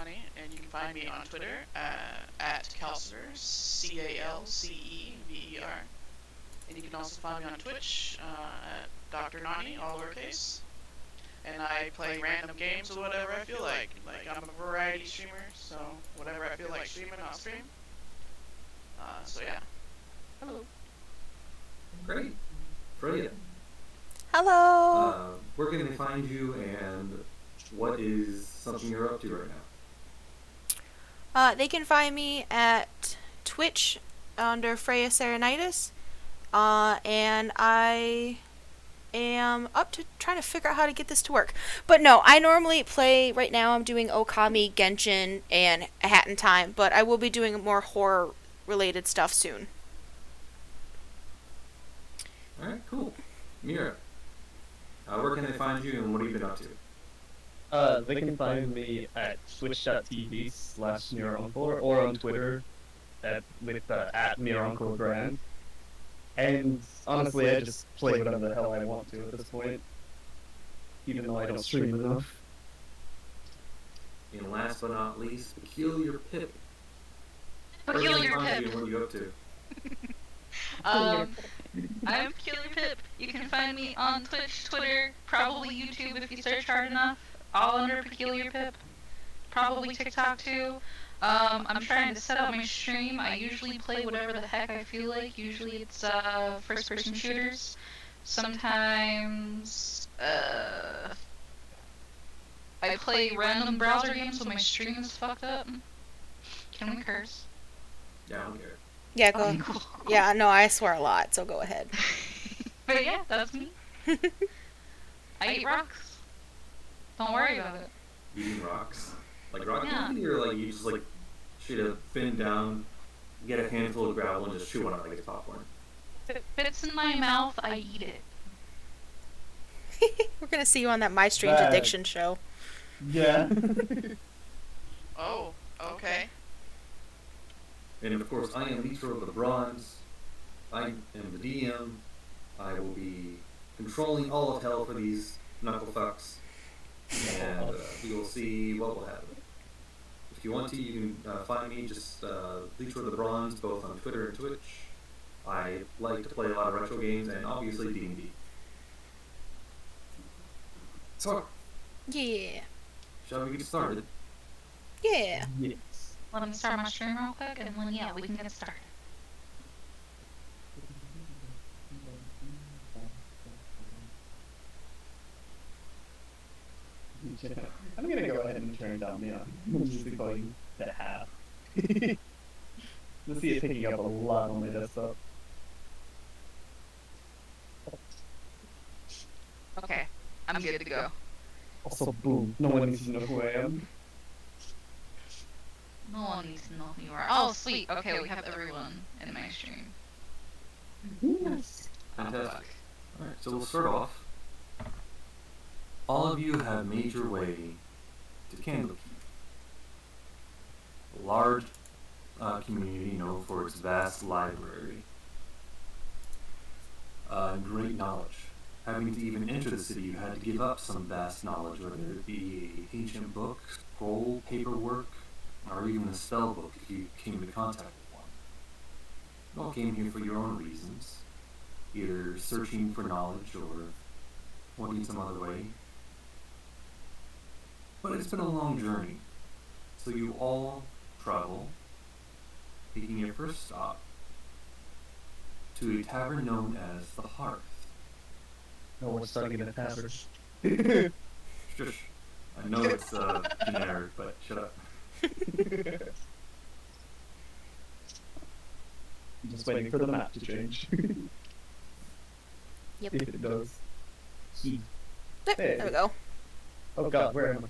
Nani, and you can find me on Twitter at Calcever, Calcever. And you can also find me on Twitch at Dr. Nani, all lowercase. And I play random games or whatever I feel like. Like, I'm a variety streamer, so whatever I feel like streaming, I'll stream. So yeah. Hello. Great. Brilliant. Hello. Where can they find you, and what is something you're up to right now? They can find me at Twitch under Freya Serenitis. And I am up to trying to figure out how to get this to work. But no, I normally play, right now I'm doing Okami, Genshin, and A Hat in Time, but I will be doing more horror-related stuff soon. Alright, cool. Mira, where can they find you, and what have you been up to? They can find me at twitch.tv/MiraUncle or on Twitter at @MiraUncleGrand. And honestly, I just play whatever the hell I want to at this point, even though I don't stream enough. And last but not least, Peculiar Pip. Peculiar What Pip. are you up to? I'm Peculiar Pip. You can find me on Twitch, Twitter, probably YouTube if you search hard enough. All under Peculiar Pip. Probably TikTok too. I'm trying to set up my stream. I usually play whatever the heck I feel like. Usually it's first-person shooters. Sometimes I play random browser games when my stream is fucked up. Can we curse? Yeah, I don't care. Yeah, go. Okay, cool. Yeah, no, I swear a lot, so go ahead. But yeah, that's me. I eat rocks. Don't worry about it. Eating rocks? Like rock Yeah. candy, or like you just like should have bent down, get a handful of gravel, and just chew on it like it's popcorn? If it fits in my mouth, I eat it. We're gonna see you on that My Strange Bad. Addiction show. Yeah. Oh, okay. And of course, I am Leecher of the Bronze. I am the DM. I will be controlling all of hell for these knuckle fucks, and we will see what will happen. If you want to, you can find me just Leecher of the Bronze, both on Twitter and Twitch. I like to play a lot of retro games, and obviously D&D. So, Yeah. shall we get started? Yeah. Yes. Let me start my stream real quick, and then yeah, we can get started. I'm gonna go ahead and turn down the music volume to half. Let's see it picking up a lot on my desktop. Okay, I'm good to go. Also, boom, no one needs to know who I am. No one needs to know who you are. Oh, sweet. Okay, we have everyone in my stream. Yes. Fantastic. Alright, so we'll start off. All of you have made your way to Candlekeep, a large community known for its vast library and great knowledge. Having to even enter the city, you had to give up some vast knowledge, whether it be ancient books, scroll, paperwork, or even a spell book if you came into contact with one. You all came here for your own reasons, either searching for knowledge or wanting some other way. But it's been a long journey, so you all travel, taking your first stop to a tavern known as the Hearth. No one's starting in a tavern. Shush. I know it's generic, but shut up. I'm just waiting for the map to change. Yep. If it does. There we go. Oh god, where am I?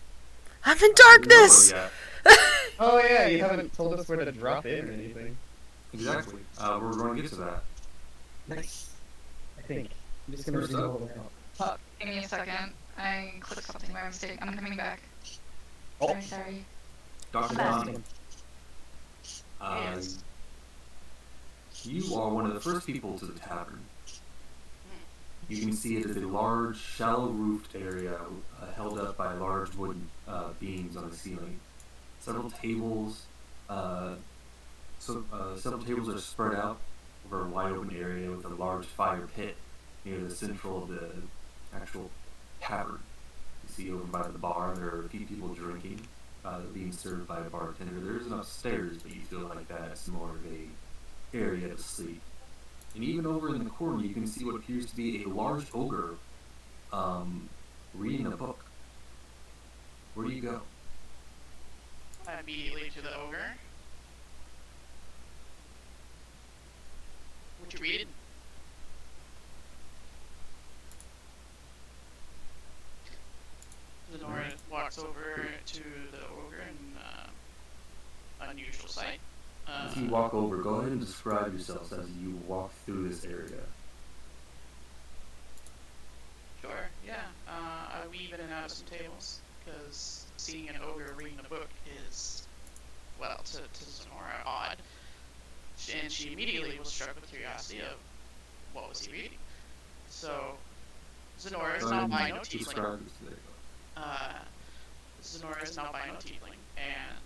I'm in darkness! Yeah, Oh yeah, you haven't told us where to drop in or anything. exactly. We're going to get to that. Nice. I think. I'm just gonna First read up. all the way out. Give me a second. I clicked something by mistake. I'm coming back. Oh, Sorry. Dr. Fasting. Donnie, Yes. you are one of the first people to the tavern. You can see it as a large, shallow-roofed area held up by large wooden beams on the ceiling. several tables. Several tables are spread out over a wide open area with a large fire pit near the central of the actual tavern. You see over by the bar, there are a few people drinking, being served by a bartender. There's an upstairs, but you feel like that's more of a area to sleep. And even over in the corner, you can see what appears to be a large ogre, reading a book. Where do you go? Immediately to the ogre. What you reading? Zenora walks over to the ogre in unusual sight. As you walk over, go ahead and describe yourselves as you walk through this area. Sure, yeah. I weave in and out of some tables, because seeing an ogre reading a book is, well, to Zenora, odd. And she immediately was struck with curiosity of what was he reading. So, Zenora is an albino tiefling. Zenora is an albino tiefling, and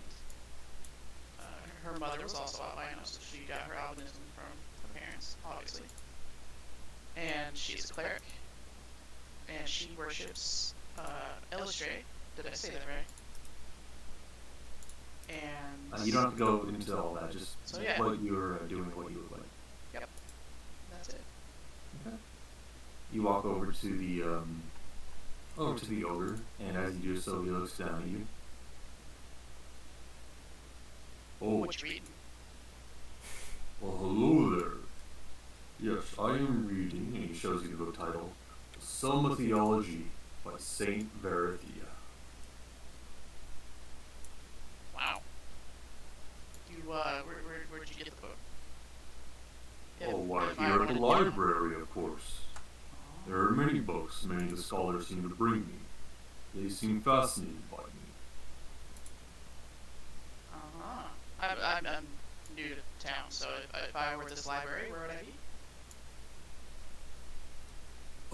her mother was also albino, so she got her albinism from her parents, obviously. And she's a cleric, and she worships Illustrate. Did I say that right? And you don't have to go into all that. Just so, yeah. what you're doing, what you would like. Yep, that's it. Okay. You walk over to the ogre, and as you do so, he looks down at you. Oh, What you reading? well, hello there. Yes, I am reading, and he shows you the book title, Summa Theology by Saint Verithia. Wow. You, where'd you get the book? Oh, why, If I here at wanted the to- library, of course. There are many books many of the scholars seem to bring me. They seem fascinated by me. Uh-huh. I'm new to town, so if I were at this library, where would I be?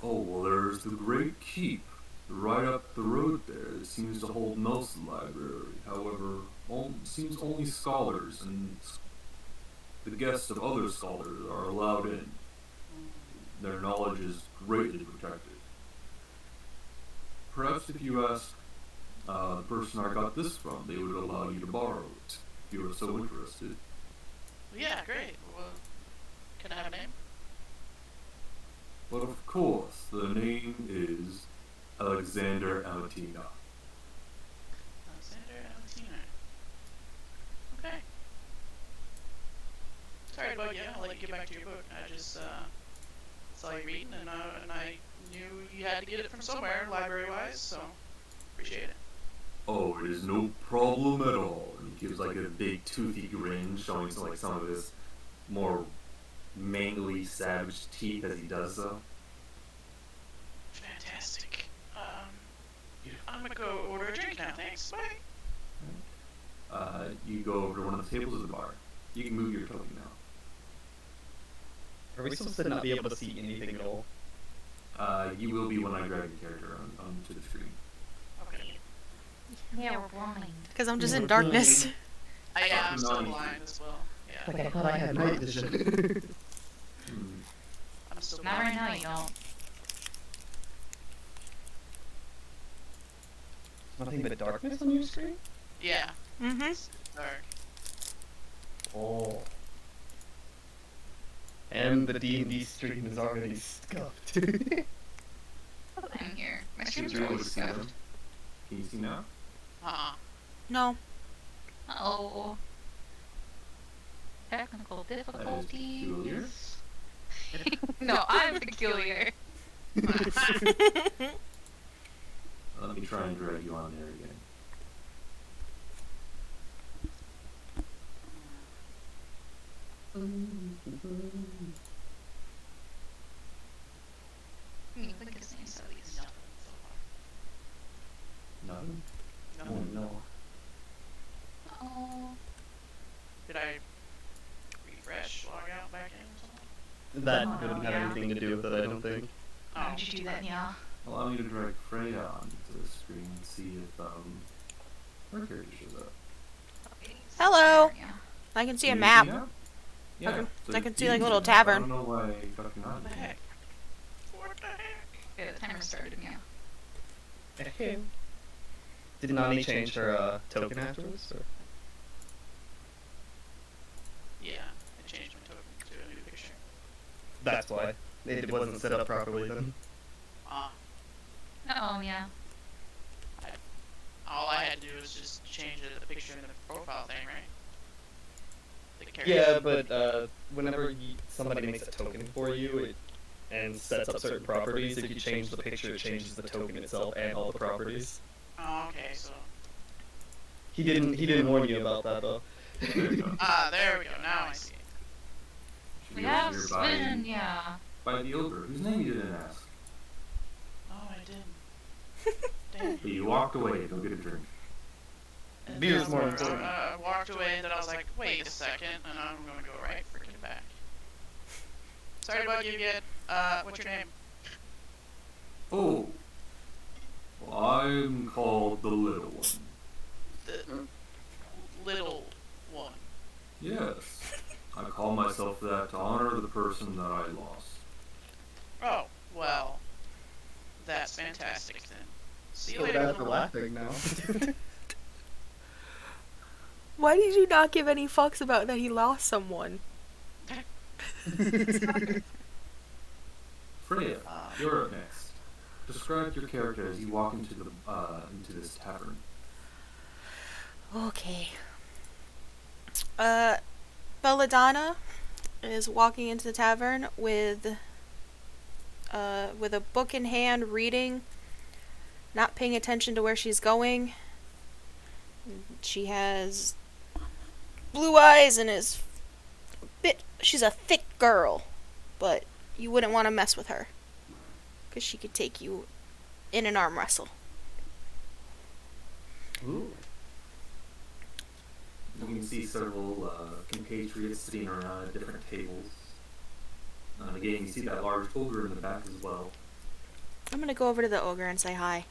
Oh, well, there's the Great Keep, right up the road there. It seems to hold most of the library. However, it seems only scholars and the guests of other scholars are allowed in. Their knowledge is greatly protected. Perhaps if you ask the person I got this from, they would allow you to borrow it, if you are so interested. Well, yeah, great. Well, can I have a name? But of course, the name is Alexander Amatina. Alexander Valentina. Okay. Sorry about you. I'll let you get back to your book. I just saw you reading, and I knew you had to get it from somewhere, library-wise. So appreciate it. Oh, it is no problem at all. And he gives like a big toothy grin, showing some of his more mangly, savage teeth as he does so. Fantastic. I'm gonna go order a drink now. Thanks. Bye. You go over to one of the tables of the bar. You can move your token now. Are we supposed to not be able to see anything at all? You will be when I drag your character onto the screen. Okay. Yeah, we're blind. Because I'm just in darkness. I'm still blind as well. Yeah. Like I thought I had night vision. I'm still Not blind. right now, you don't. Nothing but darkness on your screen? Yeah. Mm-hmm. It's dark. Oh. And the D&D stream is already scuffed. I'm here. My Can stream's you really really see them? scuffed. Can you see now? No. Uh-oh. Technical peculiar. difficulties. No, I'm peculiar. Let me try and drag you on there again. Look at these so these. Nothing? No. Oh no. Oh. Did I refresh, log out, back in, or something? That didn't have anything to do with it, I don't think. Why would you do that, Neil? Allow me to drag Freya onto the screen and see if her character shows up. Hello. There we go. I can see a Can you map. now? Yeah. Okay. So I can see, you like, a see little the map. I tavern. don't know why fucking not. What the heck? What the heck? Okay, the timer started, yeah. Did Nani change her token afterwards? Or? Yeah, I changed my token to a new picture. That's why. It wasn't set up properly then. Ah, Oh, yeah. all I had to do was just change the picture in the profile thing, right? The character. Yeah, but whenever somebody makes a token for you, it and sets up certain properties, if you change the picture, it changes the token itself and all the properties. Oh, okay, so. He didn't warn you about that though. Ah, there we go. Now I see. She We goes have here Sven, yeah. by the ogre, whose name you didn't ask. Oh, I didn't. Damn. But you walked away to go get a drink. And Beer's then more I important. walked away, and then I was like, wait a second, and I'm gonna go right freaking back. Sorry to bug you again. What's your name? Oh. Well, I'm called the Little One. The little one. Yes. I call myself that to honor the person that I lost. Oh, well. That's fantastic then. See you So later. bad for little one. laughing now. Why did you not give any fucks about that he lost someone? Freya, you're up next. Describe your character as you walk into into this tavern. Okay. Belladonna is walking into the tavern with a book in hand, reading, not paying attention to where she's going. She has blue eyes and she's a thick girl, but you wouldn't want to mess with her because she could take you in an arm wrestle. Ooh. You can see several compatriots sitting around at different tables. And again, you see that large ogre in the back as well. I'm gonna go over to the ogre and say hi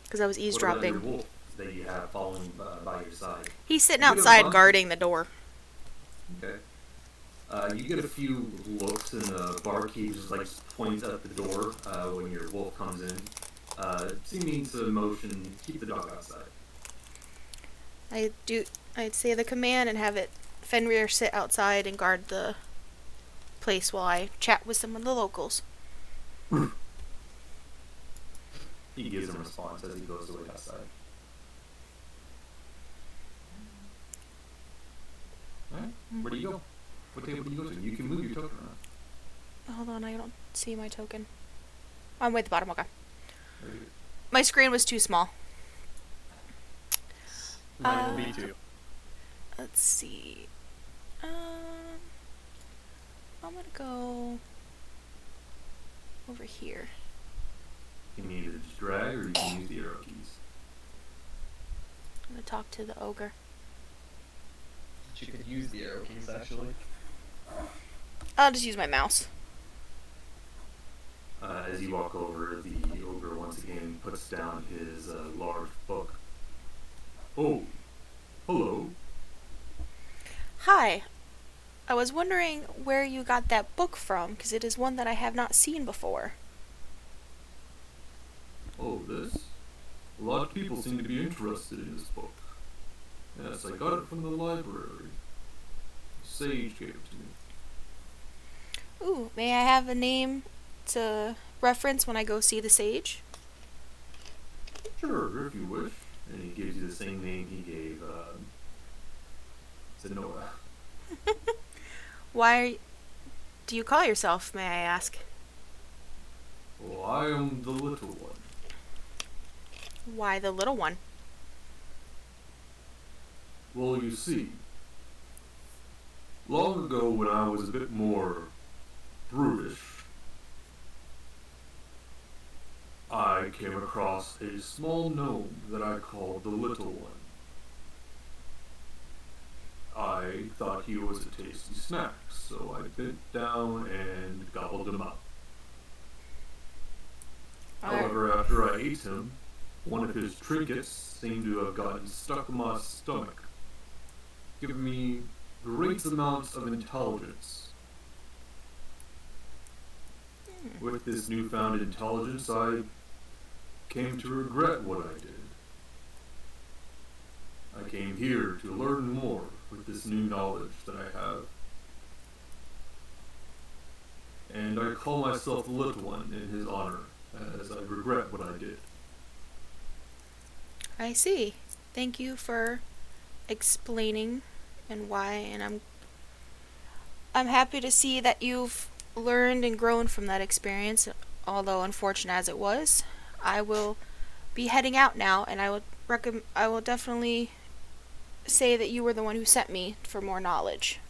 because I was What eavesdropping. about your wolf that you have following by your side? He's sitting You get a outside bunch- guarding the door. Okay. You get a few looks, and the barkeep just like points at the door when your wolf comes in, seeming to motion, keep the dog outside. I'd say the command and have Fenrir sit outside and guard the place while I chat with some of the locals. He gives him a response as he goes away outside. Alright, where do you go? What table do you go to? You can move your token around. Hold on, I don't see my token. I'm way at the bottom, okay. Very good. My screen was too small. Mine will be too. Let's see. I'm gonna go over here. You can either just drag or you can use the arrow keys. I'm gonna talk to the ogre. You could use the arrow keys actually. I'll just use my mouse. As you walk over, the ogre once again puts down his large book. Oh, hello. Hi. I was wondering where you got that book from, because it is one that I have not seen before. Oh, this? A lot of people seem to be interested in this book. Yes, I got it from the library. The sage gave it to me. Ooh, may I have a name to reference when I go see the sage? Sure, if you wish. And he gives you the same name he gave, Zenora. Why do you call yourself, may I ask? Well, I am the little one. Why the little one? Well, you see, long ago when I was a bit more brutish, I came across a small gnome that I called the Little One. I thought he was a tasty snack, so I bent down and gobbled him up. However, after I ate him, one of his trinkets seemed to have gotten stuck in my stomach. given me great amounts of intelligence. With this newfound intelligence, I came to regret what I did. I came here to learn more with this new knowledge that I have. And I call myself the Little One in his honor, as I regret what I did. I see. Thank you for explaining and why, and I'm happy to see that you've learned and grown from that experience, although unfortunate as it was. I will be heading out now, and I will definitely say that you were the one who sent me for more knowledge.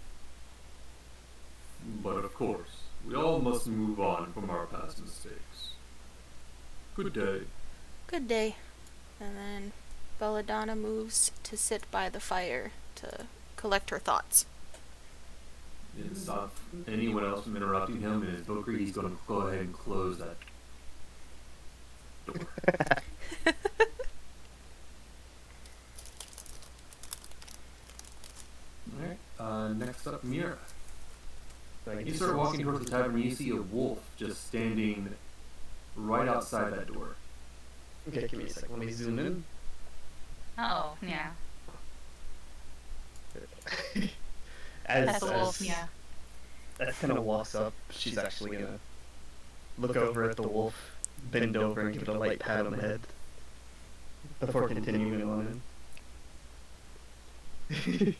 But of course, we all must move on from our past mistakes. Good day. Good day. And then Belladonna moves to sit by the fire to collect her thoughts. And stop anyone else from interrupting him in his book read. He's going to go ahead and close that door. Alright, next up, Mira. You start walking towards the tavern, you see a wolf just standing right outside that door. Okay, give me a second. Let me zoom in. Oh, yeah. As That's a wolf, yeah. As kind of walks up, she's actually gonna look over at the wolf, bend over, and give it a light pat on the head before continuing on in.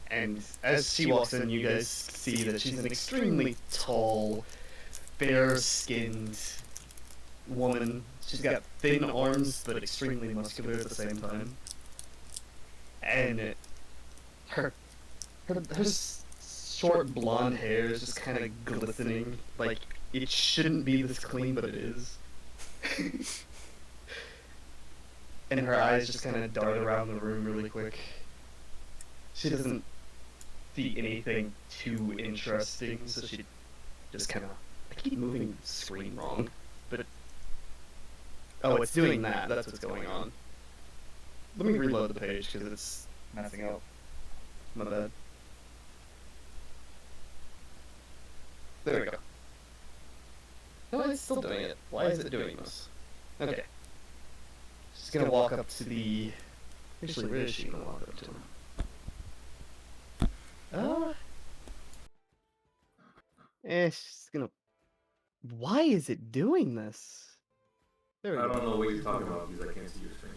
And as she walks in, you guys see that she's an extremely tall, fair-skinned woman. She's got thin arms, but extremely muscular at the same time. And her short blonde hair is just kind of glistening. Like, it shouldn't be this clean, but it is. And her eyes just kind of dart around the room really quick. She doesn't see anything too interesting, so she just kind of... I keep moving the screen wrong, but... Oh, it's doing that. That's what's going on. Let me reload the page, because it's messing up. My bad. There we go. No, it's still doing it. Why is it doing this? Okay. She's gonna walk up to the... Actually, where is she gonna walk up to? She's gonna... Why is it doing this? There we I go. don't know what you're talking about because I can't see your screen.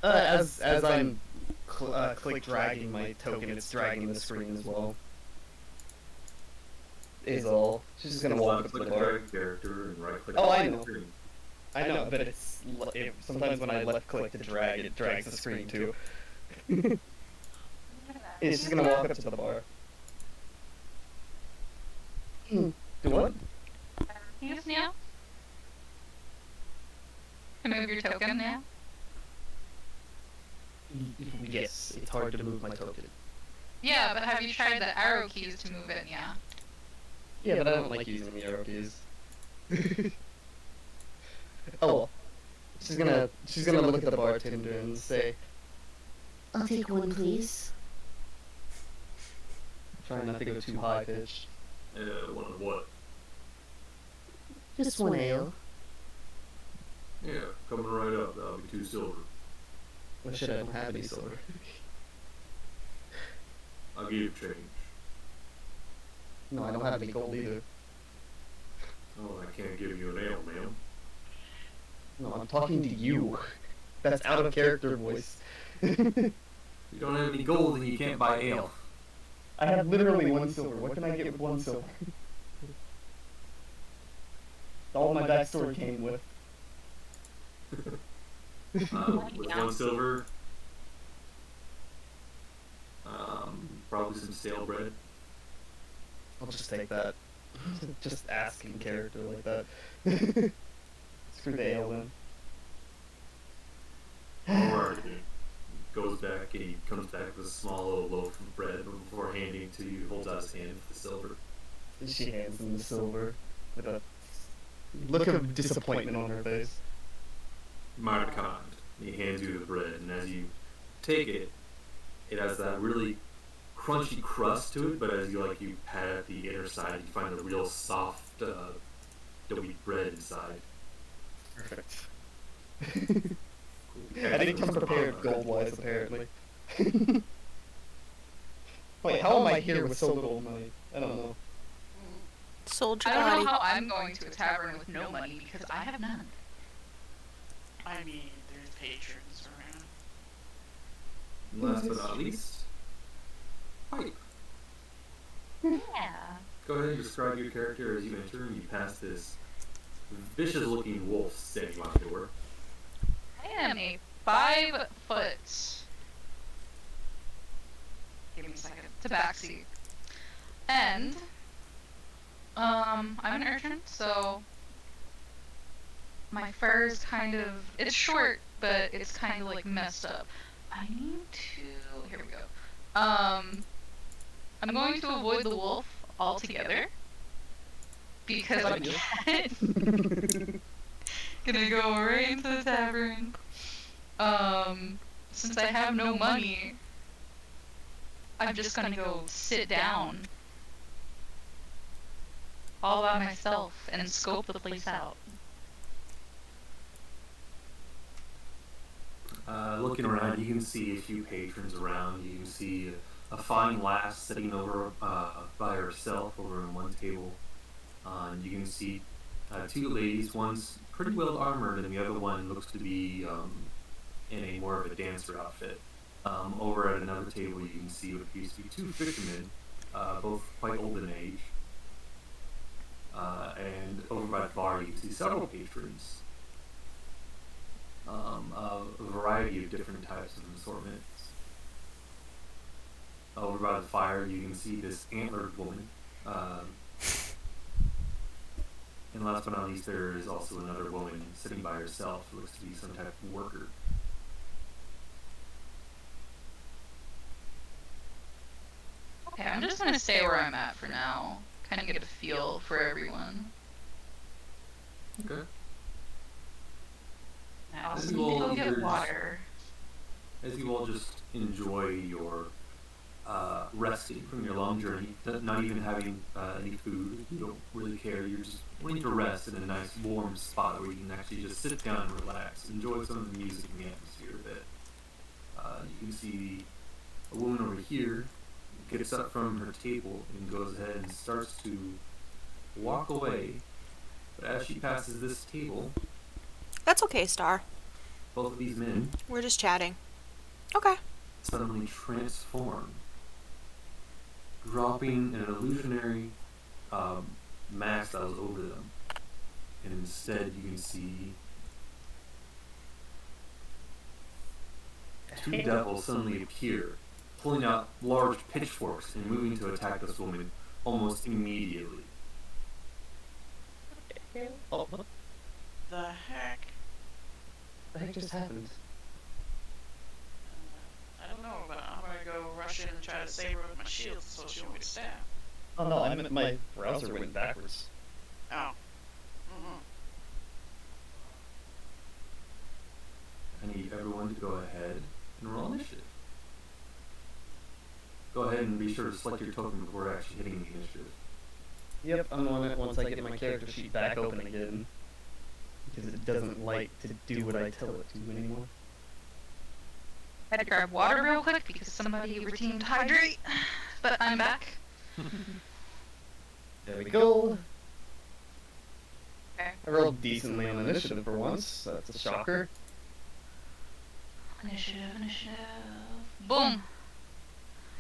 As I'm click dragging my token, it's dragging the screen as well. Is all. She's just gonna walk up to the bar. Drag character and right click. Oh, on I the know. screen. I know, but sometimes when I left click to drag, it drags the screen too. It's just gonna walk up to the bar. Do what? Yes, now? To move your token now? Yes, it's hard to move my token. Yeah, but have you tried the arrow keys to move it? Yeah. Yeah, but I don't like using the arrow keys. Oh well. She's gonna look at the bartender and say, I'll take one, please. trying not to go too high pitched. One of what? Just one ale. Yeah, coming right up. That'll be 2 silver. Well, shit, I don't have any silver. I'll give you change. No, I don't have any gold either. Oh, I can't give you an ale, ma'am. No, I'm talking to you. That's out of character voice. If you don't have any gold, then you can't buy ale. I have literally 1 silver. What can I get with 1 silver? All my backstory came with. With 1 silver, probably some stale bread. I'll just take that. Just ask in character like that. Screw the ale then. Alright, he goes back and he comes back with a small little loaf of bread before handing to you, holds out his hand with the silver. And she hands him the silver with a look of disappointment on her face. Mighty kind. He hands you the bread, and as you take it, it has that really crunchy crust to it, but as you pat at the inner side, you find a real soft, doughy bread inside. Perfect. Yeah, I didn't come prepared gold-wise, apparently. Wait, how am I here with so little money? I don't know. Sold your I don't body. know how I'm going to a tavern with no money because I have none. I mean, there's patrons around. And last but not least, pipe. Yeah. Go ahead and describe your character as you enter and you pass this vicious-looking wolf standing by the door. I am a 5 foot. Give me a second. Tabaxi. And I'm an urchin, so my fur is kind of, it's short, but it's kind of like messed up. I need to, here we go. I'm going to avoid the wolf altogether because I'm a cat. Gonna go right into the tavern. Since I have no money, I'm just gonna go sit down all by myself and scope the place out. Looking around, you can see a few patrons around. You can see a fine lass sitting over by herself over on one table. And you can see 2 ladies. One's pretty well armored, and the other one looks to be in a more of a dancer outfit. Over at another table, you can see what appears to be 2 fishermen, both quite old in age. And over by the bar, you can see several patrons. A variety of different types of assortments. Over by the fire, you can see this antlered woman. And last but not least, there is also another woman sitting by herself who looks to be some type of worker. Okay, I'm just gonna stay where I'm at for now. Kind of get a feel for everyone. Okay. I also As need you to all go get either water. As you all just enjoy your resting from your long journey, not even having any food, you don't really care, you're just wanting to rest in a nice warm spot where you can actually just sit down and relax, enjoy some of the music and the atmosphere a bit. You can see a woman over here gets up from her table and goes ahead and starts to walk away, but as she passes this table, That's okay, Star. both of these men We're just chatting. Okay. suddenly transform, dropping an illusionary mask that was over them. And instead, you can see 2 devils suddenly appear, pulling out large pitchforks and moving to attack this woman almost immediately. Oh, what The heck? the heck just happened? I don't know, but I'm gonna go rush in and try to save her with my shield so she won't get stabbed. Oh no, I meant my browser went backwards. Oh. I need everyone to go ahead and roll initiative. Go ahead and be sure to select your token before actually hitting the initiative. Yep, I'm on it once I get my character sheet back open again. Because it doesn't like to do what I tell it to anymore. I had to grab water real quick because somebody routine to hydrate. But I'm back. There we go. Okay. I rolled decently on initiative for once. That's a shocker. Initiative. Boom.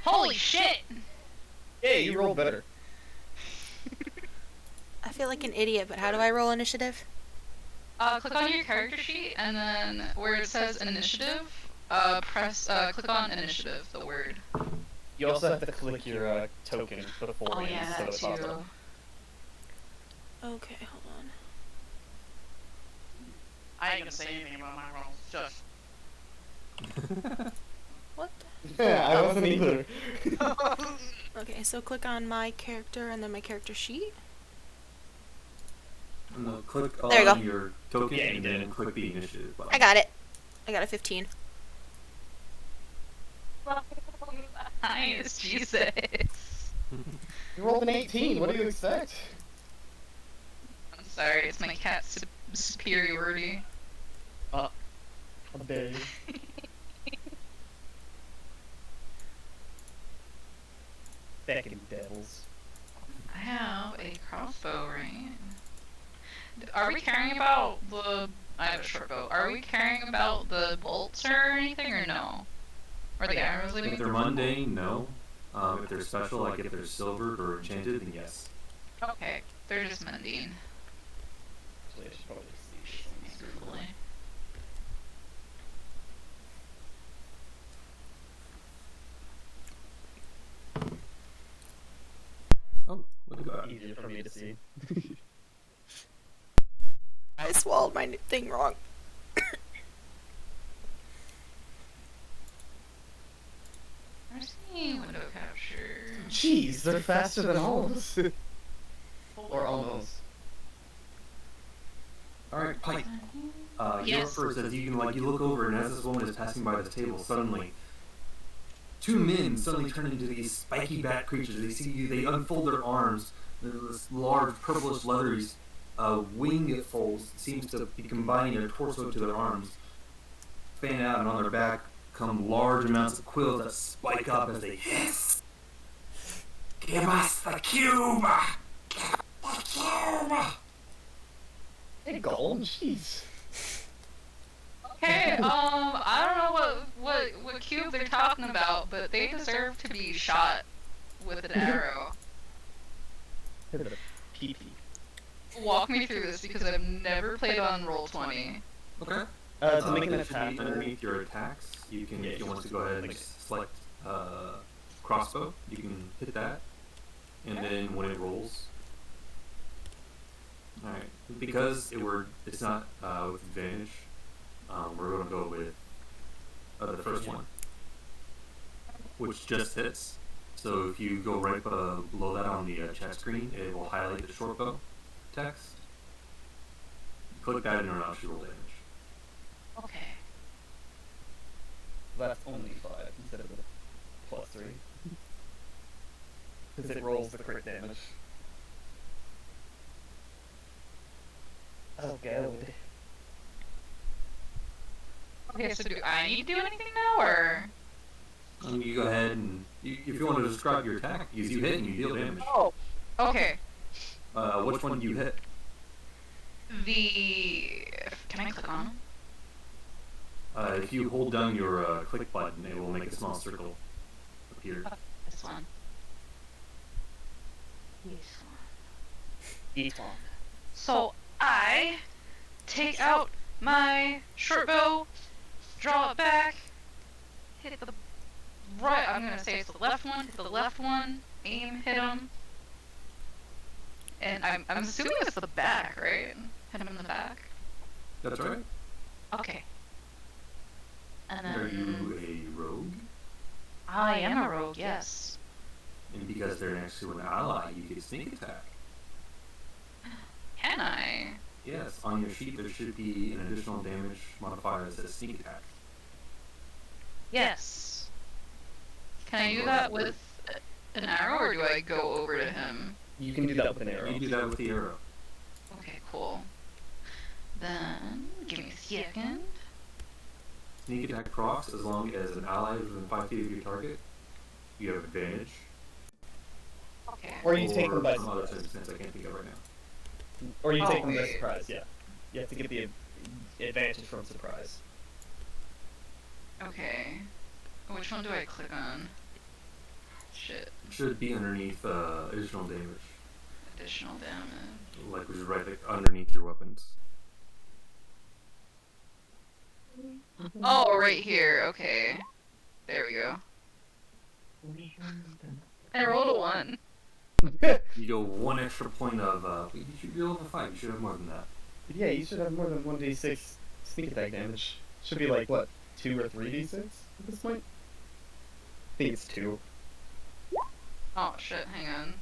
Holy shit! Hey, you rolled better. I feel like an idiot, but how do I roll initiative? Click on your character sheet, and then where it says initiative, click on initiative, the word. You also have to click your token before Oh yeah, so that it pops too. up. Okay, hold on. I ain't gonna say anything about my rolls. Just. What? Yeah, I wasn't either. Okay, so click on my character and then my character sheet. No, click There you on go. your token Yeah, you and did then it. click the initiative button. I got it. I got a 15. Nice, Jesus. You rolled an 18. What do you expect? I'm sorry, it's my cat's superiority. How dare you? Feckin' devils. I have a crossbow, right? Are we caring about the... I have a short bow. Are we caring about the bolts or anything, or no? Or the arrows, I If mean? they're mundane, no. If they're special, like if they're silvered or enchanted, then yes. Okay, they're just mundane. Actually, I should probably just see this on the screen. Thankfully. Oh, look at that. Easier for me to see. I swallowed my thing wrong. Where's the window capture? Jeez, they're faster than all of us. Or almost. Alright, Pike. Your Yes. first says you look over, and as this woman is passing by this table, suddenly, two men suddenly turn into these spiky bat creatures. They see you, they unfold their arms. There's this large purplish leathery wing folds seems to be combining their torso to their arms. Fan out, and on their back come large amounts of quills that spike up as they hiss. Give us the cube! Give us the cube! Hey, Gold, jeez. Okay, I don't know what cube they're talking about, but they deserve to be shot with an arrow. Hit it a pee. Walk me through this because I've never played on Roll20. Okay. To make an That should attack. be underneath your attacks. You can, Yeah, if you want to just go ahead and like- select crossbow, you can hit that, and then when it rolls, all right. Because it's not with advantage, we're going to go with the first one, which just hits. So if you go right below that on the chat screen, it will highlight the short bow text. Click that and it'll actually roll damage. Okay. That's only 5 instead of the +3. Because it rolls the crit damage. Oh god. Okay, so do I need to do anything now, or? You go ahead and if you want to describe your attack, because you hit and you deal damage. Oh. Okay. Which one do you hit? Can I click on them? If you hold down your click button, it will make a small circle appear. This one. This one. Eat on. So I take out my short bow, draw it back, hit the right. I'm gonna say it's the left one. Hit the left one. Aim, hit him. And I'm assuming it's the back, right? Hit him in the back. That's right. Okay. And Are you then a rogue? I am a rogue. Yes. And because they're next to an ally, you get sneak attack. Can I? Yes, on your sheet there should be an additional damage modifier that says sneak attack. Yes. Can I do that with an arrow, or do I go over to him? You can do that with an arrow. You do that with the arrow. Okay, cool. Then, give me a second. Sneak attack procs as long as an ally is within 5 feet of your target. You have advantage. Okay. Or you take them by some other surprise. circumstance I can't think of right now. Or you take Oh. them by surprise, yeah. You have to get the advantage from surprise. Okay. Which one do I click on? Shit. It should be underneath additional damage. Additional damage. Like which is right underneath your weapons. Oh, right here. Okay. There we go. I rolled a 1. You go 1 extra point of you should be level 5, you should have more than that. Yeah, you should have more than 1d6 sneak attack damage. Should be like, what, 2 or 3d6 at this point? I think it's 2. Oh shit, hang on.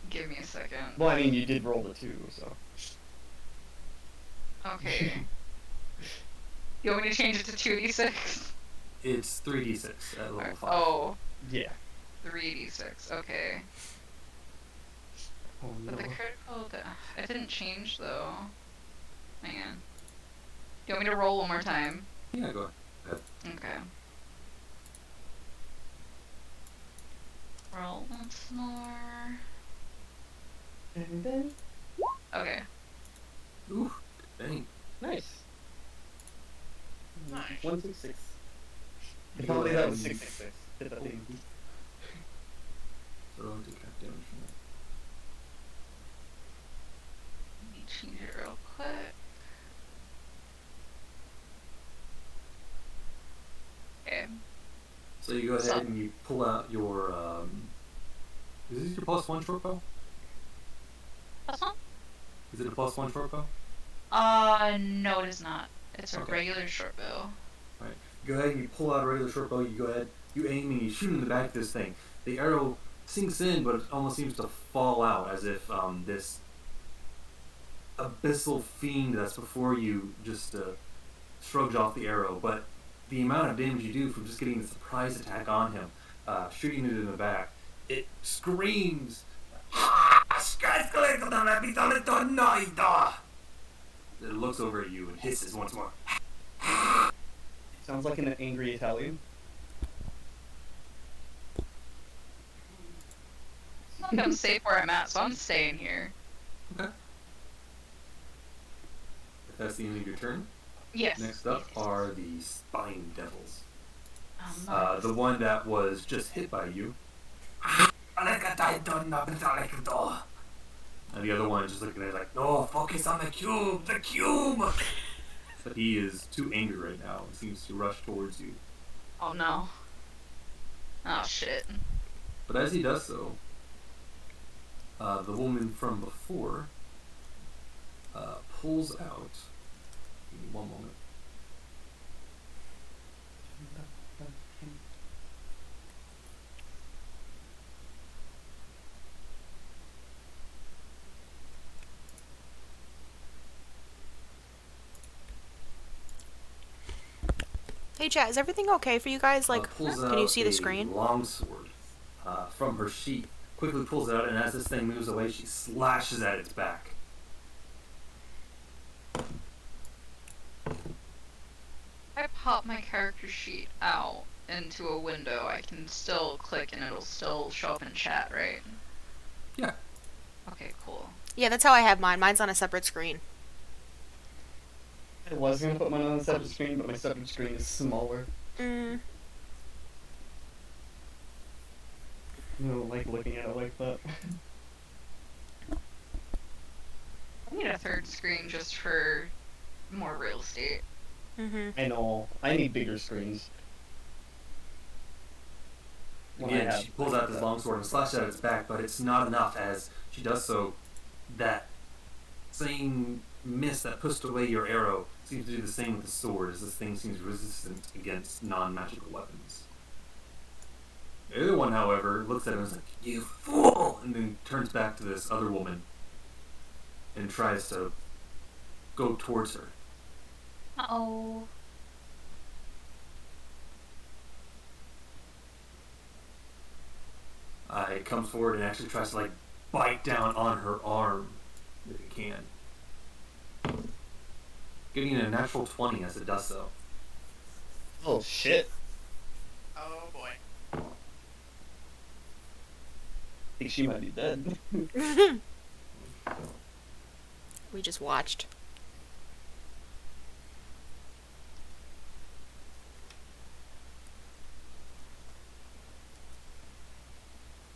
Give me a second. Well, I mean, you did roll the 2, so. Okay. You want me to change it to 2d6? It's 3d6 at level 5. Oh, Yeah. 3d6. Okay. Oh no. But the critical, it didn't change though. Hang on. Do you want me to roll one more time? Yeah, go ahead. Okay. Roll once more. And then Okay. Ooh, dang. nice. Nice. 166. You If only go that ahead was and- 666. Hit that thing. So I'll take half damage from that. Let me change it real quick. Okay. So you go ahead So- and you pull out your. Is this your +1 short bow? That's one? Is it a +1 short bow? No, it is not. It's a Okay. regular short bow. Right. Go ahead and you pull out a regular short bow. You go ahead, you aim and you shoot in the back of this thing. The arrow sinks in, but it almost seems to fall out as if this abyssal fiend that's before you just shrugs off the arrow. But the amount of damage you do from just getting the surprise attack on him, shooting it in the back, it screams. It looks over at you and hisses once more. Sounds like an angry Italian. I think I'm safe where I'm at, so I'm staying here. Okay. If that's the end of your turn. Yes. Next up are the Spine Devils. Nice. The one that was just hit by you. And the other one is just looking at it like, no, focus on the cube! But he is too angry right now and seems to rush towards you. Oh no. Oh shit. But as he does so, the woman from before pulls out. Give me one moment. Hey chat, is everything okay for you guys? Like, Pulls can you out see the a screen? longsword from her sheath. Quickly pulls it out, and as this thing moves away, she slashes at its back. If I pop my character sheet out into a window, I can still click and it'll still show up in chat, right? Yeah. Okay, cool. Yeah, that's how I have mine. Mine's on a separate screen. I was gonna put mine on a separate screen, but my separate screen is smaller. Mm. I don't like looking at it like that. I need a third screen just for more real estate. Mhm. I know. I need bigger screens. When I Again, have she pulls like out this that. longsword and slashes at its back, but it's not enough. As she does so, that same mist that pushed away your arrow seems to do the same with the sword, as this thing seems resistant against non-magical weapons. The other one, however, looks at him and is like, "You fool!" and then turns back to this other woman and tries to go towards her. Uh-oh. It comes forward and actually tries to bite down on her arm if it can. Getting a natural 20 as it does so. Oh shit! Oh boy. I think she might be dead. We just watched.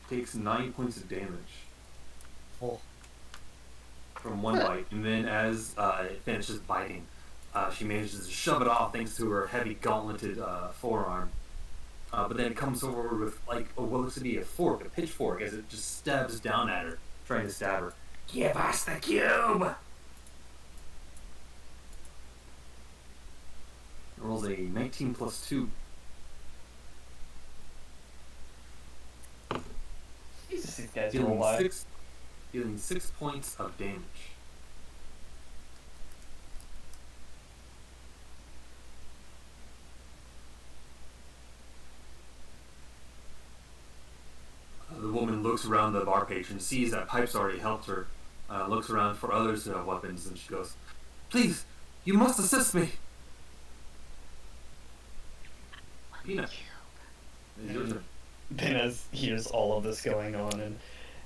Takes 9 points of damage Oh. from one bite, and then as it finishes biting, she manages to shove it off thanks to her heavy gauntleted forearm. But then it comes forward with what looks to be a fork, a pitchfork, as it just stabs down at her, trying to stab her. Give us the cube! It rolls a 19 plus 2. Jesus, these guys roll by. Dealing 6 points of damage. looks around the bar patron, sees that Pipe's already helped her, looks around for others who have weapons, and she goes, "Please, you must assist me." Peanut, it's your turn. Pinaz hears all of this going on, and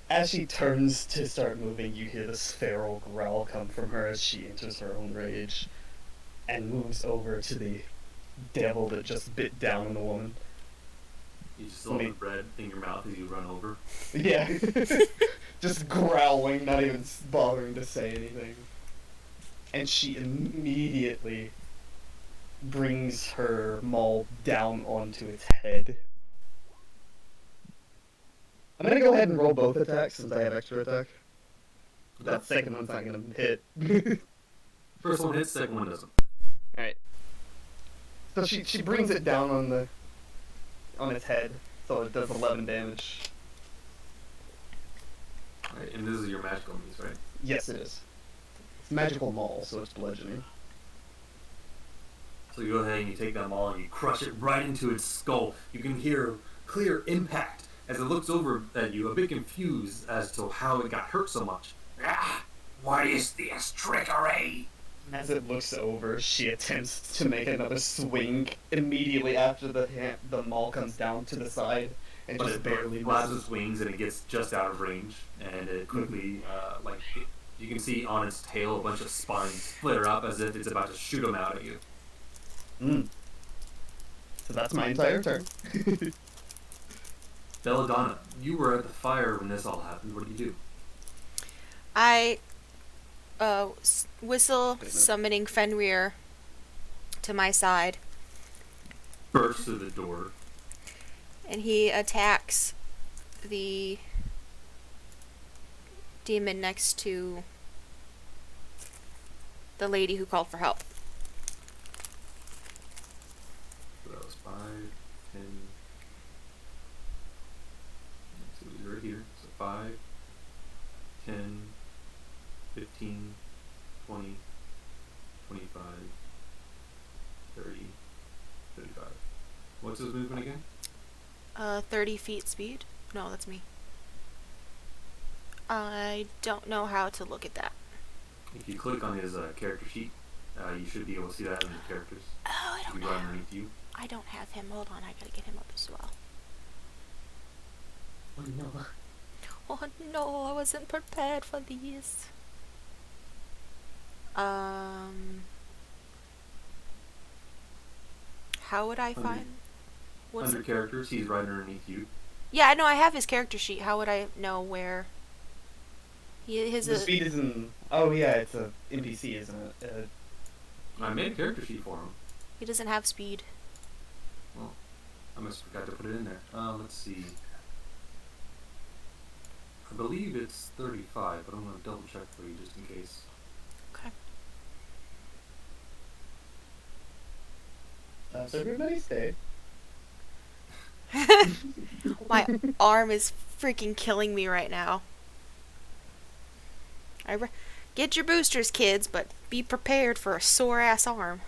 as she turns to start moving, you hear this feral growl come from her as she enters her own rage and moves over to the devil that just bit down on the woman. You just hold the bread in your mouth as you run over. Yeah. Just growling, not even bothering to say anything. And she immediately brings her maul down onto its head. I'm gonna go ahead and roll both attacks since I have extra attack. That second one's not gonna hit. First one hits, second one doesn't. Alright. So she brings it down on its head, so it does 11 damage. Alright, and this is your magical means, right? Yes, it is. It's magical maul, so it's bludgeoning. So you go ahead and you take that maul and you crush it right into its skull. You can hear clear impact as it looks over at you, a bit confused as to how it got hurt so much. Ah, what is this trickery? As it looks over, she attempts to make another swing immediately after the maul comes down to the side and But just it barely flaps misses. its wings and it gets just out of range, and it quickly, you can see on its tail a bunch of spines flitter up as if it's about to shoot them out at you. So that's my entire turn. Belladonna, you were at the fire when this all happened. What did you do? I whistle, summoning Fenrir to my side, Burst through the door. and he attacks the demon next to the lady who called for help. So that was 5, 10. So it was right here. So 5, 10, 15, 20, 25, 30, 35. What's his movement again? 30 feet speed? No, that's me. I don't know how to look at that. If you click on his character sheet, you should be able to see that in the characters. Oh, Should be right underneath you. I don't have him. Hold on, I gotta get him up as well. Oh no. Oh no, I wasn't prepared for these. How would I Under- find? What's Under characters, he's right underneath you. Yeah, I know I have his character sheet. How would I know where? His The speed isn't. Oh yeah, it's a NPC, isn't it? I made a character sheet for him. he doesn't have speed. Well, I must have forgot to put it in there. Let's see. I believe it's 35, but I'm going to double check for you just in case. Okay. So everybody stay. My arm is freaking killing me right now. Get your boosters, kids, but be prepared for a sore ass arm.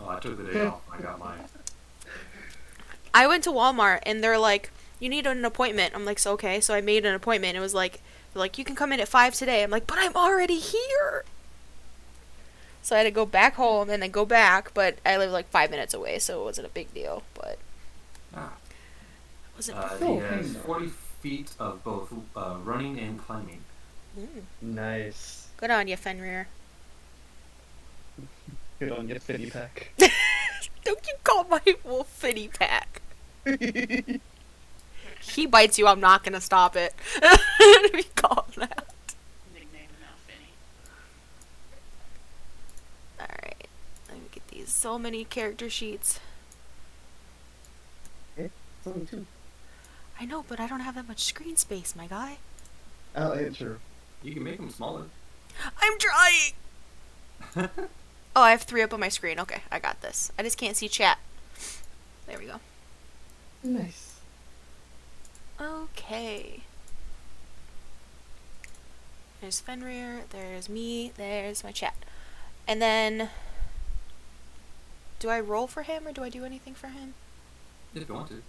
Oh, I took the day off. I got mine. I went to Walmart and they're like, you need an appointment. I'm like, so okay. So I made an appointment. It was like, they're like, you can come in at 5 today. I'm like, but I'm already here. So I had to go back home and then go back, but I live like 5 minutes away, so it wasn't a big deal. But Ah. it wasn't. He has 40 feet of both running and climbing. Nice. Good on you, Fenrir. Good on your finny pack. Don't you call my wolf Finny Pack. He bites you, I'm not gonna stop it. If you call him that. Nickname now, Finny. Alright. Let me get these. So many character sheets. It's only 2. I know, but I don't have that much screen space, my guy. Oh, yeah, sure. You can make them smaller. I'm trying! Oh, I have 3 up on my screen. Okay, I got this. I just can't see chat. There we go. Nice. Okay. There's Fenrir, there's me, there's my chat. And then... Do I roll for him, or do I do anything for him? If you want to.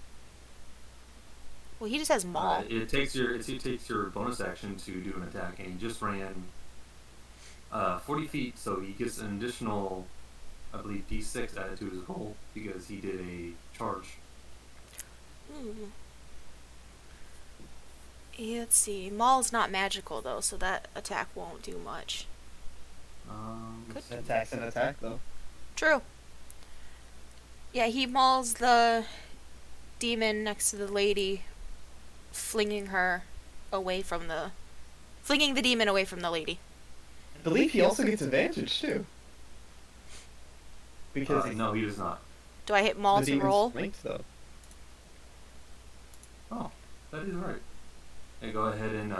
Well, he just has maul. It takes your bonus action to do an attack, and he just ran 40 feet, so he gets an additional, I believe, D6 added to his roll because he did a charge. Yeah, let's see. Maul's not magical though, so that attack won't do much. Attack's an attack, though. True. Yeah, he mauls the demon next to the lady, flinging the demon away from the lady. I believe he also gets advantage, too. Because No, he does not. Do I hit maul the to demon's roll? flanked, though. Oh, that is right. And go ahead and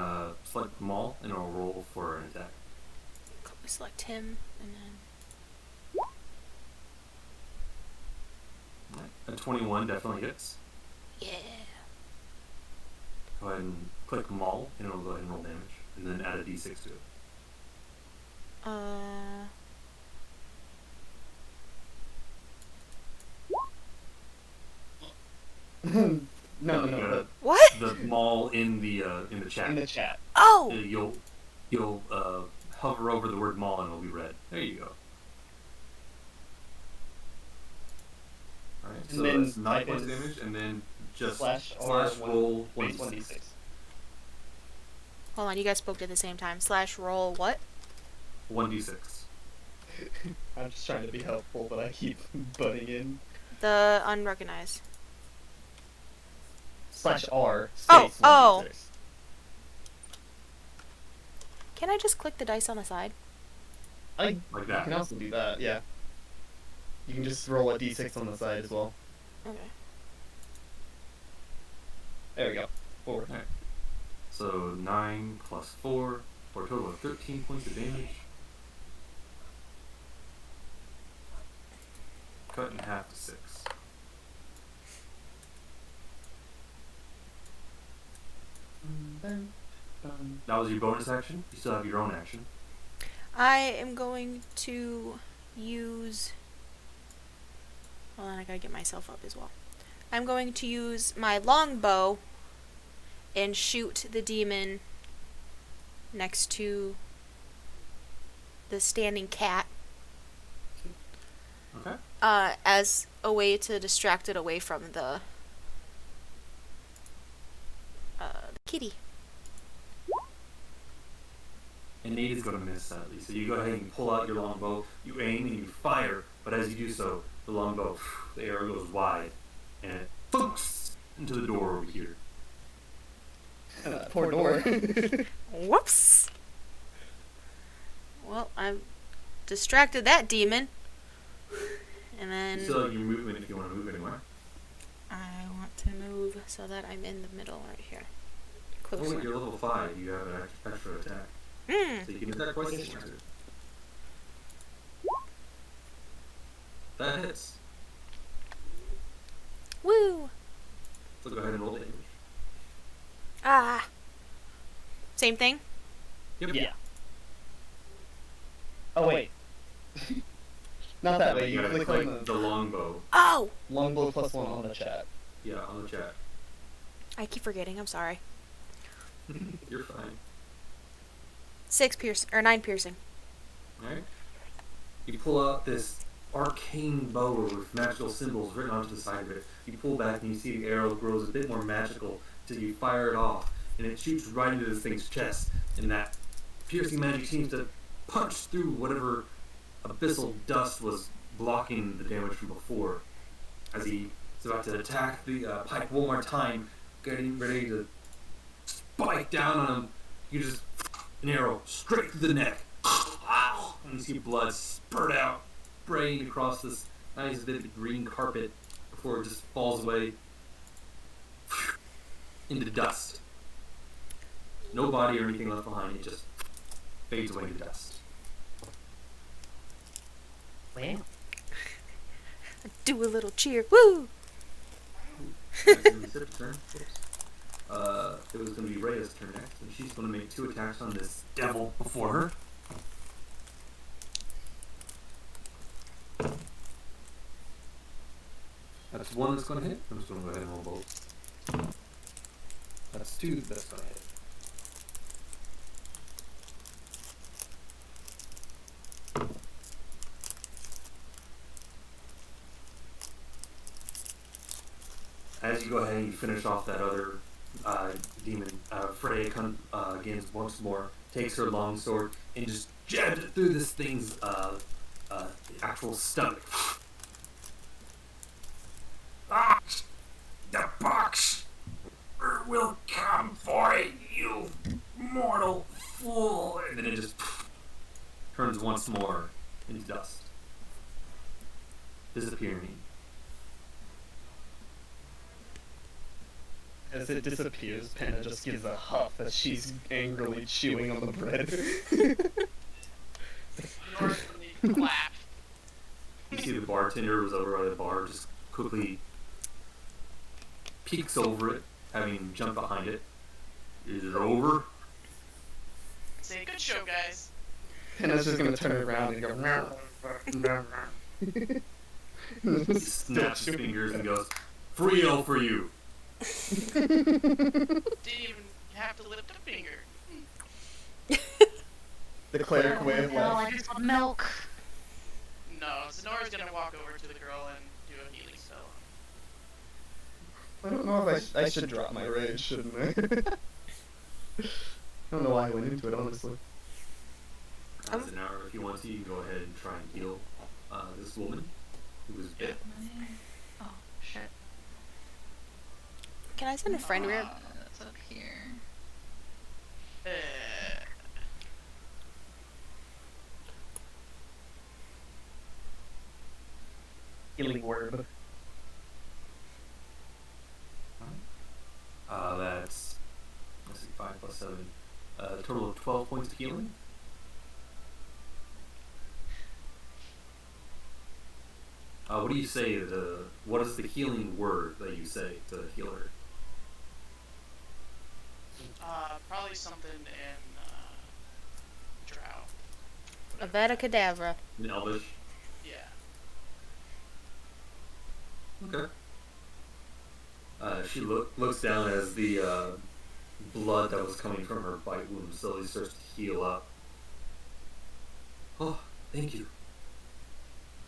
select Maul, and it'll roll for an attack. Select him, and then... A 21 definitely hits. Yeah. Go ahead and click Maul, and it'll go ahead and roll damage, and then add a D6 to it. No. What? The Maul in the chat. In the chat. Oh! You'll hover over the word Maul, and it'll be red. There you go. Alright, And so then that's 9 type points of is damage, and then just slash roll base 1d6. 1d6. Hold on, you guys spoke at the same time. Slash roll what? 1d6. I'm just trying to be helpful, but I keep butting in. The unrecognized. Slash R. Oh, Space oh. 1d6. Can I just click the dice on the side? Like You that. can also do that, yeah. You can just roll a d6 on the side as well. Okay. There we go. 4. Alright. So 9 plus 4 for a total of 13 points of damage. Cut in half to 6. That was your bonus action. You still have your own action. I am going to use... Hold on, I gotta get myself up as well. I'm going to use my longbow and shoot the demon next to the standing cat Okay. as a way to distract it away from the kitty. And Nate is going to miss sadly. So you go ahead and pull out your longbow, you aim and you fire, but as you do so, the longbow, the arrow goes wide, and it thumps into the door over here. Poor door. Whoops! Well, I've distracted that demon. And then You still have your movement if you want to move anywhere. I want to move so that I'm in the middle right here. Oh, wait, Closer. you're level 5, you have an extra attack. Mm. So you can attack twice if you want to. That hits. Woo! So go ahead and roll damage. Ah! Same thing? Yep. Yeah. Oh, wait. Not that way. You You gotta click click on the longbow. Oh! longbow plus 1 on the chat. Yeah, on the chat. I keep forgetting, I'm sorry. You're fine. 9 piercing. Alright? You pull out this arcane bow with magical symbols written onto the side of it. You pull back and you see the arrow grows a bit more magical until you fire it off, and it shoots right into this thing's chest, and that piercing magic seems to punch through whatever abyssal dust was blocking the damage from before. As he is about to attack the pike one more time, getting ready to spike down on him, you just an arrow straight through the neck. And you see blood spurt out, spraying across this nice vivid green carpet before it just falls away into dust. No body or anything left behind, it just fades away into dust. Well. Do a little cheer. Woo! Zip's turn. Whoops. It was going to be Rhea's turn next, and she's going to make 2 attacks on this devil before her. That's one that's going to hit. I'm just going to go ahead and roll both. That's 2. That's gonna hit. As you go ahead and you finish off that other demon, Freya again once more takes her longsword and just jabs it through this thing's actual stomach. Ah, the box will come for it, you mortal fool! And then it just turns once more into dust, disappearing. As it disappears, Penna just gives a huff as she's angrily chewing on the bread. Normally clap. You see the bartender was over by the bar, just quickly peeks over it, having jumped behind it. Is it over? Say good show, guys. Penna's just gonna turn around and go. He snaps his fingers and goes, "Free ale for you." Didn't even have to lift a finger. The cleric way of No, life. I just want milk. No, Sonora's gonna walk over to the girl and do a healing spell. I don't know if I should drop my rage, shouldn't I? I don't know why I went into it, honestly. As an hour, if you want to, you can go ahead and try and heal this woman who was bit. Oh, shit. Can I send a friend real? That's up here. Uh, Healing word. That's, let's see, 5 plus 7. A total of 12 points of healing. What do you say what is the healing word that you say to heal her? probably something in Drow. Avada Kedavra. In Elvish? Yeah. Okay. She looks down as the blood that was coming from her bite wound slowly starts to heal up. Oh, thank you.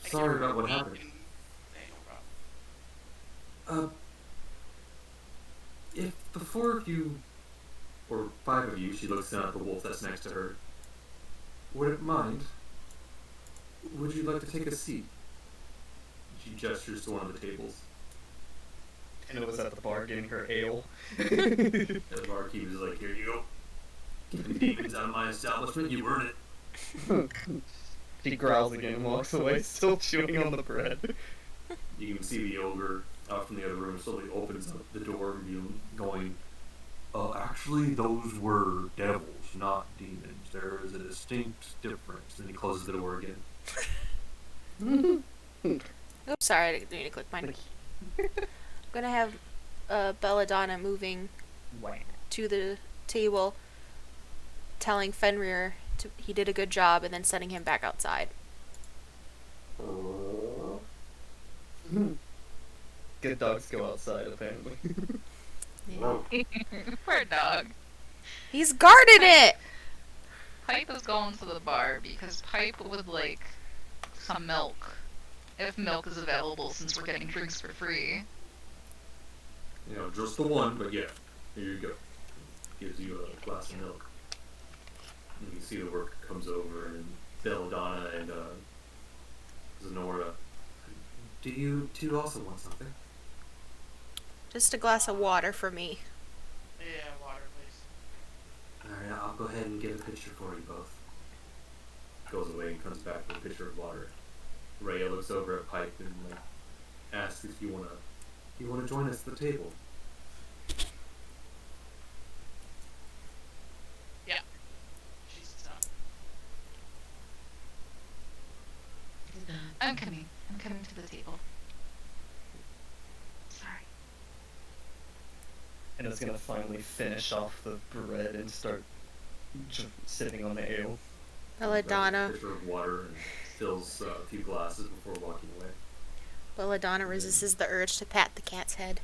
Sorry about what happened. Hey, no problem. If the 4 of you, or 5 of you, she looks down at the wolf that's next to her, wouldn't mind, would you like to take a seat? She gestures to one of the tables. Penna was at the bar getting her ale. The barkeep is like, "Here you go. Keeping demons out of my establishment, you earn it." She growls again and walks away, still chewing on the bread. You can see the ogre out from the other room slowly opens up the door, going, actually, those were devils, not demons. There is a distinct difference. And he closes the door again. Oops, sorry, I didn't mean to click mine. I'm gonna have Belladonna moving to the table, telling Fenrir he did a good job, and then sending him back outside. Good dogs go outside, apparently. Poor dog. He's guarded it! Pipe is going to the bar because Pipe would like some milk. If milk is available since we're getting drinks for free. You know, just the one, but yeah. Here you go. Gives you a glass of milk. And you can see the work comes over, and Belladonna and Zenora. Do you also want something? Just a glass of water for me. Yeah, water, please. Alright, I'll go ahead and get a picture for you both. Goes away and comes back with a pitcher of water. Rhea looks over at Pipe and asks if you wanna join us at the table. Yeah. She sits down. I'm coming to the table. Sorry. And it's gonna finally finish off the bread and start sipping on the ale. Belladonna. A pitcher of water and fills a few glasses before walking away. Belladonna resists the urge to pat the cat's head.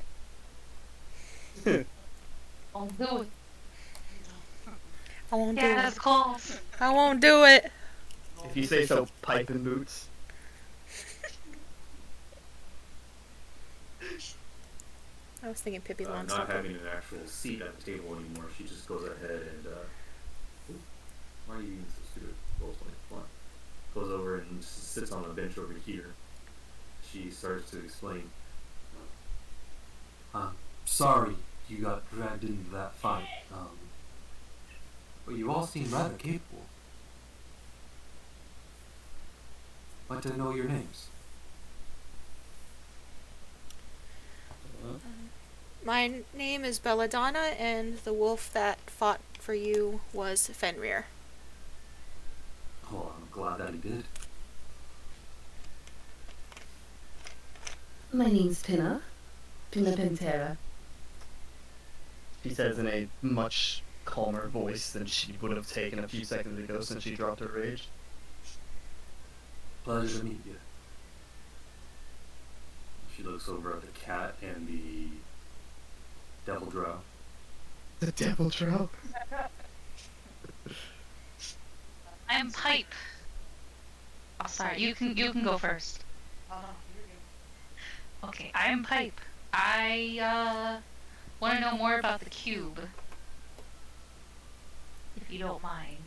I'll do it. I won't do Yeah, it. that's close. I won't do it. If you say so, pipe and boots. I was thinking Pippi Not Longstocking. having an actual seat at the table anymore, she just goes ahead and why are you being so stupid? Roll 20. Come on. Goes over and just sits on a bench over here. She starts to explain. I'm sorry you got dragged into that fight. But you all seem rather capable. Like to know your names. My name is Belladonna, and the wolf that fought for you was Fenrir. Oh, I'm glad that he did. My name's Pinna. Pinna Pantera. She says in a much calmer voice than she would have taken a few seconds ago since she dropped her rage. Pleasure to meet you. She looks over at the cat and the devil drow. The devil drow? I'm Pipe. Oh, sorry. You can go first. Oh no, you're good. Okay, I'm Pipe. I want to know more about the cube, if you don't mind.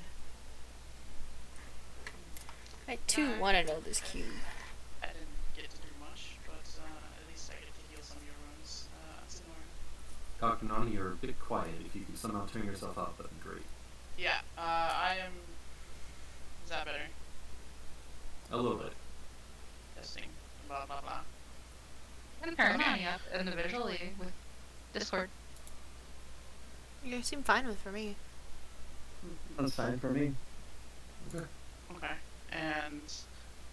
I too want to know this cube. I didn't get to do much, but at least I get to heal some of your wounds. Sinora. Dr. Nani, you're a bit quiet. If you can somehow turn yourself up, that'd be great. Yeah, I am. Is that better? A little bit. Testing. Blah blah blah. I can turn Nani up individually with Discord. You seem fine with for me. That's fine for me. Okay. And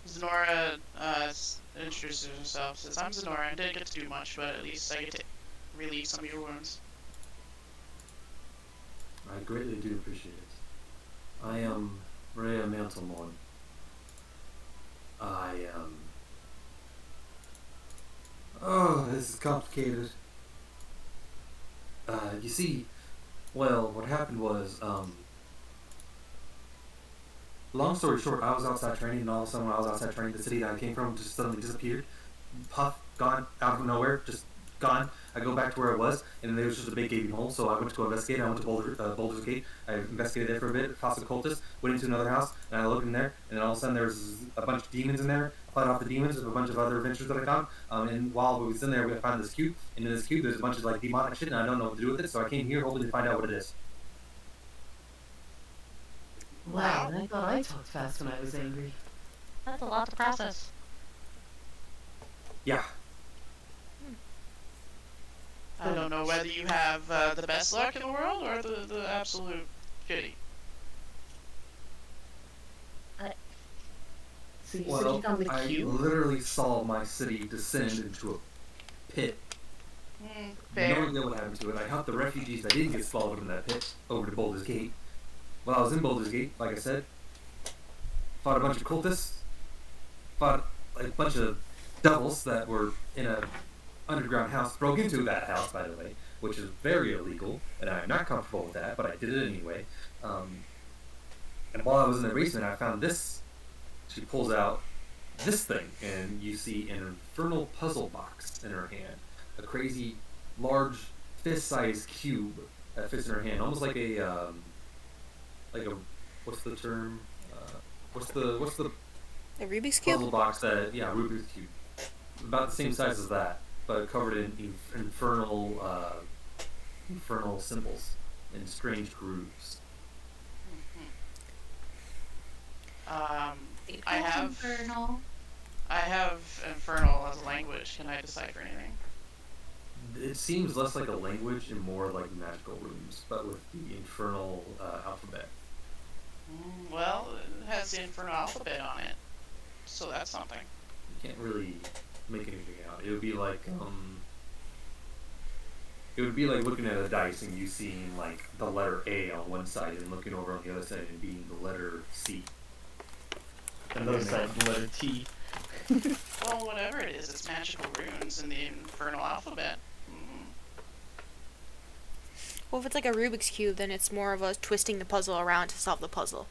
Zenora introduces herself. Says, "I'm Zenora. I didn't get to do much, but at least I get to relieve some of your wounds." I greatly do appreciate it. I am Rhea Mantelmorn. Oh, this is complicated. You see, well, what happened was, long story short, I was outside training, and all of a sudden when I was outside training, the city that I came from just suddenly disappeared. Puff, gone, out of nowhere, just gone. I go back to where I was, and there was just a big gaping hole, so I went to go investigate. I went to Boulder's Gate. I investigated there for a bit, fought some cultists, went into another house, and I looked in there, and then all of a sudden there was a bunch of demons in there. I fought off the demons of a bunch of other adventures that I found, and while we was in there, we found this cube, and in this cube there's a bunch of like demonic shit, and I don't know what to do with it, so I came here hoping to find out what it is. Wow, I thought I talked fast when I was angry. That's a lot to process. Yeah. I don't know whether you have the best luck in the world or the absolute shitty. So you said Well, you found the I cube? literally saw my city descend into a pit. No Fair. idea what happened to it. I helped the refugees that didn't get swallowed in that pit over to Boulder's Gate. While I was in Boulder's Gate, like I said, fought a bunch of cultists, fought a bunch of devils that were in a underground house, broke into that house, by the way, which is very illegal, and I'm not comfortable with that, but I did it anyway. And while I was in the basement, I found this. She pulls out this thing, and you see an infernal puzzle box in her hand. A crazy, large, fist-sized cube that fits in her hand, almost like a, what's the term? What's the A Rubik's puzzle cube? box that, yeah, Rubik's Cube. About the same size as that, but covered in infernal symbols and strange grooves. I have Infernal. Infernal as a language. Can I decipher anything? It seems less like a language and more like magical runes, but with the infernal alphabet. Well, it has the Infernal alphabet on it, so that's something. You can't really make anything out. It would be like looking at a dice and you seeing like the letter A on one side and looking over on the other side and being the letter C. And those side the letter T. Well, whatever it is, it's magical runes in the Infernal alphabet. Well, if it's like a Rubik's Cube, then it's more of a twisting the puzzle around to solve the puzzle.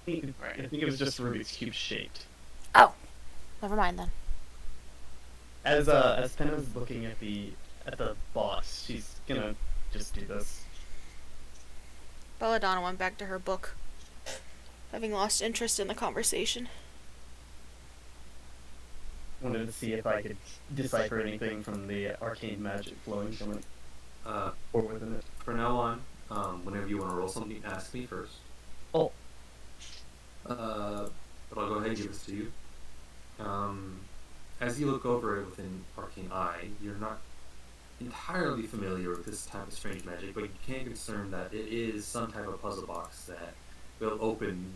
I Right. think it was just Rubik's Cube shaped. Oh, never mind then. As Penna's looking at the boss, she's gonna just do this. Belladonna went back to her book, having lost interest in the conversation. Wanted to see if I could decipher anything from the arcane magic flowing from it or within it. For now on, whenever you want to roll something, ask me first. Oh, But I'll go ahead and give this to you. As you look over it with an arcane eye, you're not entirely familiar with this type of strange magic, but you can discern that it is some type of puzzle box that will open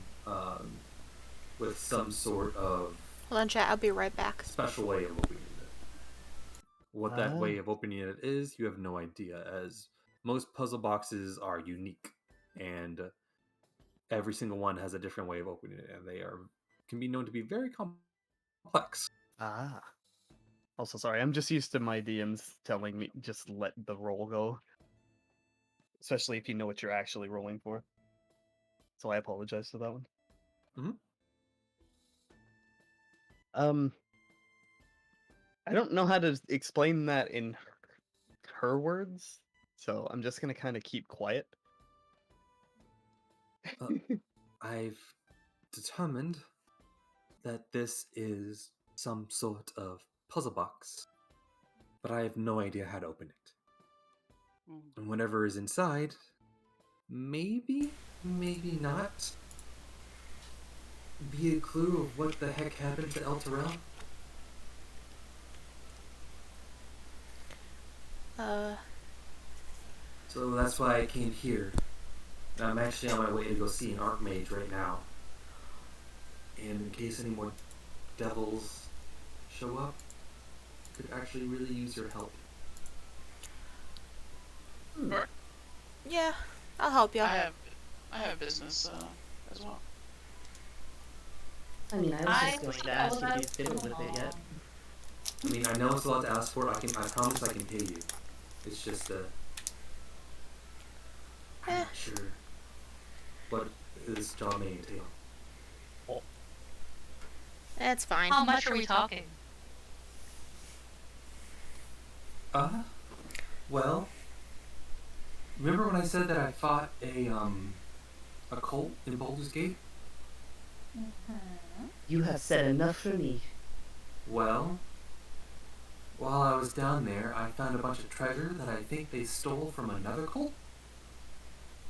with some sort of Hold on, chat. I'll be right back. special way of opening it. What that way of opening it is, you have no idea, as most puzzle boxes are unique, and every single one has a different way of opening it, and they can be known to be very complex. ah. Also, sorry, I'm just used to my DMs telling me just let the roll go. Especially if you know what you're actually rolling for. So I apologize for that one. I don't know how to explain that in her words, so I'm just gonna kind of keep quiet. I've determined that this is some sort of puzzle box, but I have no idea how to open it. And whatever is inside, maybe not, be a clue of what the heck happened to El Terrell. So that's why I came here. I'm actually on my way to go see an Archmage right now. And in case any more devils show up, could actually really use your help. Sure. Yeah, I'll help you. I have business as well. I mean, I was just going to ask if you've fiddled with it yet. I mean, I know it's a lot to ask for. I promise I can pay you. It's just I'm not sure what this job may entail. That's fine. How much are we talking? Well, remember when I said that I fought a cult in Baldur's Gate? You have said enough for me. Well, while I was down there, I found a bunch of treasure that I think they stole from another cult.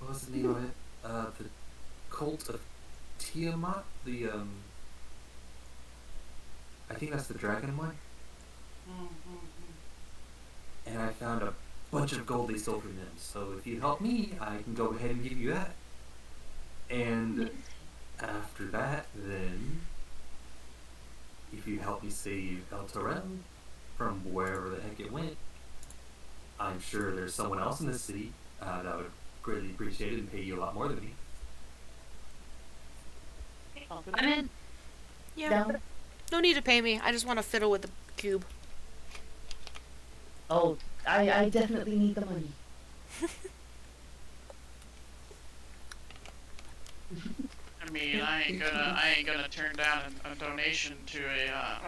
What was the name of it? The Cult of Tiamat? I think that's the dragon one. And I found a bunch of gold they stole from them. So if you help me, I can go ahead and give you that. And after that, then, if you help me save El Terrell from wherever the heck it went, I'm sure there's someone else in this city that would greatly appreciate it and pay you a lot more than me. I'm in. Yeah. Down. No need to pay me. I just want to fiddle with the cube. Oh, I definitely need the money. I mean, I ain't gonna turn down a donation to a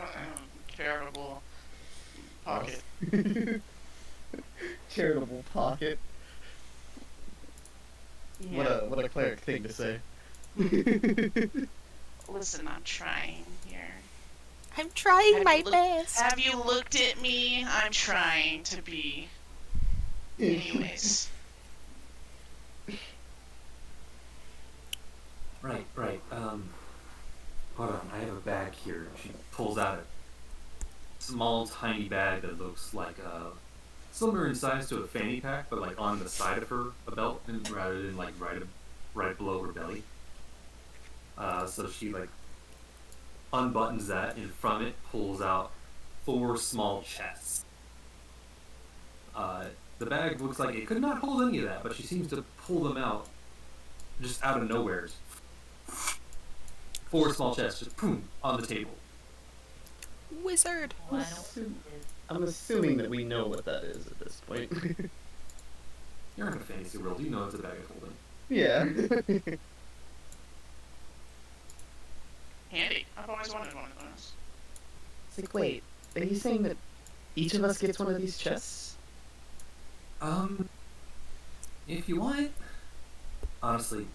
charitable pocket. Charitable pocket. Yeah. What a cleric thing to say. Listen, I'm trying here. I'm trying Have my you looked- best. Have you looked at me? I'm trying to be. Anyways. Right. Hold on, I have a bag here. She pulls out a small, tiny bag that looks like similar in size to a fanny pack, but like on the side of her belt, and rather than like right below her belly. So she like unbuttons that, and from it pulls out 4 small chests. The bag looks like it could not hold any of that, but she seems to pull them out just out of nowhere. 4 small chests, just boom, on the table. Wizard. Wow. I'm assuming that we know what that is at this point. You're in a fantasy world. You know it's a bag of holding. Yeah. Handy. I've always wanted one of those. It's like, wait, are you saying that each of us gets one of these chests? If you want, honestly,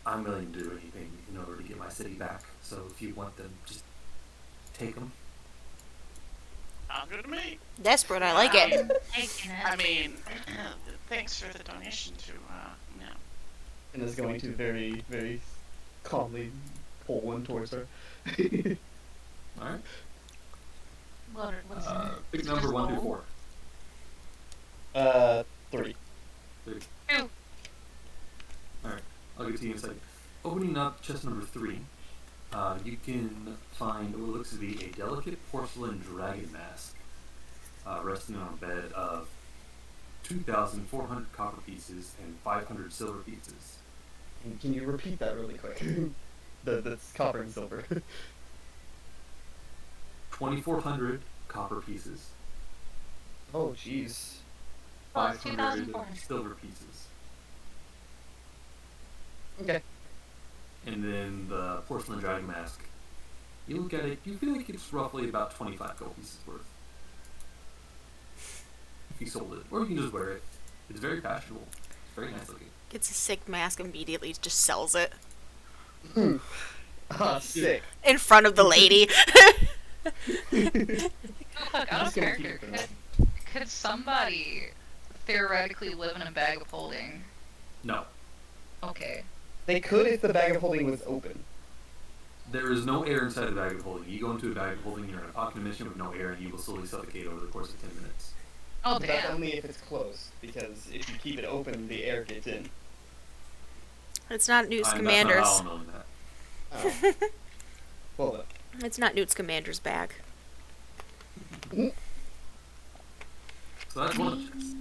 I'm willing to do anything in order to get my city back. So if you want them, just take them. Sounds good to me. Desperate, I like it. I mean, thanks for the donation to, yeah. And is going to very, very calmly pull one towards her. All right. What's Pick number 1 through 4. 3. 3. 2. All right. I'll get to you in a second. Opening up chest number 3, you can find what looks to be a delicate porcelain dragon mask resting on a bed of 2,400 copper pieces and 500 silver pieces. And can you repeat that really quick? That's copper and silver. 2,400 copper pieces, Oh, jeez. Well, it's 500 2,400. silver pieces, Okay. and then the porcelain dragon mask. You look at it, you feel like it's roughly about 25 gold pieces worth. If you sold it, or you can just wear it. It's very fashionable. It's very nice looking. Gets a sick mask immediately, just sells it Ah, sick. in front of the lady. Oh, look, out I'm of just gonna character. keep it Could somebody theoretically live in a bag of holding? No, Okay. They could if the bag of holding was open. there is no air inside the bag of holding. You go into a bag of holding, you're in a pocket mission with no air, and you will slowly suffocate over the course of 10 minutes. Oh, But that's damn. only if it's closed, because if you keep it open, the air gets in. It's not Newt That's Scamander. not how I'm knowing that. Oh. Hold up. It's not Newt Scamander's bag. So that's one of the chests.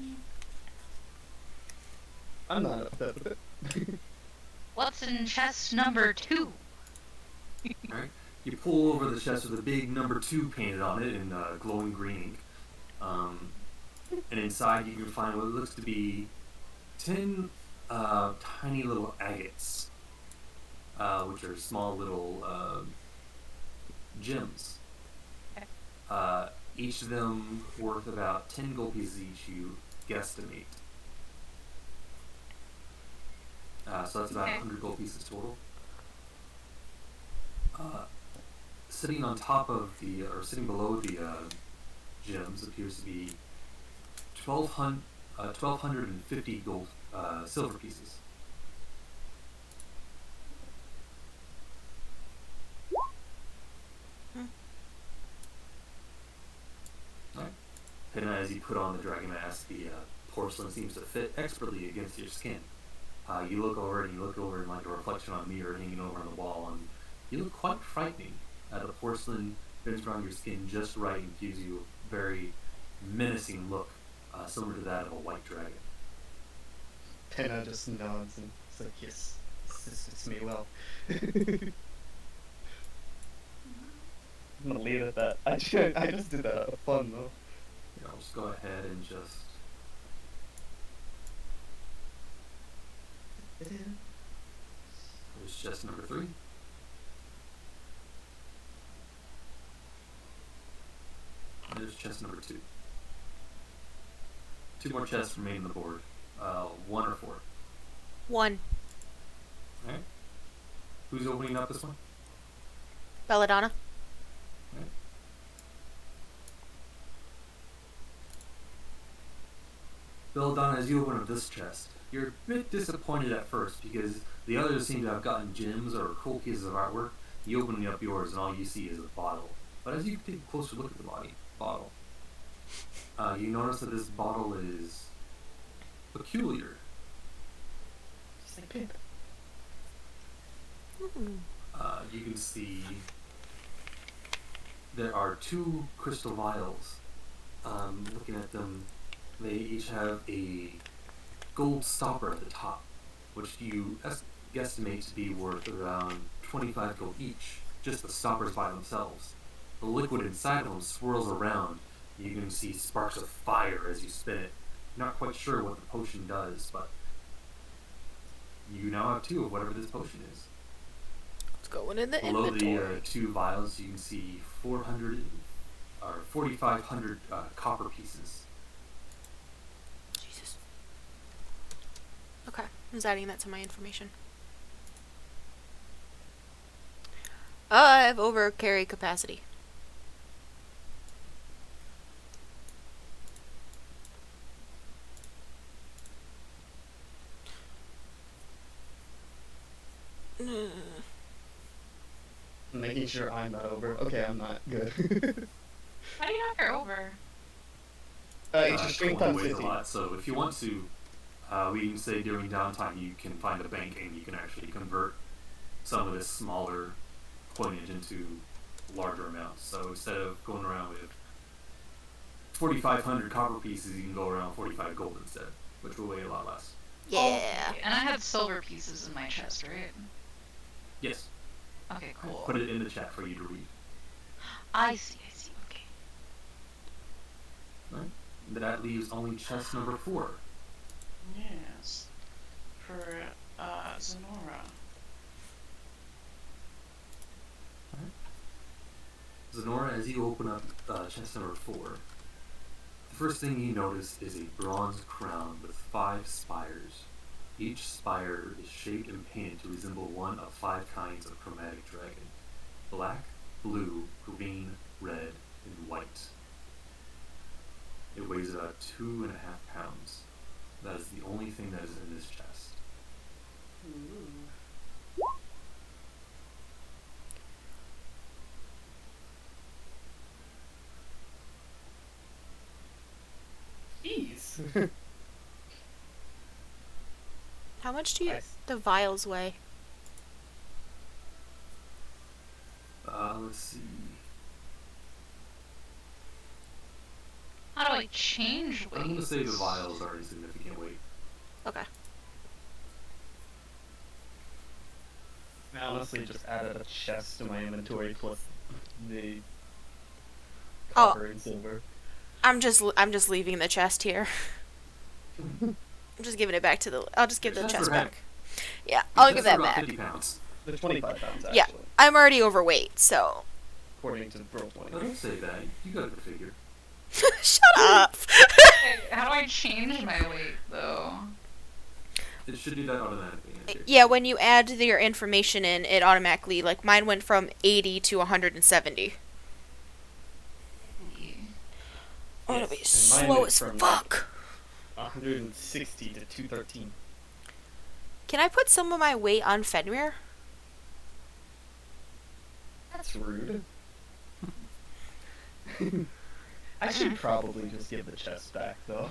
I'm not upset with it. What's in chest number 2? Alright. You pull over the chest with a big number 2 painted on it in glowing green ink. And inside you can find what looks to be 10 tiny little agates, which are small little gems. Each of them worth about 10 gold pieces each, you guesstimate. So that's about Okay. 100 gold pieces total. Sitting on top of the, or sitting below the gems appears to be 1,250 gold, silver pieces. Alright. And as you put on the dragon mask, the porcelain seems to fit expertly against your skin. You look over and you look over in like a reflection on a mirror hanging over on the wall, and you look quite frightening. The porcelain fits around your skin just right and gives you a very menacing look, similar to that of a white dragon. Penna just nods and it's like, yes, this fits me well. I'm gonna leave it at that. I just did that out of fun though. Yeah, I'll just go ahead and just. There's chest number 3. And there's chest number 2. 2 more chests remain on the board. 1 or 4. 1. Alright. Who's opening up this one? Belladonna. Alright. Belladonna, as you open up this chest, you're a bit disappointed at first because the others seem to have gotten gems or cool pieces of artwork. You open up yours and all you see is a bottle. But as you take a closer look at the bottle, you notice that this bottle is peculiar. Just like Pip. You can see there are 2 crystal vials. Looking at them, they each have a gold stopper at the top, which you guesstimate to be worth around 25 gold each, just the stoppers by themselves. The liquid inside of them swirls around. You can see sparks of fire as you spin it, You're not quite sure what the potion does, but you now have 2 of whatever this potion is. It's going in the Below inventory. the 2 vials, you can see 400 or 4,500 copper pieces. Jesus. Okay, I was adding that to my information. I have over carry capacity. Making sure I'm not over. Okay, I'm not. Good. How do you knock her over? It's just strength times weighs 50. a lot, so if you want to, we can say during downtime you can find a bank and you can actually convert some of this smaller coinage into larger amounts. So instead of going around with 4,500 copper pieces, you can go around 45 gold instead, which will weigh a lot less. Yeah. Okay, and I had silver pieces in my chest, right? Yes. Okay, cool. Put it in the chat for you to read. I see, okay. Right? That leaves only chest number 4. Yes. For Zenora. Zenora, as you open up chest number 4, the first thing you notice is a bronze crown with 5 spires. Each spire is shaped and painted to resemble one of 5 kinds of chromatic dragon: black, blue, green, red, and white. It weighs about 2.5 pounds. That is the only thing that is in this chest. Ooh. Jeez. How much do you Nice. the vials weigh? Let's see. How do I change weight? I'm going to say the vials are a significant weight. Okay. I honestly just added a chest to my inventory plus the copper and silver. I'm just leaving the chest here. I'm just giving it back to the. I'll just give the Chests chest are heavy. back. Yeah, I'll give Chests are that about back. 50 pounds. They're 25 pounds, actually. Yeah, I'm already overweight, so According to Roll20. Don't say that. You got the figure. shut up. How do I change my weight, though? It should do that automatically. Yeah, when you add your information in, it automatically, like, mine went from 80 to 170. Oh, it'll be Yes, and mine slow went as from, fuck. 160 to 213. Can I put some of my weight on Fenrir? That's rude. I should probably just give the chest back, though.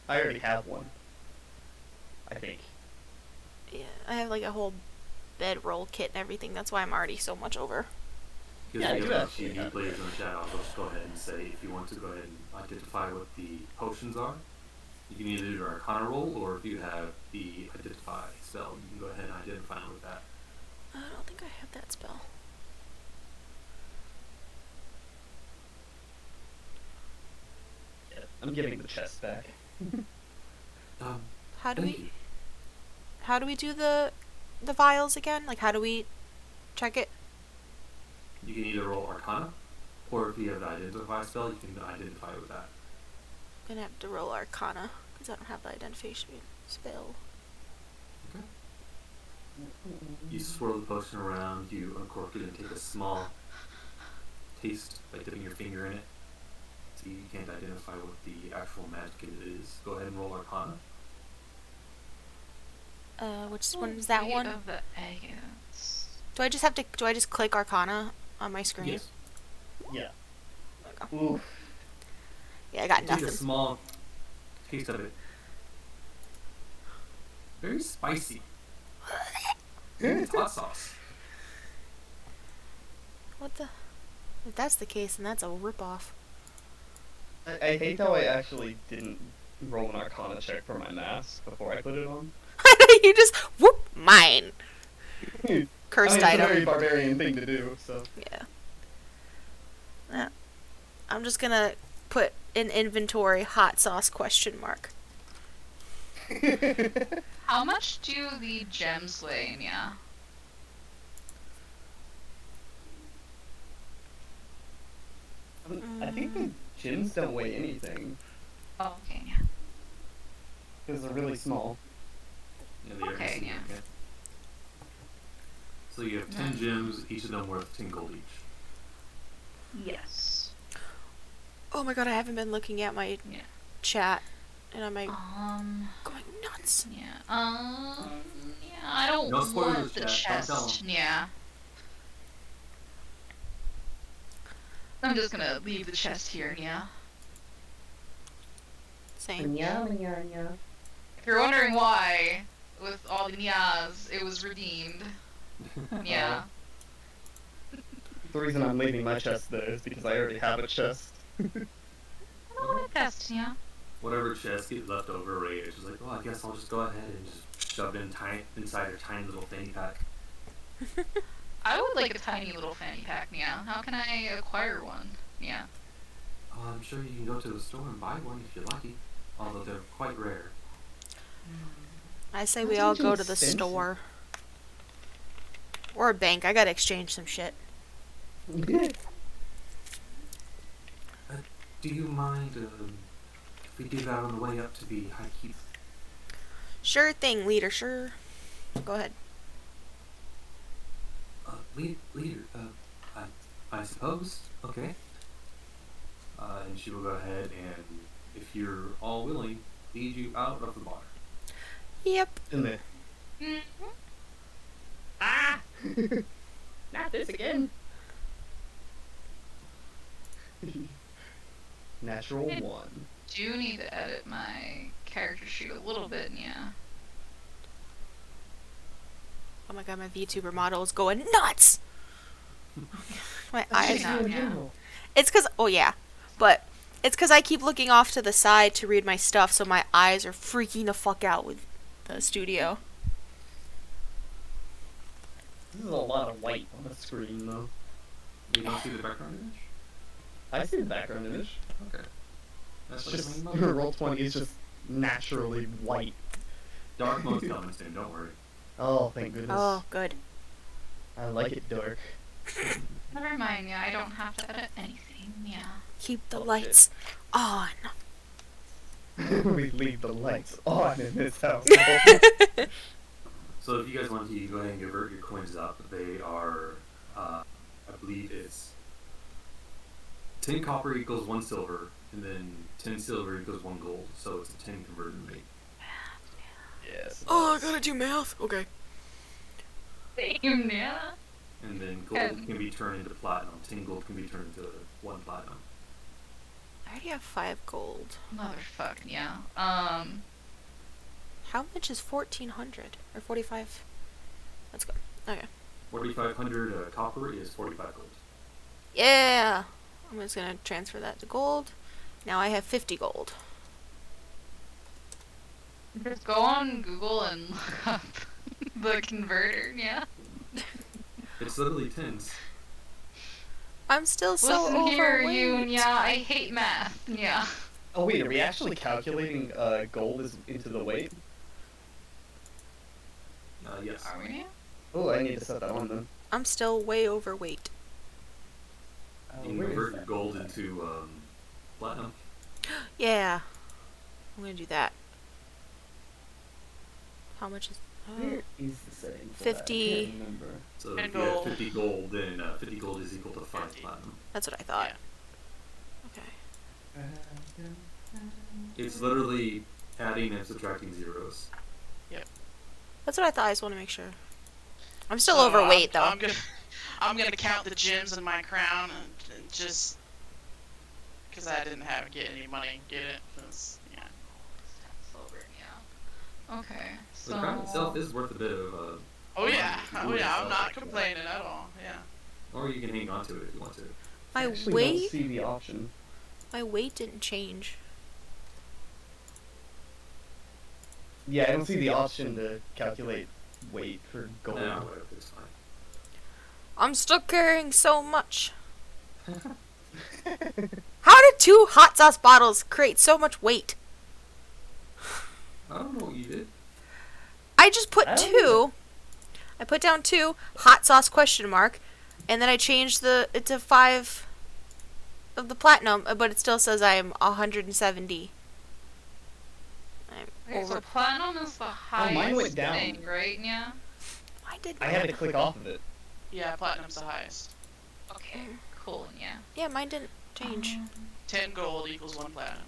I already have one. I think. Yeah, I have, like, a whole bedroll kit and everything. That's why I'm already so much over. Because Yeah, I we do have actually few have players in the chat, I'll just go ahead and say if you want to go ahead and identify what the potions are, you can either do an Arcana roll, or if you have the Identify spell, you can go ahead and identify them with that. I don't think I have that spell. Yeah, I'm giving the chest back. How do Thank we you. how do we do the vials again? Like, how do we check it? You can either roll Arcana, or if you have the Identify spell, you can identify with that. I'm gonna have to roll Arcana because I don't have the identification spell. Okay. You swirl the potion around, you uncork it and take a small taste by dipping your finger in it. See, you can't identify what the actual magic it is. Go ahead and roll Arcana. Which one is that Weight one? of the agates. Do I just click Arcana on my screen? Yes. Yeah. Okay. Ooh. Yeah, I got Take nothing. a small taste of it. Very spicy. It's hot sauce. What the? If that's the case, then that's a ripoff. I hate how I actually didn't roll an Arcana check for my mask before I put it on. You just whoop mine. Cursed I mean, it's a very item. barbarian thing to do, so. Yeah. I'm just gonna put in inventory hot sauce question mark. How much do the gems weigh, Nya? I think the gyms don't weigh anything Oh, okay, yeah. because they're really small. Yeah, they are Okay, easy, yeah. okay. So you have 10 gems, each of them worth 10 gold each. Yes. Oh my god, I haven't been looking at my Yeah. chat, and I'm like Going nuts. Yeah. Yeah, I don't No spoilers, want the chat. Don't tell chest. Yeah. I'm just gonna leave the chest here, yeah. Same. Yeah. If you're wondering why, with all the Nyas, it was redeemed. Yeah. The reason I'm leaving my chest there is because I already have a chest. I don't want a chest, yeah. Whatever chest get left over, Ray is just like, well, I guess I'll just go ahead and just shove it inside her tiny little fanny pack. I would like a tiny little fanny pack, yeah. How can I acquire one? Yeah. I'm sure you can go to the store and buy one if you're lucky, although they're quite rare. I say Not we to all mention go to the expensive. store. Or a bank. I gotta exchange some shit. Do you mind if we do that on the way up to the high keep? Sure thing, leader, sure. Go ahead. Leader, I suppose. Okay. And she will go ahead and, if you're all willing, lead you out of the bar. Yep. In there. Mm-hmm. Ah! Not this again. Natural It- one. Do need to edit my character sheet a little bit, yeah. Oh my god, my VTuber model is going nuts! My eyes. not- yeah. It's cause, oh yeah. But, it's cause I keep looking off to the side to read my stuff, so my eyes are freaking the fuck out with the studio. This is a lot of white on the screen, though. You don't see the background image? I see the background image. Okay. That's It's like just my mother. roll 20 is just naturally white. Dark mode's coming soon, don't worry. Oh, thank goodness. Oh, good. I like it dark. Never mind, yeah, I don't have to edit anything, yeah. Keep the Oh, shit. lights on. We leave the lights on in this house. So if you guys want to, you go ahead and convert your coins up. They are, I believe it's 10 copper equals 1 silver, and then 10 silver equals 1 gold. So it's a 10 conversion rate. Yes. Oh, I gotta do math. Okay. Same, yeah. And then gold can be turned into platinum. 10 gold can be turned into 1 platinum. I already have 5 gold. Motherfuck, yeah. How much is 1400? Or 45? Let's go. Okay. 4,500 copper is 45 gold. Yeah! I'm just gonna transfer that to gold. Now I have 50 gold. Just go on Google and look up the converter, yeah. It's literally tens. I'm still so Listen overweight. here, you, yeah, I hate math, yeah. Oh wait, are we actually calculating gold into the weight? Yes. Are we now? Oh, I need to set that on then. I'm still way overweight. You can where is convert your that? gold into platinum. Yeah. I'm gonna do that. How much is... Where is the setting for 50. that? I can't remember. So And if you have gold. 50 gold, then 50 gold is equal to 5 platinum. That's what I thought. Okay. It's literally adding and subtracting zeros. That's what I thought. I just want to make sure. I'm still So, overweight, though. I'm gonna count the gems in my crown and just because I didn't have get any money, get it? 'Cause, yeah. Silver, yeah. Okay, so... The crown itself is worth a bit of. Oh yeah, money oh to do yeah. I'm itself, not actually. complaining at all. Yeah. Or you can hang on to it if you want to. My I actually weight? don't see the option. My weight didn't change. Yeah, I don't see the option to calculate weight for gold. No, whatever, it's fine. I'm still carrying so much. How did 2 hot sauce bottles create so much weight? I don't know what you did. I just put I don't 2. I put down 2 hot sauce question mark, and then I changed it to 5 of the platinum, but it still says I'm 170. I'm Okay, so over. platinum is the highest mine went down. thing, right? Yeah. I did. I had to click off of it. Yeah, platinum's the highest. Okay, cool. Yeah. Yeah, mine didn't change. 10 gold equals 1 platinum.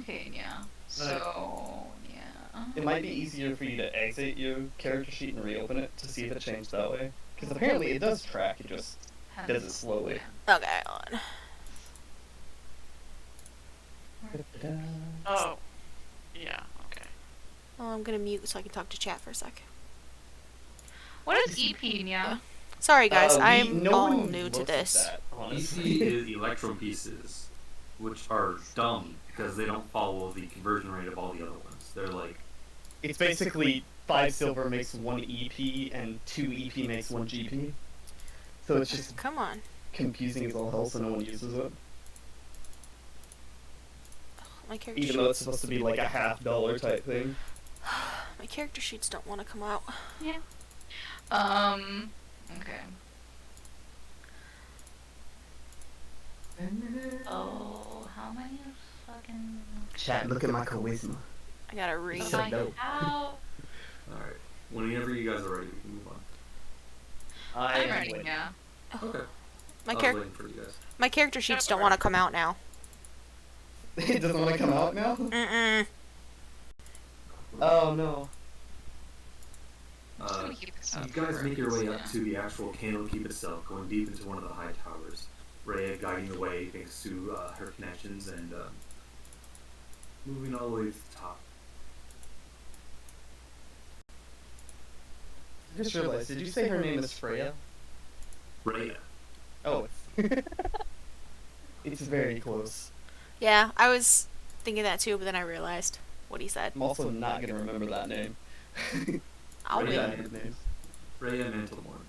Okay, yeah. So, yeah. It might be easier for you to exit your character sheet and reopen it to see if it changed that way. Because apparently it does track, it just does it slowly. Okay, hold on. Oh. Yeah, okay. Well, I'm gonna mute so I can talk to chat for a sec. What is EP, yeah? Sorry, guys. I'm no all one new to looks at this. that, EP honestly. is electro pieces, which are dumb because they don't follow the conversion rate of all the other ones. They're like, It's basically 5 silver makes 1 EP and 2 EP makes 1 GP. So it's just Come on. confusing as all hell, so no one uses it. My character Even though it's supposed to be like a $50 type thing. my character sheets don't want to come out. Yeah. Okay. Oh, how many fucking... Chat, look at my charisma. I gotta read. So dope. How? alright, whenever you guys are ready, we can move on. I'm ready, yeah. Okay. My I was character waiting for you guys. my character sheets don't want to come out now. It doesn't want to come out now? Mm-mm. Oh no. I'm just gonna keep this You up guys for make your way yeah. up to the actual Candlekeep itself, going deep into one of the high towers. Rhea guiding the way thanks to her connections and moving all the way to the top. I just realized, did you say her name is Freya? Rhea. Oh, it's... it's very close. Yeah, I was thinking that too, but then I realized what he said. I'm also not gonna remember that name. I'll Right, wait. yeah. Names. Rhea Mantlemore.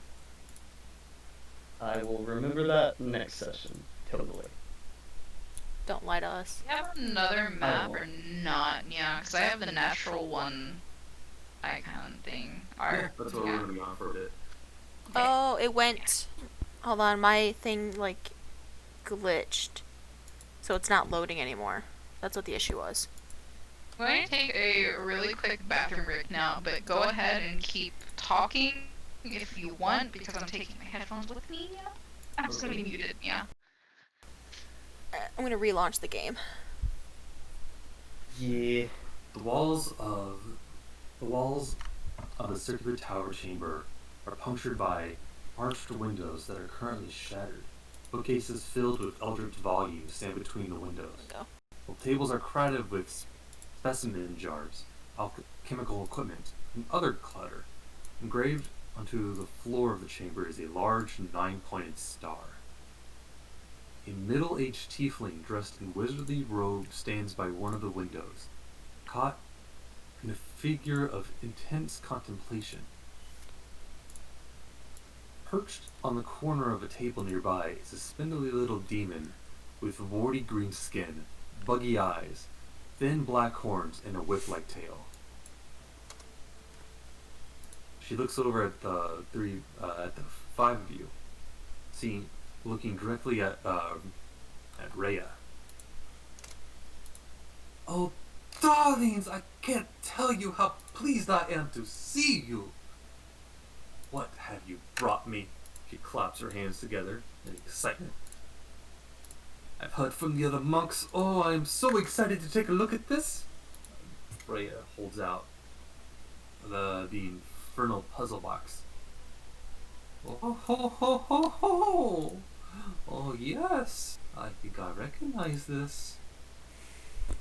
I will remember that next session. Totally. Don't lie to us. Do you have another map or not? Yeah, because I have the natural one icon thing. Yeah, that's what we're going to be on for a bit. Oh, it went. Hold on, my thing like glitched, so it's not loading anymore. That's what the issue was. I'm going to take a really quick bathroom break now, but go ahead and keep talking if you want, because I'm taking my headphones with me. Yeah? I'm just going to be muted, yeah. I'm gonna relaunch the game. Yeah. The walls of the circular tower chamber are punctured by arched windows that are currently shattered. Bookcases filled with eldritch volumes stand between the windows. Go. While tables are crowded with specimen jars, alchemical equipment, and other clutter. Engraved onto the floor of the chamber is a large 9-pointed star. A middle-aged tiefling dressed in wizardly robe stands by one of the windows, caught in a figure of intense contemplation. Perched on the corner of a table nearby is a spindly little demon with warty green skin, buggy eyes, thin black horns, and a whip-like tail. She looks over at the 5 of you, looking directly at Rhea. Oh, darlings, I can't tell you how pleased I am to see you. What have you brought me? She claps her hands together in excitement. I've heard from the other monks. Oh, I am so excited to take a look at this. Rhea holds out the infernal puzzle box. Oh ho ho ho ho! Oh yes, I think I recognize this.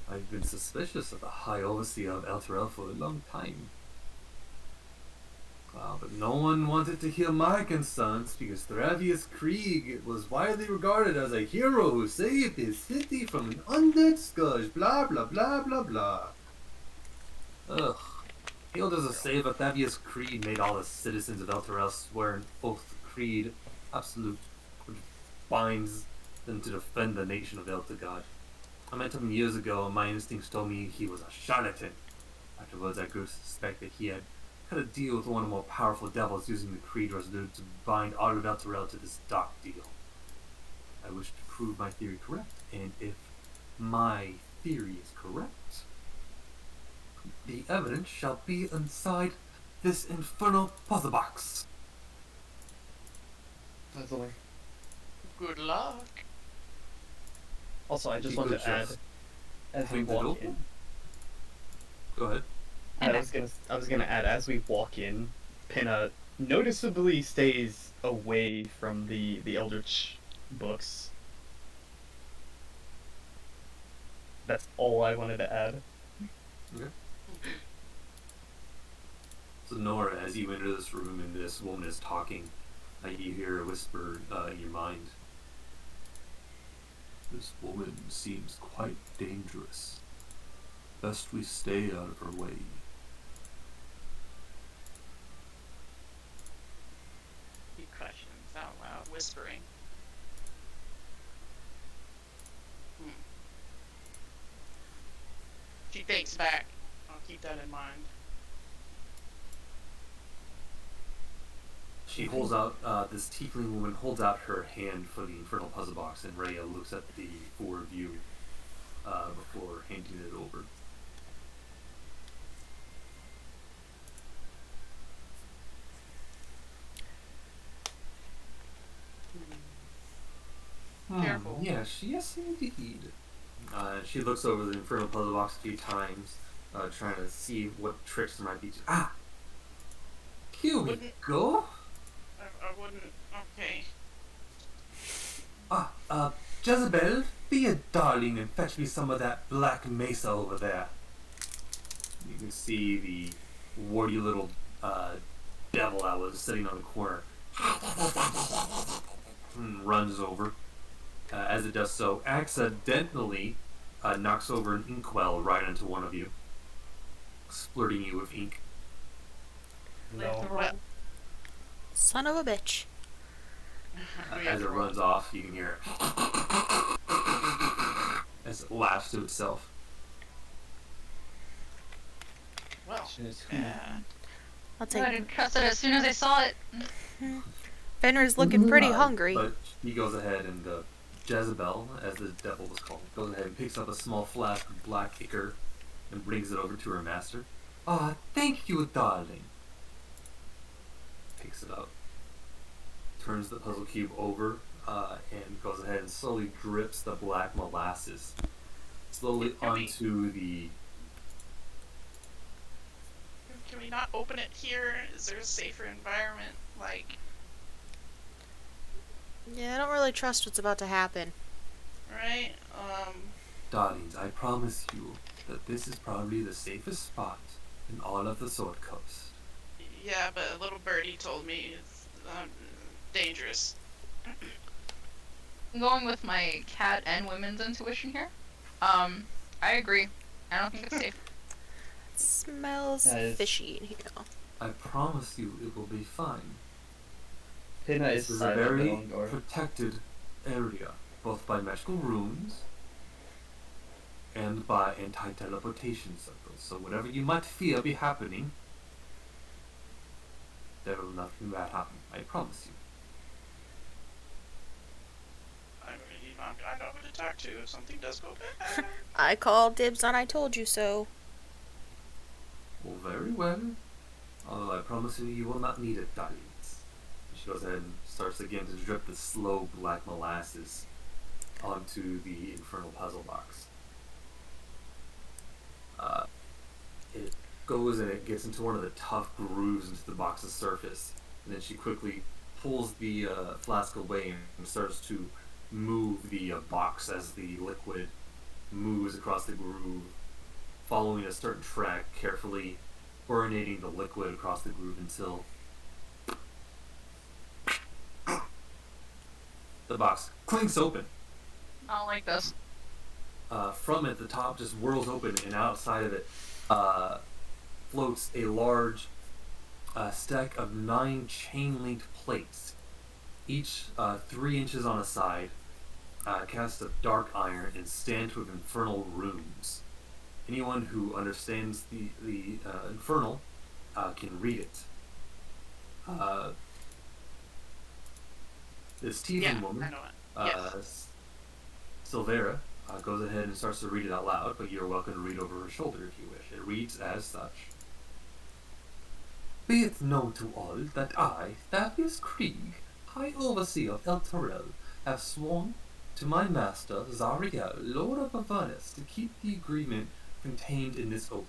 I've been suspicious of the High Overseer of Elturel for a long time. But no one wanted to hear my concerns because Thravius Krieg was widely regarded as a hero who saved his city from an undead scourge, blah blah blah blah blah. Ugh. Hail does a save that Thravius Krieg made all the citizens of Elturel swear an oath creed, absolute, which binds them to defend the nation of Elturgod. I met him years ago, and my instincts told me he was a charlatan. Afterwards, I grew to suspect that he had cut a deal with one of the more powerful devils using the Creed Resolute to bind Arvelterel to this dark deal. I wish to prove my theory correct, and if my theory is correct, the evidence shall be inside this infernal puzzle box. Puzzling. Good luck. Also, I just You wanted could to add, just as we hang the walk door. in, Go ahead. I was gonna add, as we walk in, Pinna noticeably stays away from the Eldritch books. That's all I wanted to add. Okay. So Nora, as you enter this room and this woman is talking, you hear a whisper in your mind. This woman seems quite dangerous. Best we stay out of her way. He questions out loud, whispering. She thinks back. I'll keep that in mind. She holds out, this tiefling woman holds out her hand for the infernal puzzle box, and Rhea looks at the four of you before handing it over. Careful. Yes, indeed. She looks over the infernal puzzle box a few times, trying to see what tricks there might be. Here we Wouldn't- go. I wouldn't. Okay. Jezebel, be a darling and fetch me some of that black mesa over there. You can see the warty little devil that was sitting on the corner runs over. As it does so, accidentally knocks over an inkwell right into one of you, splurting you with ink. No. Well, Son of a bitch. do we have As to it roll? runs off, you can hear it as it laughs to itself. Well, I'll I take didn't trust it as soon as I saw it. Fenrir's looking pretty Uh, hungry. But he goes ahead and Jezebel, as the devil was called, goes ahead and picks up a small flask of black ichor and brings it over to her master. Thank you, darling. Picks it up, turns the puzzle cube over, and goes ahead and slowly drips the black molasses slowly Can we- onto the. Can we not open it here? Is there a safer environment? Like, Yeah, I don't really trust what's about to happen. right? Darlings, I promise you that this is probably the safest spot in all of the Sword Coast. Yeah, but a little birdie told me it's dangerous. I'm going with my cat and women's intuition here. I agree. I don't think it's safe. It smells Yeah, it's- fishy in here. I promise you it will be fine. Pinna is This is a silent very along door. protected area, both by magical runes and by anti-teleportation circles. So whatever you might fear be happening, there will nothing bad happen. I promise you. I know who to talk to if something does go bad. I called dibs on I told you so. Well, very well. Although I promise you will not need it, darlings. She goes ahead and starts again to drip the slow black molasses onto the infernal puzzle box. It goes and it gets into one of the tough grooves into the box's surface, and then she quickly pulls the flask away and starts to move the box as the liquid moves across the groove, following a certain track, carefully burnating the liquid across the groove until the box clinks open. I don't like this. From it, the top just whirls open, and outside of it floats a large stack of 9 chain-linked plates, each 3 inches on a side, cast a dark iron and stamped with infernal runes. Anyone who understands the infernal can read it. This tiefling Yeah, woman, I know it. Yes. Silvera, goes ahead and starts to read it out loud, but you're welcome to read over her shoulder if you wish. It reads as such. Be it known to all that I, Thaddeus Krieg, High Overseer of El Torel, have sworn to my master, Zariel, Lord of Avernus, to keep the agreement contained in this oath.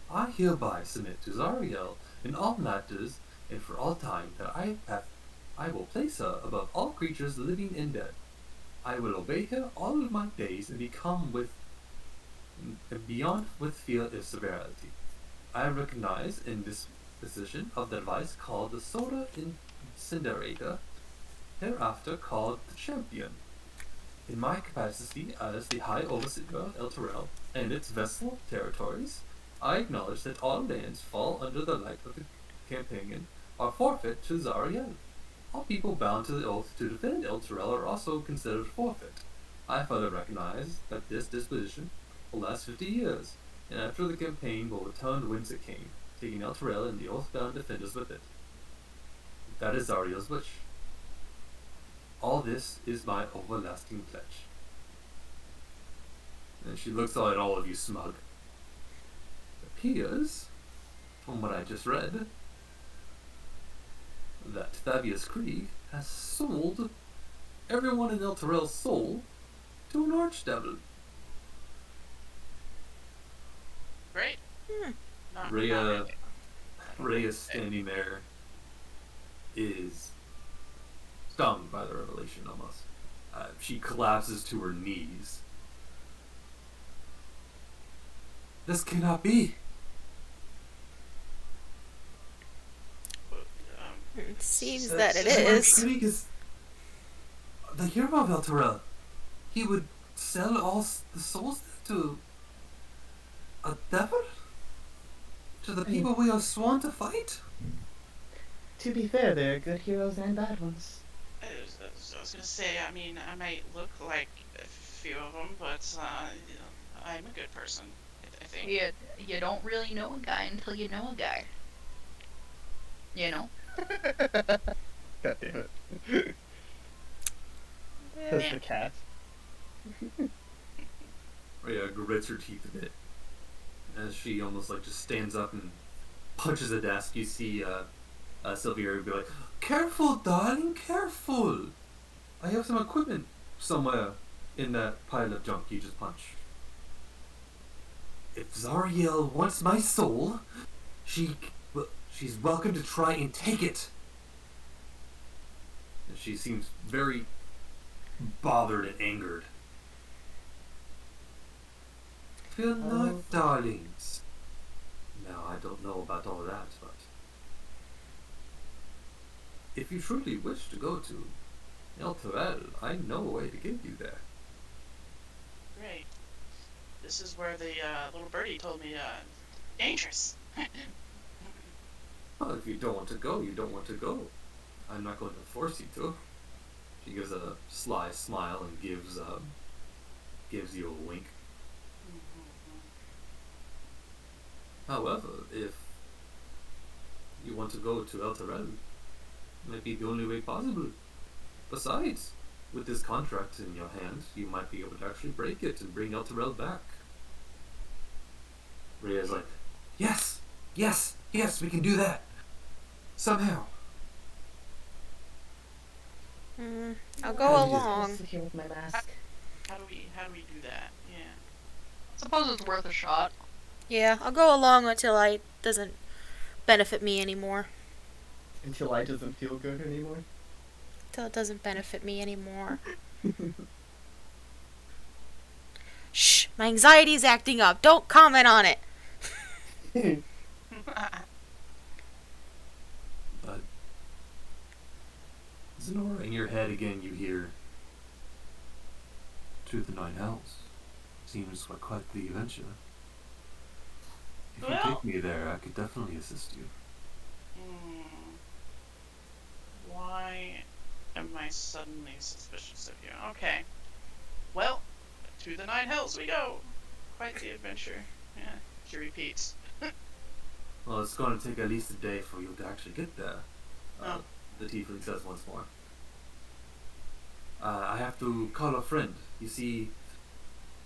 I hereby submit to Zariel in all matters and for all time that I will place her above all creatures living and dead. I will obey her all of my days and beyond with fear of severity. I recognize in this position of the device called the Soda Incinerator, hereafter called the Champion. In my capacity as the High Overseer of El Torel and its vessel territories, I acknowledge that all lands fall under the light of the Companion are forfeit to Zariel. All people bound to the oath to defend El Torel are also considered forfeit. I further recognize that this disposition will last 50 years, and after the campaign will return whence it came, taking El Torel and the oath-bound defenders with it. That is Zariel's wish. All this is my everlasting pledge. And she looks at all of you smug. It appears, from what I just read, that Thaddeus Krieg has sold everyone in El Torel's soul to an archdevil. Great. Not Rhea, really. Rhea standing there is stung by the revelation almost. She collapses to her knees. This cannot be. It seems So- that it so- is. Krieg is the hero of El Torel. He would sell all the souls to a devil? To the people we are sworn to fight? To be fair, there are good heroes and bad ones. I was gonna say, I mean, I might look like a few of them, but I'm a good person, I think. You don't really know a guy until you know a guy. You know? God damn it. That's the cat. Rhea grits her teeth a bit as she almost like just stands up and punches a desk. You see Sylvia would be like, "Careful, darling, careful! I have some equipment somewhere in that pile of junk you just punched. If Zariel wants my soul, she's welcome to try and take it." And she seems very bothered and angered. Fear not, darlings. Now, I don't know about all that, but if you truly wish to go to El Torel, I know a way to get you there. Great. This is where the little birdie told me, dangerous. Well, if you don't want to go, you don't want to go. I'm not going to force you to. She gives a sly smile and gives you a wink. However, if you want to go to El Torel, it might be the only way possible. Besides, with this contract in your hand, you might be able to actually break it and bring El Torel back. Rhea's like, yes, we can do that. Somehow. I'll go I'm along. just here with my mask. How do we do that? Yeah. Suppose it's worth a shot. Yeah, I'll go along until it doesn't benefit me anymore. Until I doesn't feel good anymore. Until it doesn't benefit me anymore. Shh, my anxiety's acting up. Don't comment on it. But Zenora, in your head again you hear, "To the Nine Hells. Seems like quite the adventure. If you Well- take me there, I could definitely assist you." Why am I suddenly suspicious of you? Okay. Well, to the nine hells we go. Quite the adventure. Yeah, she repeats. Well, it's going to take at least a day for you to actually get there. Oh. The tiefling says once more. I have to call a friend. You see,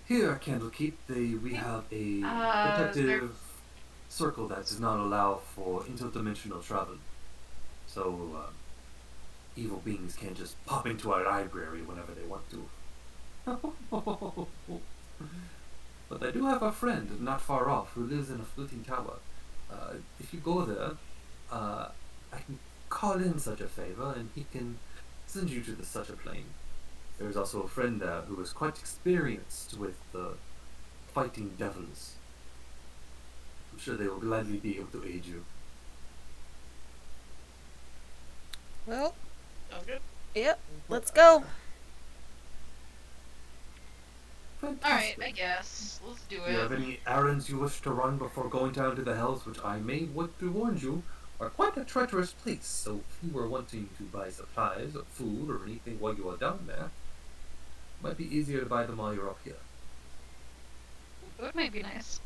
here at Candlekeep, we have a protective circle that does not allow for interdimensional travel. So, evil beings can't just pop into our library whenever they want to. But I do have a friend not far off who lives in a floating tower. If you go there, I can call in such a favor and he can send you to the such a plane. There's also a friend there who is quite experienced with fighting devils. I'm sure they will gladly be able to aid you. Well, Sounds good. yep. Let's go. Alright, I guess. Let's do Do you have it. any errands you wish to run before going down to the hells, which I may want to warn you are quite a treacherous place, so if you were wanting to buy supplies or food or anything while you are down there, it might be easier to buy them while you're up here. Food might be nice.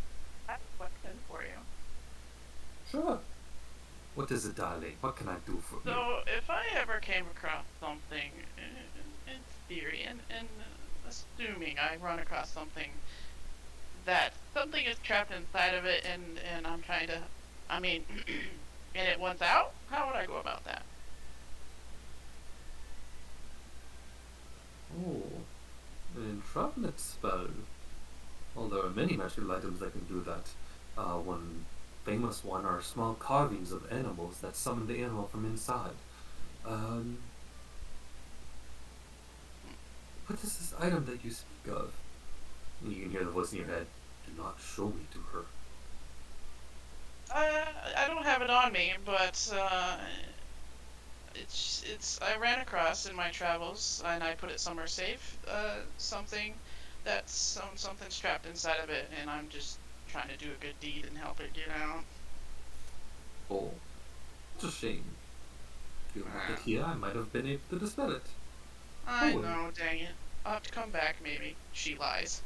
I have a question for you. Sure. What is it, darling? What can I do for you? So, if I ever came across something, in theory, and assuming I run across something that something is trapped inside of it, and I'm trying to, I mean, and it wants out, how would I go about that? Oh, an entrapment spell. Well, there are many magical items that can do that. One famous one are small carvings of animals that summon the animal from inside. What is this item that you speak of? And you can hear the voice in your head. Do not show me to her. I don't have it on me, but it's I ran across in my travels, and I put it somewhere safe. Something that's something's trapped inside of it, and I'm just trying to do a good deed and help it get out. Oh, it's a shame. If you left it here, I might have been able to dispel it. I Oh. know, dang it. I'll have to come back, maybe. She lies.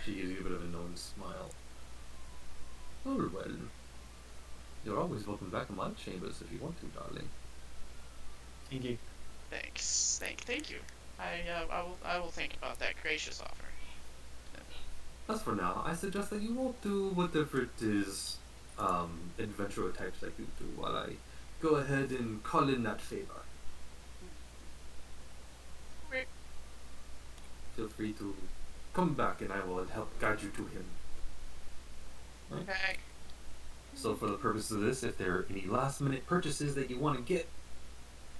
She gives you a bit of a knowing smile. Oh, well. You're always welcome back in my chambers if you want to, darling. Thank you. Thanks. Thank you. I will think about that gracious offer. As for now, I suggest that you won't do whatever it is, adventurer types like you do, while I go ahead and call in that favor. Okay. Feel free to come back and I will help guide you to him. Okay. So for the purpose of this, if there are any last minute purchases that you want to get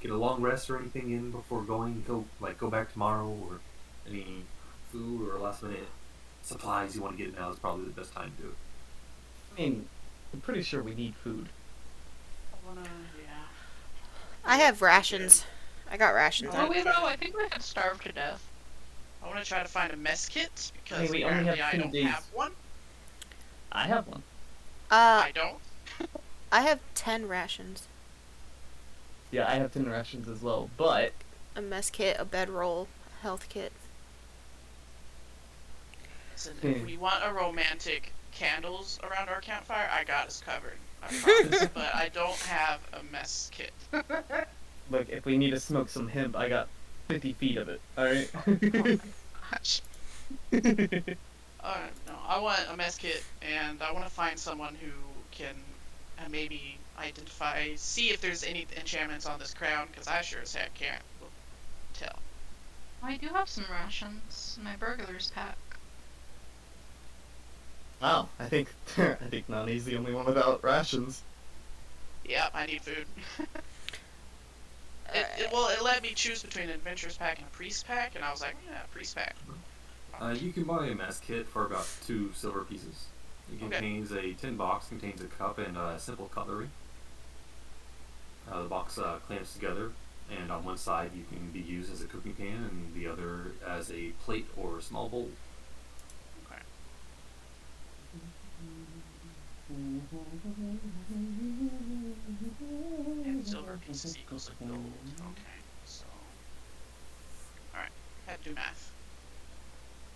a long rest or anything in before going, go back tomorrow, or any food or last minute supplies you want to get now is probably the best time to do it. I mean, I'm pretty sure we need food. Yeah. I have rations. I got rations. Oh, Oh, wait, no, I think we had starved to death. I want to try to find a mess kit because we only have apparently I 2 don't days. have one. I have one. I don't. I have 10 rations. Yeah, I have 10 rations as well, but A mess kit, a bedroll, a health kit. Listen, if we want a romantic candles around our campfire, I got us covered. I promise. But I don't have a mess kit. look, if we need to smoke some hemp, I got 50 feet of it. Alright? Gosh. No, I want a mess kit, and I want to find someone who can maybe see if there's any enchantments on this crown, because I sure as heck can't tell. I do have some rations in my burglar's pack. Wow, I think Nani's the only one without rations. Yep, I need food. It let me choose between an adventurer's pack and a priest pack, and I was like, yeah, priest pack. You can buy a mess kit for about 2 silver pieces. It Okay. contains a tin box, contains a cup and simple cutlery. The box clamps together, and on one side you can be used as a cooking pan, and the other as a plate or a small bowl. Okay. And silver pieces equals a gold. Okay, so Had to do math.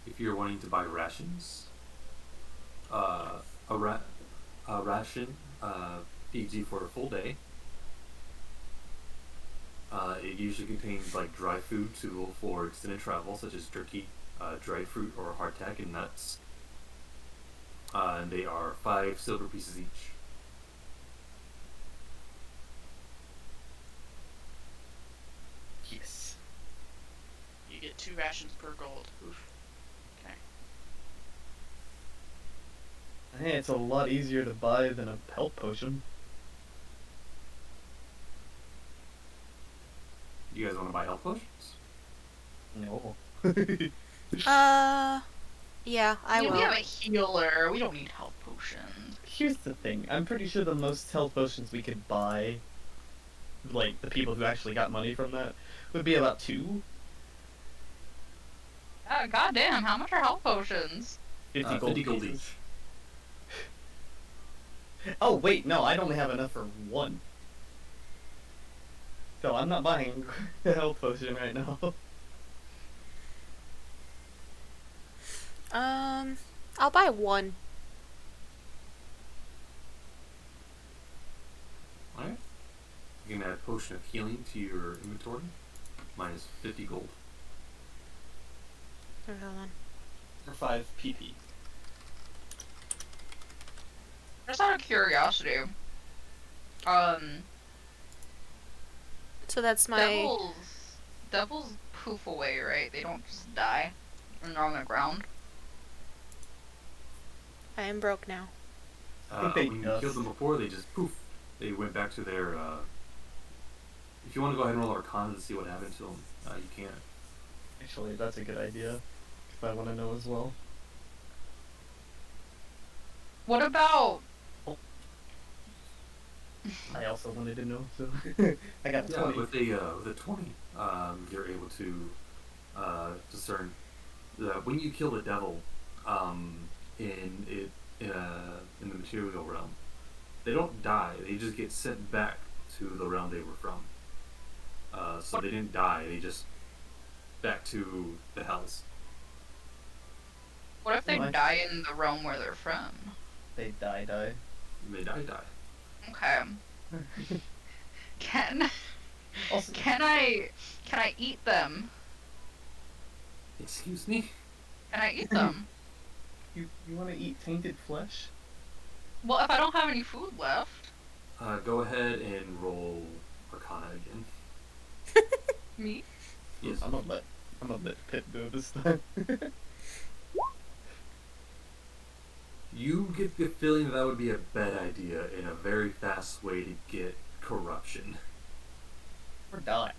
If you're wanting to buy rations, a, a ration feeds you for a full day. It usually contains like dry food suitable for extended travel, such as jerky, dried fruit, or hardtack and nuts. And they are 5 silver pieces each. Yes. You get 2 rations per gold. Oof. Okay. Hey, it's a lot easier to buy than a health potion. You guys want to buy health potions? No. Yeah, I We will. have a healer. We don't need health potions. Here's the thing. I'm pretty sure the most health potions we could buy, like the people who actually got money from that, would be about 2. Goddamn, how much are health potions? 50 gold 50 gold pieces. each. Oh wait, no, I'd only have enough for 1. So I'm not buying a health potion right now. I'll buy 1. Alright. You can add a potion of healing to your inventory. Minus 50 gold. Hold on. For 5 PP. Just out of curiosity, So that's my. devils poof away, right? They don't just die when they're on the ground. I am broke now. When you killed them before, they just poof. They went back to their. If you want to go ahead and roll Arcana to see what happened to them, you can. Actually, that's a good idea. If I want to know as well. What about? I also wanted to know, so I got a 20. With a 20, you're able to discern that when you kill a devil, in the material realm, they don't die. They just get sent back to the realm they were from. So they didn't die. They just back to the hells. What if they Nice. die in the realm where they're from? They die. They die. Okay. Also, Can I eat them? Excuse me? Can I eat them? you want to eat tainted flesh? Well, if I don't have any food left. Go ahead and roll Arcana again. Me? Yes. I'm gonna let Pip go this time. You get the feeling that would be a bad idea in a very fast way to get corruption. Or die.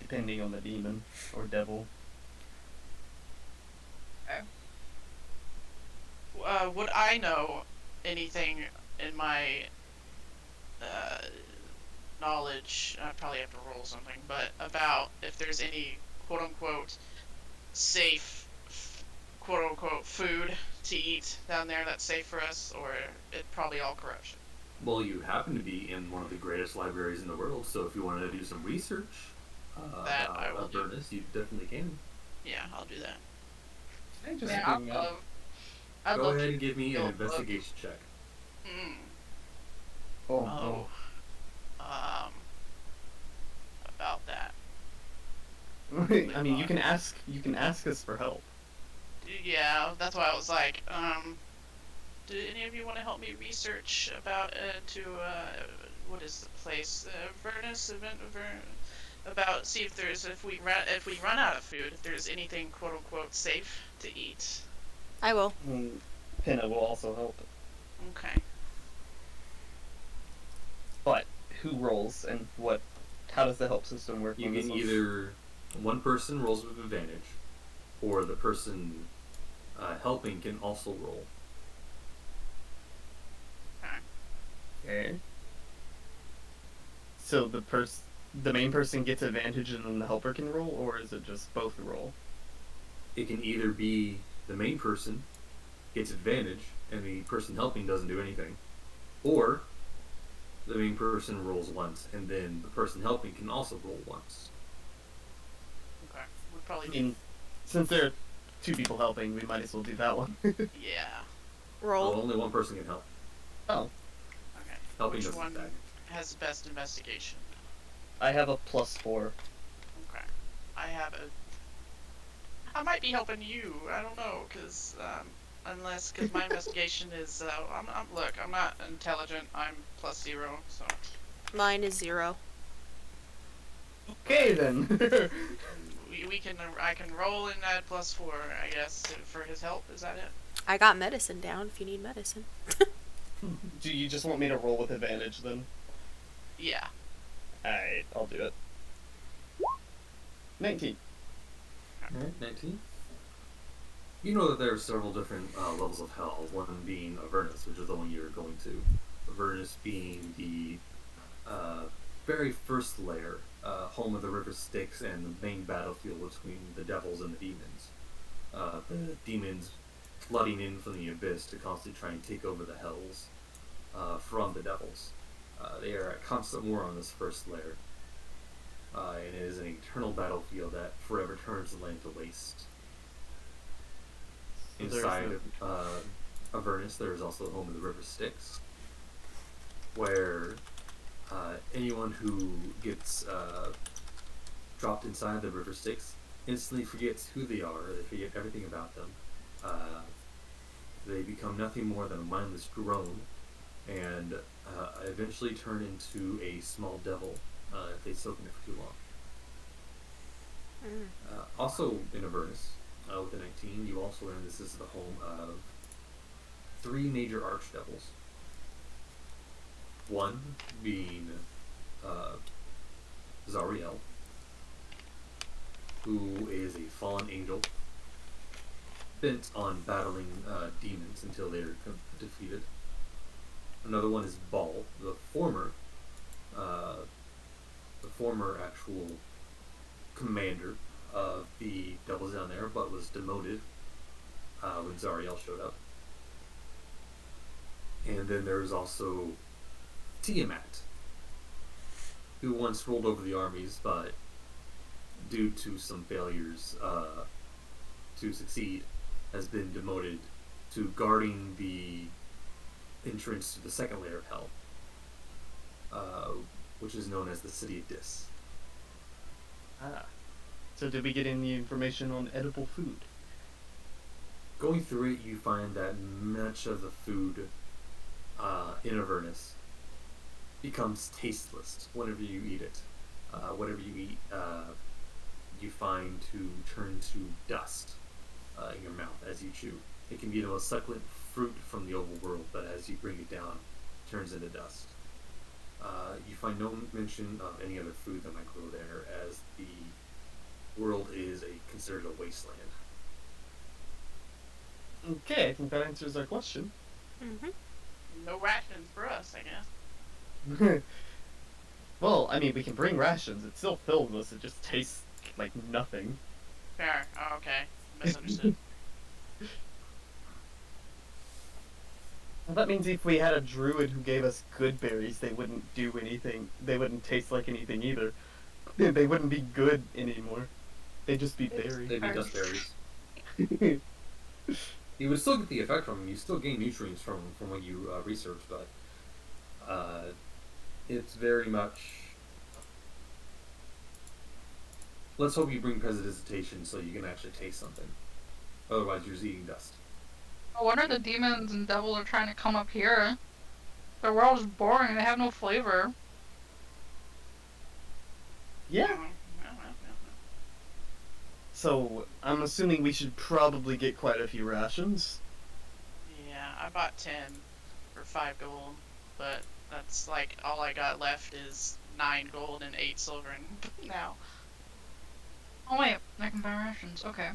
Depending on the demon or devil. Would I know anything in my knowledge? I probably have to roll something, but about if there's any quote unquote safe quote unquote food to eat down there that's safe for us, or it's probably all corruption. Well, you happen to be in one of the greatest libraries in the world, so if you wanted to do some research That I will about Avernus, you definitely can. Yeah, I'll do that. Can I just Man, bring up? I'd Go love ahead to and give me feel an a book. investigation check. Mm. Oh. About that. I mean, you can ask us for help. Yeah, that's why I was like, do any of you want to help me research about what is the place, Avernus, about see if we run out of food, if there's anything quote unquote safe to eat. I will. Pinna will also help. Okay. But who rolls and what? How does the help system work? You on this can one? either one person rolls with advantage, or the person helping can also roll. Okay. So the main person gets advantage and then the helper can roll, or is it just both roll? It can either be the main person gets advantage and the person helping doesn't do anything, or the main person rolls once and then the person helping can also roll once. Okay. probably I do. mean, since there are 2 people helping, we might as well do that one. Yeah. Roll. only one person can help. Oh, Okay. Helping Which doesn't one stack. has the best investigation? I have a +4. Okay. I have a. I might be helping you. I don't know, cause because my investigation is look, I'm not intelligent. I'm +0, so Mine is 0. Okay then. I can roll and add +4, I guess, for his help. Is that it? I got medicine down if you need medicine. Do you just want me to roll with advantage then? Yeah. Alright, I'll do it. 19. Alright, 19. You know that there are several different levels of hell, one being Avernus, which is the one you're going to. Avernus being the very first layer, home of the river Styx and the main battlefield between the devils and the demons. The demons flooding in from the abyss to constantly try and take over the hells from the devils. They are at constant war on this first layer. And it is an eternal battlefield that forever turns the land to waste. Inside of Avernus, there is also the home of the river Styx, where anyone who gets dropped inside the river Styx instantly forgets who they are. They forget everything about them. They become nothing more than a mindless drone, and eventually turn into a small devil if they soak in it for too long. Also in Avernus, with the 19, you also learn this is the home of 3 major archdevils. One being Zariel, who is a fallen angel bent on battling demons until they're defeated. Another one is Baal, the former actual commander of the devils down there, but was demoted when Zariel showed up. And then there's also Tiamat, who once ruled over the armies, but due to some failures to succeed, has been demoted to guarding the entrance to the second layer of hell, which is known as the City of Dis. Ah. So did we get any information on edible food? Going through it, you find that much of the food in Avernus becomes tasteless whenever you eat it. Whatever you eat, you find to turn to dust in your mouth as you chew. It can be the most succulent fruit from the overworld, but as you bring it down, it turns into dust. You find no mention of any other food that might grow there, as the world is considered a wasteland. Okay, I think that answers our question. No rations for us, I guess. Well, I mean, we can bring rations. It still fills us. It just tastes like nothing. Fair. Oh, okay. Misunderstood. Well, that means if we had a druid who gave us good berries, they wouldn't do anything. They wouldn't taste like anything either. They wouldn't be good anymore. They'd just be berries. They'd be dust berries. You would still get the effect from them. You still gain nutrients from what you research, but it's very much. Let's hope you bring prestidigitation so you can actually taste something. Otherwise, you're just eating dust. No wonder the demons and devils are trying to come up here. The world is boring. They have no flavor. Yeah. So, I'm assuming we should probably get quite a few rations. Yeah, I bought 10 for 5 gold, but that's like all I got left is 9 gold and 8 silver now. Oh wait, I can buy rations. Okay.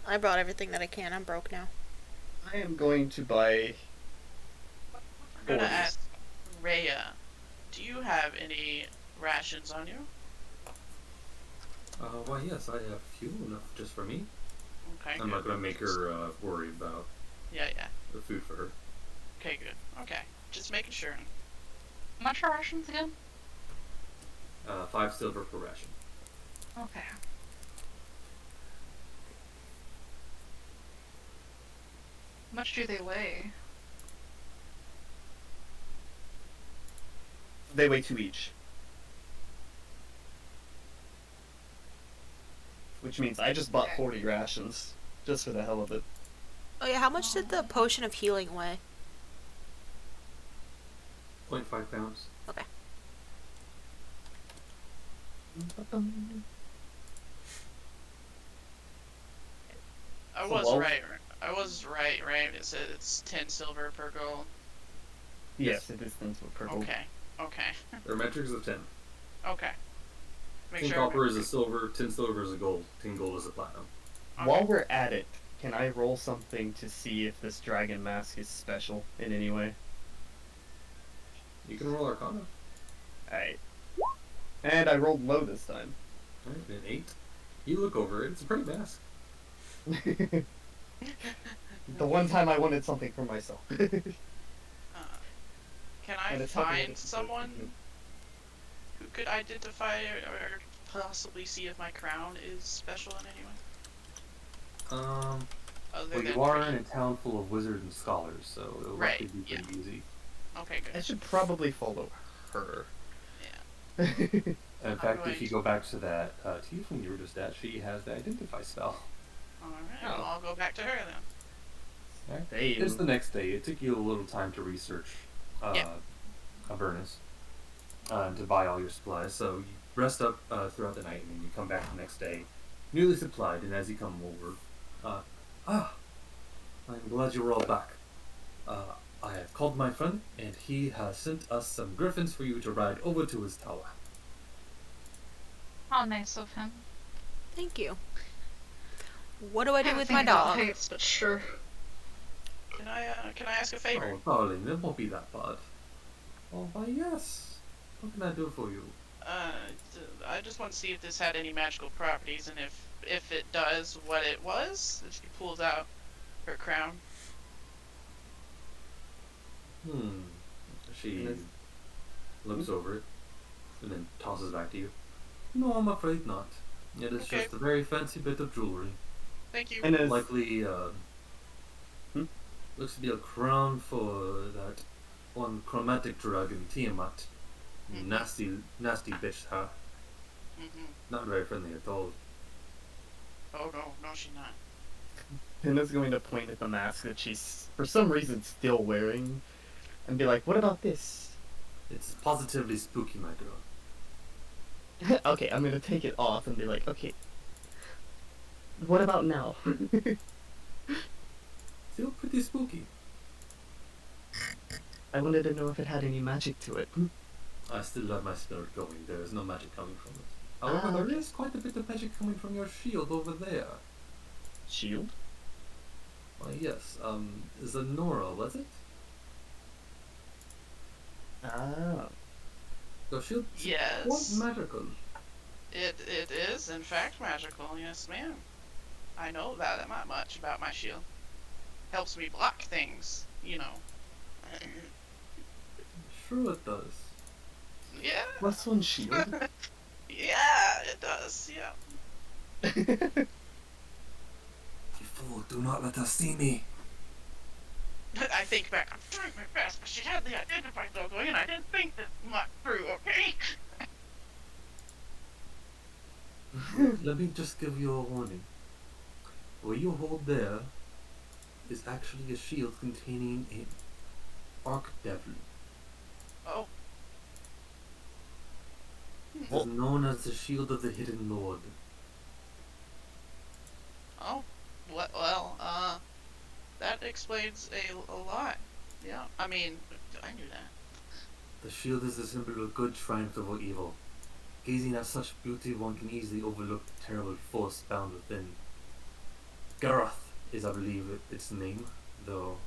I brought everything that I can. I'm broke now. I am going to buy... I'm gonna ask Rhea, do you have any rations on you? Why, yes, I have fuel enough just for me. Okay, I'm good. not going to make her worry about Yeah. the food for her. Okay, good. Okay, just making sure. how much are rations again? 5 silver per ration. Okay. How much do they weigh? They weigh 2 each. Which means I just bought 40 rations. Just for the hell of it. Oh yeah, how much did the potion of healing weigh? 0.5 pounds. Okay. I So was Wolf- right. I was right. It said it's 10 silver per gold. Yes, it is things with purple. Okay. Their metrics of 10. Okay. Make 10 sure I copper is remember. a silver, 10 silver is a gold, 10 gold is a platinum. Okay. While we're at it, can I roll something to see if this dragon mask is special in any way? You can roll Arcana. Alright. And I rolled low this time. Alright, an 8. You look over it, it's a pretty mask. The one time I wanted something for myself. Can I And it's helping find with the someone situation. who could identify or possibly see if my crown is special in any way? Other Well, than you are pretty? in a town full of wizards and scholars, so it'll Right, likely be pretty easy. Okay, I good. should probably follow her. Yeah. In fact, going if you go back to that tiefling you were just at, she has the identify spell. Alright, Oh. well, I'll go back to her then. Right? Hey, It's the next day. It took you a little time to research Yeah. Avernus, to buy all your supplies. So you rest up throughout the night, and then you come back the next day, newly supplied. And as you come over, I'm glad you were all back. I have called my friend, and he has sent us some griffins for you to ride over to his tower. How nice of him. Thank you. What do I do Haven't with think my about dog? heights, but sure. Can I ask a favor? Oh, darling, it won't be that bad. Oh, why yes. What can I do for you? I just want to see if this had any magical properties, and if it does, what it was. If she pulls out her crown. She looks over it and then tosses back to you. No, I'm afraid not. It is Okay. just a very fancy bit of jewelry. Thank you. And as Likely, looks to be a crown for that one chromatic dragon, Tiamat. Mhm. Nasty bitch, huh? Not very friendly at all. Oh no, she's not. Pinna's going to point at the mask that she's, for some reason, still wearing, and be like, what about this? It's positively spooky, my girl. Okay, I'm gonna take it off and be like, okay, what about now? Still pretty spooky. I wanted to know if it had any magic to it. I still have my spirit going. There is no magic coming from it. However, there okay. is quite a bit of magic coming from your shield over there. Shield? Why, yes, Zenora, was it? Ah. Your shield Yes. quite magical. It is in fact magical. Yes, ma'am. I know that much about my shield. Helps me block things. You know. Sure it does. Yeah. +1 shield? Yeah, it does. Yeah. You fool, do not let us see me. I think back. I'm trying my best, but she had the identify spell going, and I didn't think this much through. Okay. Let me just give you a warning. What you hold there is actually a shield containing an archdevil. Oh. It is known as the Shield of the Hidden Lord. Oh. Well. That explains a lot. Yeah. I mean, I knew that. The shield is a symbol of good triumph over evil. Gazing at such beauty, one can easily overlook the terrible force bound within. Gareth is, I believe, its name, though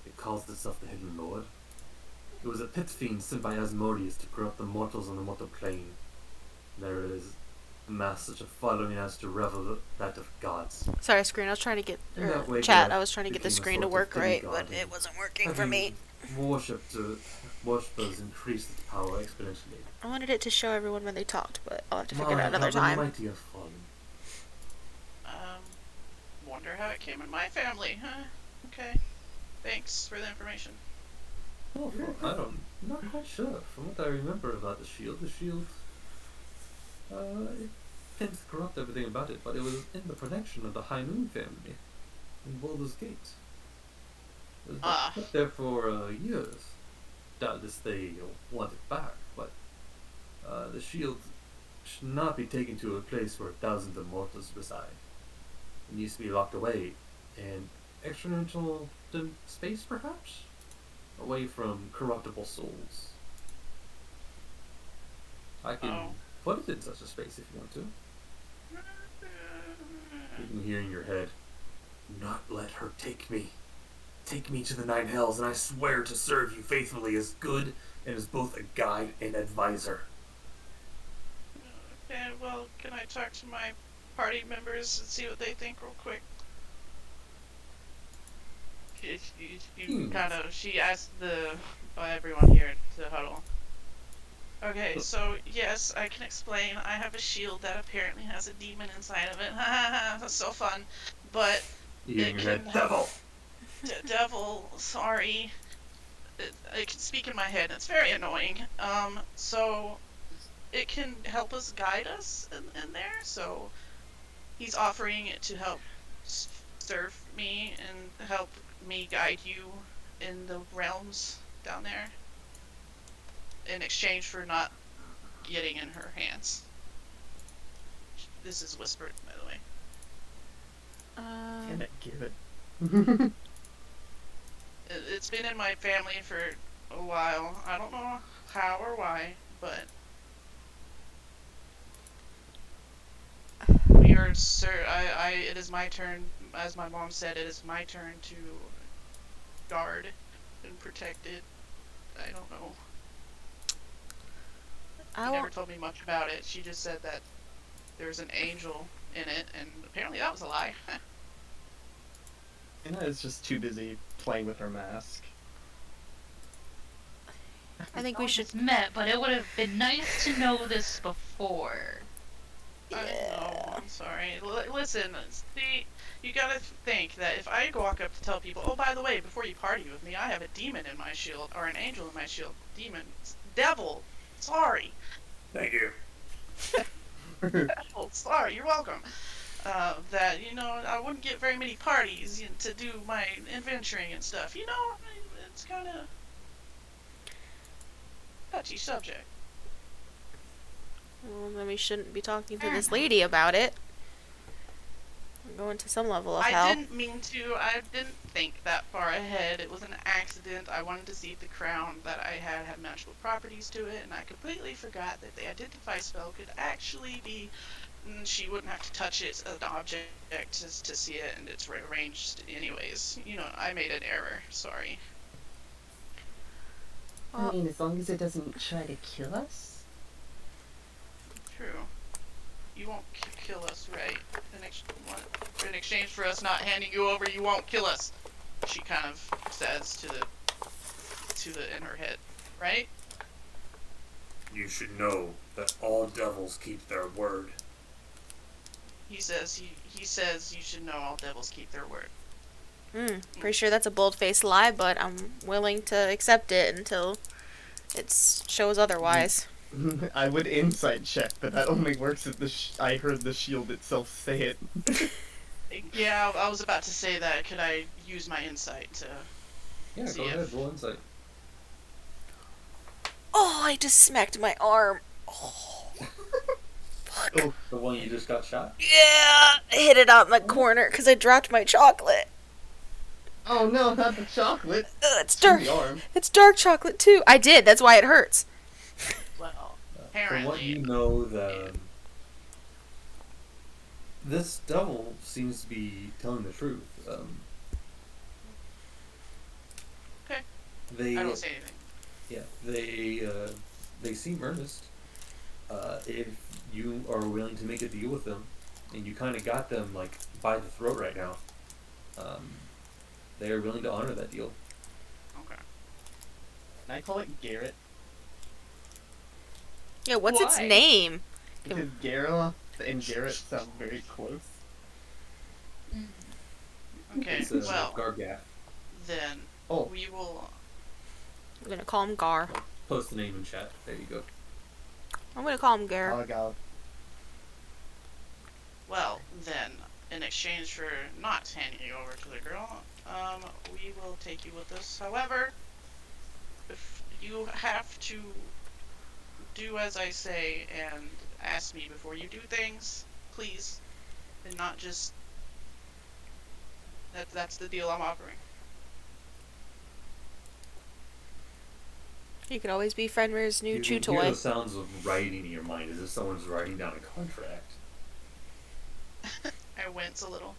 it calls itself the Hidden Lord. It was a pit fiend sent by Asmodeus to corrupt the mortals on the mortal plane. There is amass such a following as to rival that of gods. Sorry, screen. I was trying to get In that way, chat. Graf I was trying to get the became a screen to sort of work right, demigod, but it and wasn't working for me. Worshippers increased its power exponentially. I wanted it to show everyone when they talked, but I'll have to figure it My, out another how the time. mighty have fallen. Wonder how it came in my family, huh? Okay. Thanks for the information. Oh, I'm not quite sure. From what I remember about the shield, it tends to corrupt everything about it, but it was in the protection of the High Moon family in Baldur's Gate. It was kept there for years. Doubtless they want it back, but the shield should not be taken to a place where thousands of mortals reside. It needs to be locked away in extra-dimensional space, perhaps? Away from corruptible souls. I can put it in such a space if you want to. You can hear in your head, "Not let her take me. Take me to the Nine Hells, and I swear to serve you faithfully as good and as both a guide and advisor." Okay, well, can I talk to my party members and see what they think real quick? She asked everyone here to huddle. Okay, so yes, I can explain. I have a shield that apparently has a demon inside of it. Ha ha ha, that's so fun. But You hear in your head, "Devil!" Devil, sorry. It can speak in my head, and it's very annoying. So it can help us guide us in there, so he's offering it to help serve me and help me guide you in the realms down there in exchange for not getting in her hands. This is whispered, by the way. Can I give it? It's been in my family for a while. I don't know how or why, but we are it is my turn, as my mom said, it is my turn to guard and protect it. I don't know. She never told me much about it. She just said that there's an angel in it, and apparently that was a lie. Anna is just too busy playing with her mask. I think we should. Just met, but it would have been nice to know this before. I know, I'm sorry. Listen, see, you gotta think that if I walk up to tell people, oh, by the way, before you party with me, I have a demon in my shield, or an angel in my shield. Demon. Devil. Sorry. Thank you. Devil. Sorry, you're welcome. That, I wouldn't get very many parties to do my adventuring and stuff. It's kind of touchy subject. Well, then we shouldn't be talking to this lady about it. We're going to some level of hell. I didn't mean to. I didn't think that far ahead. It was an accident. I wanted to see if the crown that I had magical properties to it, and I completely forgot that the identify spell could actually be. She wouldn't have to touch it as an object to see it, and it's rearranged anyways. I made an error. Sorry. I mean, as long as it doesn't try to kill us. True. You won't kill us, right? In exchange for us not handing you over, you won't kill us. She kind of says to the in her head, right? You should know that all devils keep their word. He says you should know all devils keep their word. Pretty sure that's a bold-faced lie, but I'm willing to accept it until it shows otherwise. I would insight check, but that only works if I heard the shield itself say it. Yeah, I was about to say that. Could I use my insight to Yeah, see go if... ahead, roll insight. Oh, I just smacked my arm. Oh. Fuck. Oh, The one you just got shot? Yeah, I hit it out in the corner because I dropped my chocolate. oh no, not the chocolate. It's dark. The arm. It's dark chocolate too. I did. That's why it hurts. Well, From what apparently... you know, this devil seems to be telling the truth. Okay. They, I don't say anything. yeah, they seem earnest. if you are willing to make a deal with them, and you kind of got them like by the throat right now, they are willing to honor that deal. Okay. Can I call it Garrett? Yeah, what's its Why? name? Because Gareth and Garrett sound very close. Okay. It's Well, Gargath. then Oh. we will. I'm gonna call him Gar. Post the name in chat. There you go. I'm gonna call him Gar. Oh god. Well, then, in exchange for not handing you over to the girl, we will take you with us. However, if you have to do as I say and ask me before you do things, please, and not just. That's the deal I'm offering. You could always be Fenrir's new You chew can hear toy. the sounds of writing in your mind as if someone's writing down a contract. I wince a little.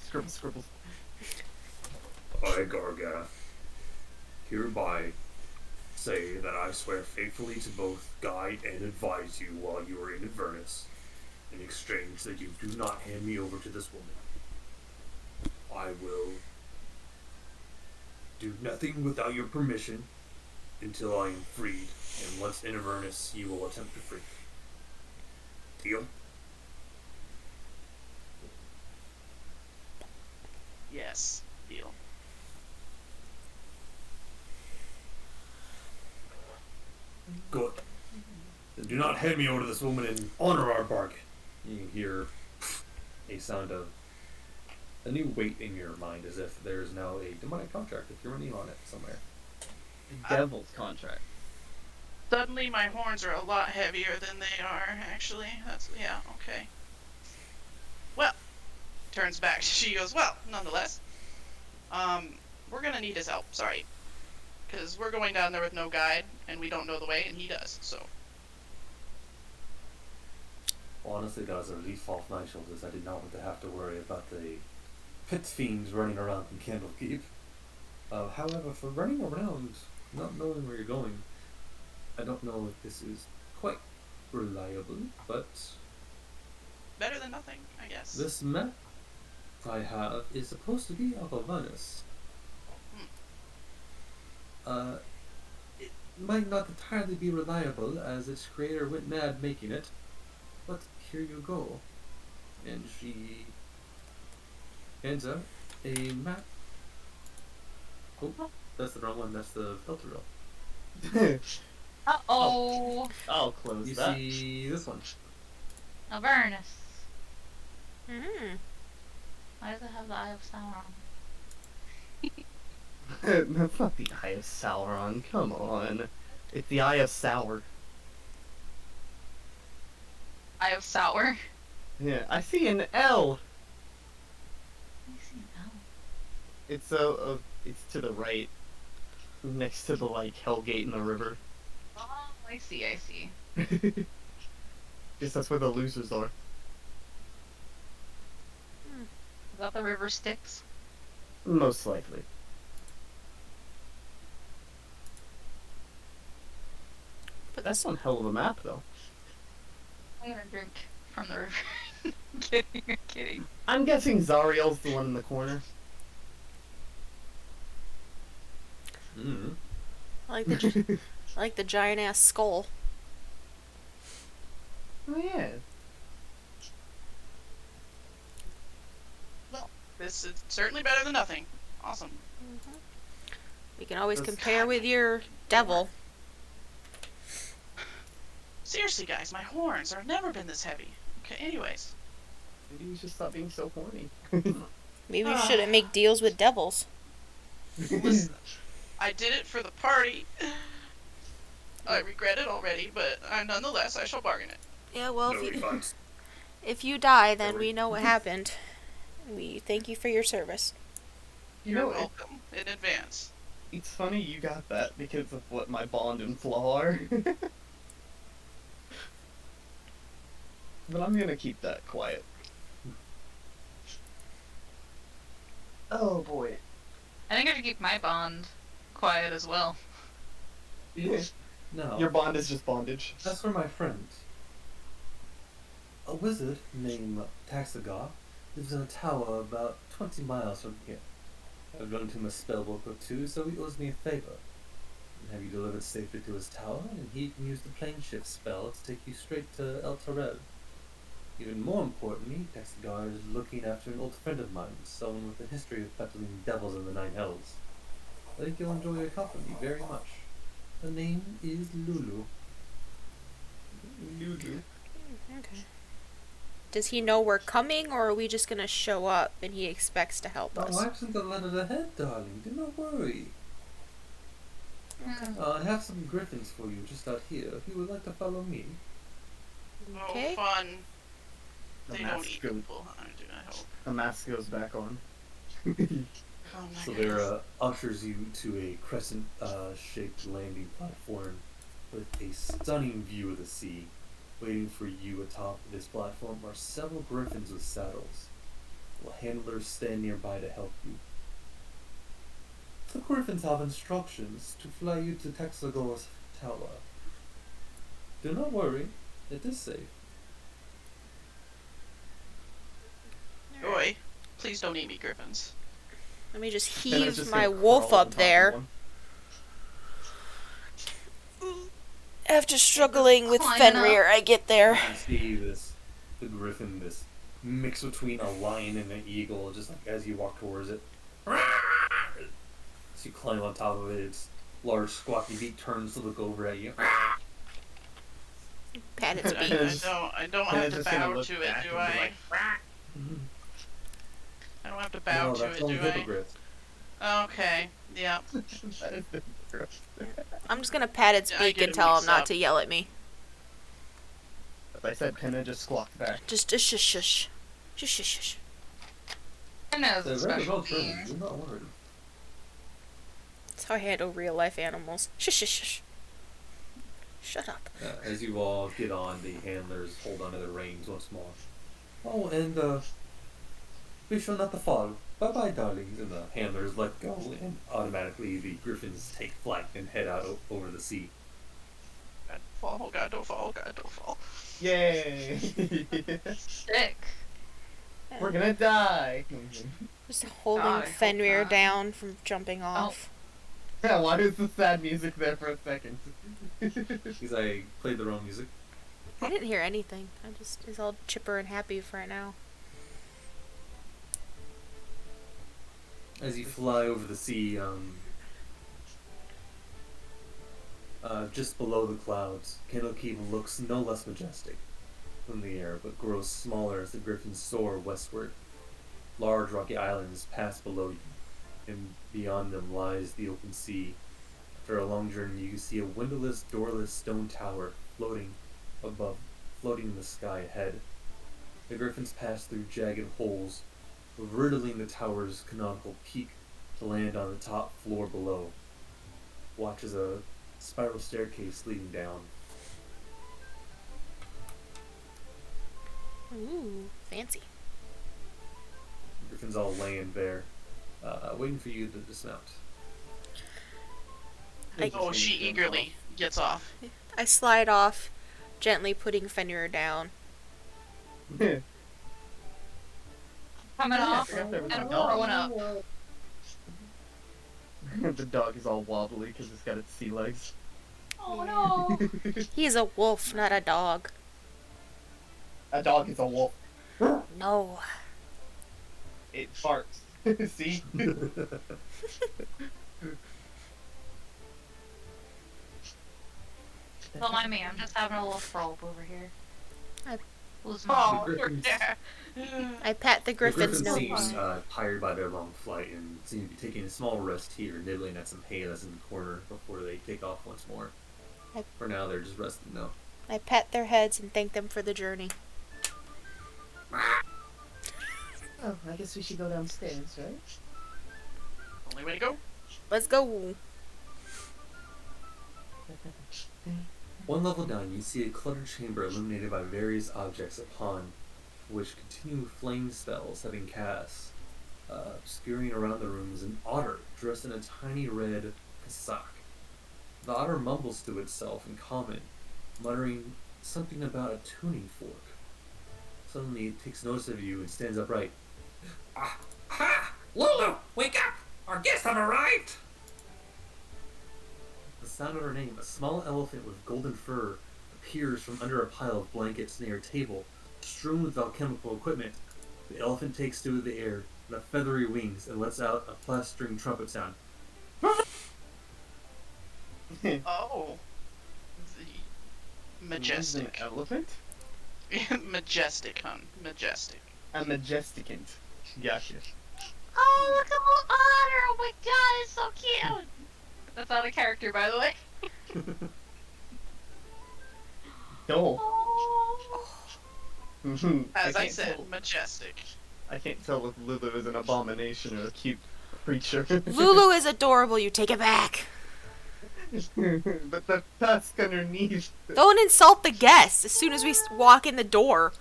Scribble, scribble. I, Gargath, hereby say that I swear faithfully to both guide and advise you while you are in Avernus, in exchange that you do not hand me over to this woman. I will do nothing without your permission until I am freed, and once in Avernus, you will attempt to free. Deal? Yes, deal. Good. Then do not hand me over to this woman and honor our bargain. You hear a sound of a new weight in your mind, as if there is now a demonic contract with your name on it somewhere. The devil's contract. Suddenly my horns are a lot heavier than they are, actually. That's, yeah, okay. Well, turns back, she goes, well, nonetheless, we're gonna need his help, sorry. Because we're going down there with no guide, and we don't know the way, and he does, so. Honestly, that was a relief off my shoulders. I did not want to have to worry about the pit fiends running around in Candlekeep. However, for running around, not knowing where you're going, I don't know if this is quite reliable, but Better than nothing, I guess. this map I have is supposed to be of Avernus. It might not entirely be reliable, as its creator went mad making it, but here you go. And she hands out a map. Oh, that's the wrong one. That's the filter roll. Uh-oh. I'll close You that. see this one. Avernus. Hmm. Why does it have the Eye of Sauron? That's not the Eye of Sauron. Come on. It's the Eye of Sour. Eye of Sour. Yeah, I see an L. I see an L. It's to the right, next to the like Hellgate in the river. Oh, I see, I see. Guess that's where the losers are. Is that the river Styx? Most likely. But That's one hell of a map, though. I'm gonna drink from the river. I'm kidding, I'm kidding. I'm guessing Zariel's the one in the corner. Mm-hmm. I like the giant ass skull. Oh yeah. This is certainly better than nothing. Awesome. We can always That's- compare with your devil. Seriously, guys, my horns have never been this heavy. Okay, anyways. Maybe we should stop being so horny. Maybe we shouldn't make deals with devils. Listen, I did it for the party. I regret it already, but nonetheless, I shall bargain it. Yeah, well, No refunds. if you die, then we know what happened. We thank you for your service. You You're know, welcome in advance. it's funny you got that because of what my bond and flaw are. But I'm gonna keep that quiet. Oh boy. I think I should keep my bond quiet as well. Yeah. No. Your bond is just bondage. As for my friend, a wizard named Taxagar lives in a tower about 20 miles from here. I've learned him a spellbook or two, so he owes me a favor. Have you delivered safely to his tower, and he can use the plane shift spell to take you straight to El Terrell. Even more importantly, Taxagar is looking after an old friend of mine, someone with a history of battling devils in the Nine Hells. I think you'll enjoy your company very much. Her name is Lulu. Lulu. Okay. Does he know we're coming, or are we just gonna show up and he expects to help My us? wife sent a letter ahead, darling. Do not worry. I have some griffins for you just out here, if you would like to follow me. Okay. Oh, fun. The They don't mask eat goes. people, I hope. The mask goes back on. Oh my So goodness. there ushers you to a crescent-shaped landing platform with a stunning view of the sea. Waiting for you atop this platform are several griffins with saddles. The handlers stand nearby to help you. The griffins have instructions to fly you to Texagor's tower. Do not worry, it is safe. Oi, please don't eat me, griffins. Let me just Then it's heave just my gonna wolf crawl on up top of there. one. After struggling with Climb Fenrir, I get there. You see the griffin, this mix between a lion and an eagle, just like as you walk towards it. As you climb on top of it, its large squawky beak turns to look over at you. Pat its I, beak. I don't And have it's to just gonna bow look to it, back do and be I? like, I don't have to bow No, to that's it, only do I? hippogriffs. Okay, yeah. that is the gross. I'm just gonna pat its I beak get and it tell him mixed not up. to yell at me. As I said, Pinna just squawked back. Just shush shush. Shush shush shush. I know They're it's a very special well trained, being. do not worry. That's how I handle real life animals. Shush shush shush. Shut up. As you all get on, the handlers hold onto the reins once more. Oh, and be sure not to fall. Bye-bye, darlings. And the handlers let go, and automatically the griffins take flight and head out over the sea. God, fall, oh god, don't fall, oh god, don't fall. Yay! Sick. We're gonna die! Just holding God, I hope Fenrir not. down from jumping off. Yeah, why is the sad music there for a second? Because I played their own music. I didn't hear anything. I just is all chipper and happy for right now. As you fly over the sea, just below the clouds, Candlekeep looks no less majestic from the air, but grows smaller as the griffins soar westward. Large rocky islands pass below you, and beyond them lies the open sea. After a long journey, you can see a windowless, doorless stone tower floating in the sky ahead. The griffins pass through jagged holes, riddling the tower's canonical peak to land on the top floor below. Watch as a spiral staircase leading down. Ooh, fancy. The griffins all laying there, waiting for you to dismount. Oh, she eagerly gets off. I slide off, gently putting Fenrir down. Coming I off forgot there was a and dog. throwing up. The dog is all wobbly because it's got its sea legs. Oh no. He's a wolf, not a dog. A dog is a wolf. No. It farts. See? Don't mind me, I'm just having a little throw-up over here. I- Losing my Oh, The poor griffins- dad. I pat the The griffin's griffins nose. seem tired by their long flight and seem to be taking a small rest here, nibbling at some hay that's in the corner before they take off once more. I- For now, they're just resting now. I pat their heads and thank them for the journey. Oh, I guess we should go downstairs, right? Only way to go. Let's go. One level down, you see a cluttered chamber illuminated by various objects upon which continued flame spells have been cast. Obscuring around the room is an otter dressed in a tiny red cassock. The otter mumbles to itself in common, muttering something about a tuning fork. Suddenly it takes notice of you and stands upright. Ah, ha! Lulu, wake up! Our guests have arrived! The sound of her name, a small elephant with golden fur appears from under a pile of blankets near a table strewn with alchemical equipment. The elephant takes to the air on feathery wings and lets out a plastering trumpet sound. Oh. The majestic. An elephant? Majestic, hun. Majestic. A majesticant. Gotcha. Oh, look, a little otter! Oh my god, it's so cute! That's not a character, by the way. No. Oh. As I can't said, tell- majestic. I can't tell if Lulu is an abomination or a cute creature. Lulu is adorable. You take it back. But the tusk underneath. Don't insult the guests as soon as we walk in the door.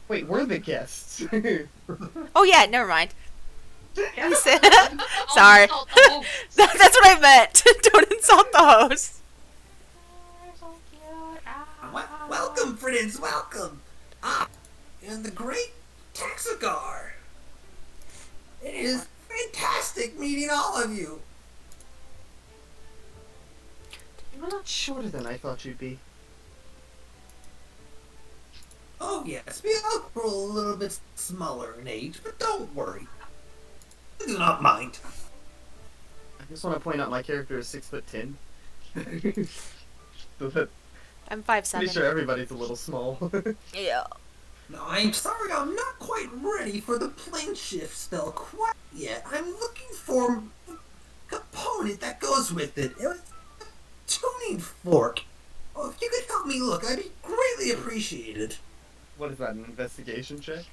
Wait, we're the guests. Oh yeah, never mind. Yeah. You said- Sorry. Insult the host. That's what I meant. Don't insult the host. So cute. Welcome, friends, welcome! Ah, and the great Taxigar! It is fantastic meeting all of you! You're a lot shorter than I thought you'd be. Oh yes, we all grow a little bit smaller in age, but don't worry. I do not mind. I just want to point out my character is 6'10". So that, I'm pretty 5'7". sure everybody's a little small. Yeah. No, I'm sorry I'm not quite ready for the plane shift spell quite yet. I'm looking for a component that goes with it. A tuning fork. Oh, if you could help me look, I'd be greatly appreciated. What is that, an investigation check?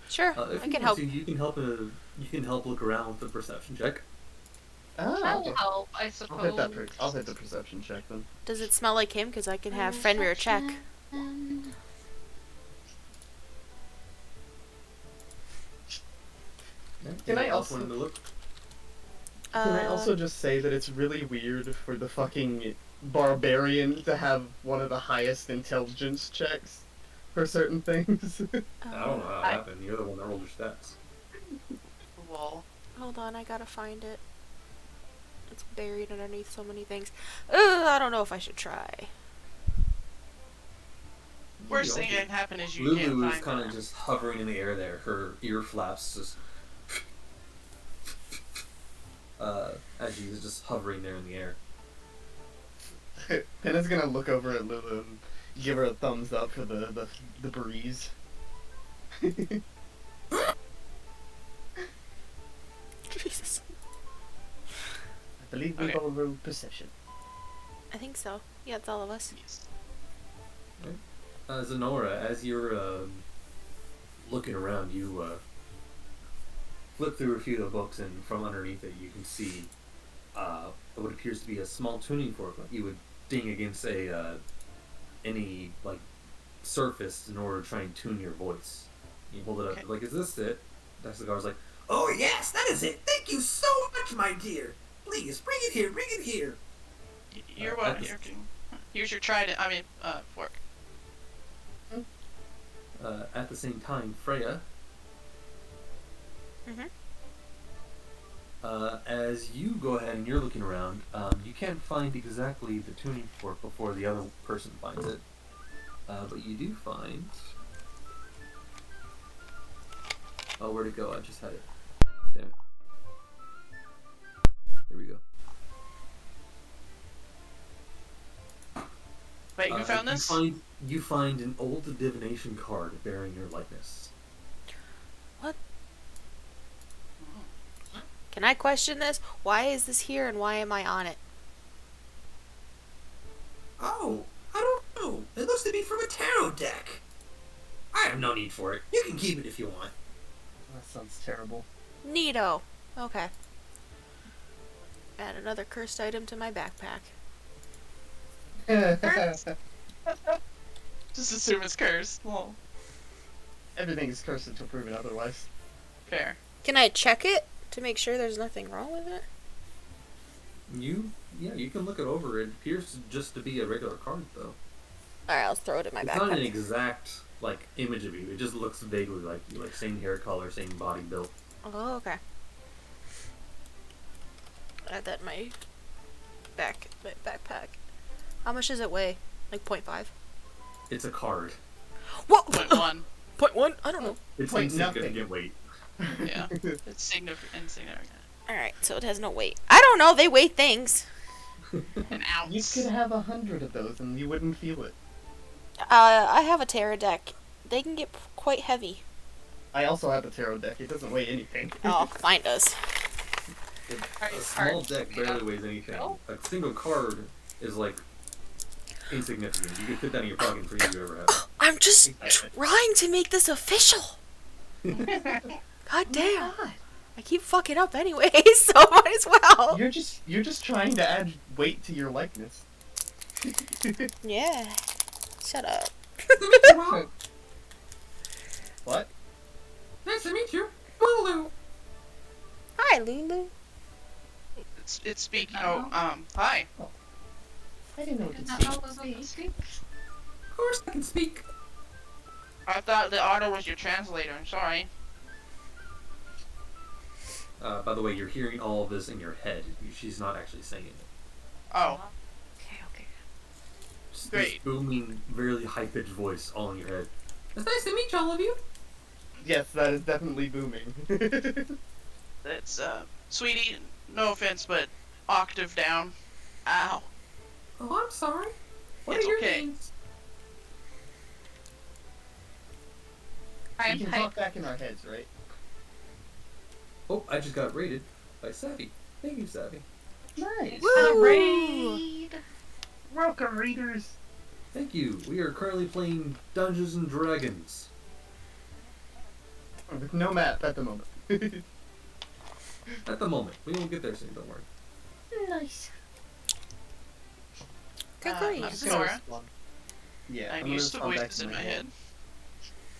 Sure, If I you can want help. to, you can help look around with the perception check. Oh, That okay. will help, I I'll suppose. hit that. I'll hit the perception check then. Does it smell like him? Because I can have Fenrir check. Can I Anyone else also- wanting to look? Can I also just say that it's really weird for the fucking barbarian to have one of the highest intelligence checks for certain things? I don't know how it happened. You're the one that rolled your stats. Well, Hold on, I gotta find it. It's buried underneath so many things. Ugh, I don't know if I should try. worst thing that can happen is you can't Lulu is find kind them. of just hovering in the air there. Her ear flaps just as she's just hovering there in the air. Penna's gonna look over at Lulu and give her a thumbs up for the breeze. Jesus. I believe we Okay. all rolled perception. I think so. Yeah, it's all of us. Yes. Zenora, as you're looking around, you flip through a few of the books, and from underneath it, you can see what appears to be a small tuning fork that you would ding against any like surface in order to try and tune your voice. You hold it up, Okay. like, "Is this it?" Daxigar's like, Oh yes, that is it. Thank you so much, my dear. Please, bring it here, bring it here. You're at what? this- Here's your trident. I mean, fork. at the same time, Freya, Mhm. as you go ahead and you're looking around, you can't find exactly the tuning fork before the other person finds it. But you do find... Oh, where'd it go? I just had it. Damn it. Here we go. Wait, you found this? You find an old divination card bearing your likeness. Can I question this? Why is this here and why am I on it? Oh, I don't know. It looks to be from a tarot deck. I have no need for it. You can keep it if you want. That sounds terrible. Neato. Okay. Add another cursed item to my backpack. Just assume it's cursed. Well, Everything is cursed until proven otherwise. fair. Can I check it to make sure there's nothing wrong with it? You can look it over. It appears just to be a regular card, though. Alright, I'll throw it in my It's not an backpack. exact like image of you. It just looks vaguely like you, like same hair color, same body build. Oh, okay. Add that in my backpack. How much does it weigh? Like 0.5? It's a card. What? 0.1. 0.1? I don't know. It's Like insignificant weight. Yeah. It's insignificant. Alright, so it has no weight. I don't know, they weigh things. An You ounce. could have 100 of those and you wouldn't feel it. I have a Terra deck. They can get quite heavy. I also have a tarot deck. It doesn't weigh anything. Oh, mine does. A small deck barely weighs anything. A single card is like insignificant. You could fit that in your pocket for you ever have. I'm just Exactly. trying to make this official. God damn. I keep fucking up anyway, so might as well. You're just trying to add weight to your likeness. Yeah. Shut up. What? Nice to meet you, Lulu. Hi, Lulu. It's speaking. Oh, hi. I didn't know what Did to not say. know was able to speak. Of course I can speak. I thought the auto was your translator. I'm sorry. By the way, you're hearing all of this in your head. She's not actually saying it. Oh, Okay. Just Great. This booming, very high-pitched voice all in your head. It's nice to meet all of you. Yes, that is definitely booming. that's sweetie. No offense, but octave down. Ow. Oh, I'm sorry. What It's are your okay. names? I We am can Pipe. talk back in our heads, right? Oh, I just got raided by Savvy. Thank you, Savvy. Nice. Woo! Raid. Welcome, readers. Thank you. We are currently playing Dungeons and Dragons. With no map at the moment. At the moment. We won't get there soon, don't worry. Nice. Good I'm grief. Just gonna Sora. respond. Yeah, I'm gonna used to respond back voices in my head. head.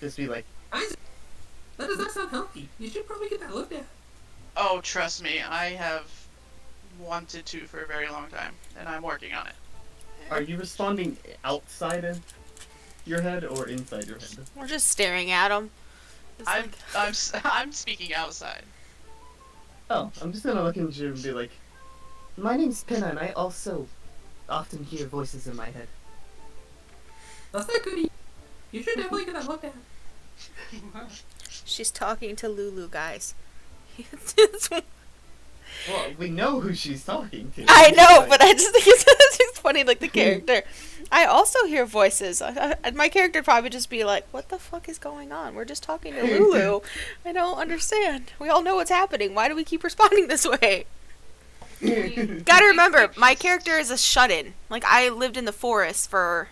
Just be like, Isaac, that does not sound healthy. You should probably get that looked at. Oh, trust me, I have wanted to for a very long time, and I'm working on it. are you responding outside of your head or inside your head? We're just staring at them. I'm speaking outside. Oh, I'm just gonna look into you and be like, my name's Pinna, and I also often hear voices in my head. That's not good. You should definitely get that looked at. She's talking to Lulu, guys. Well, we know who she's talking to. I know, Like, but I just think it's funny, like the character. I also hear voices. My character would probably just be like, "What the fuck is going on? We're just talking to Lulu. I don't understand. We all know what's happening. Why do we keep responding this way?" Gotta remember, my character is a shut-in. Like, I lived in the forest for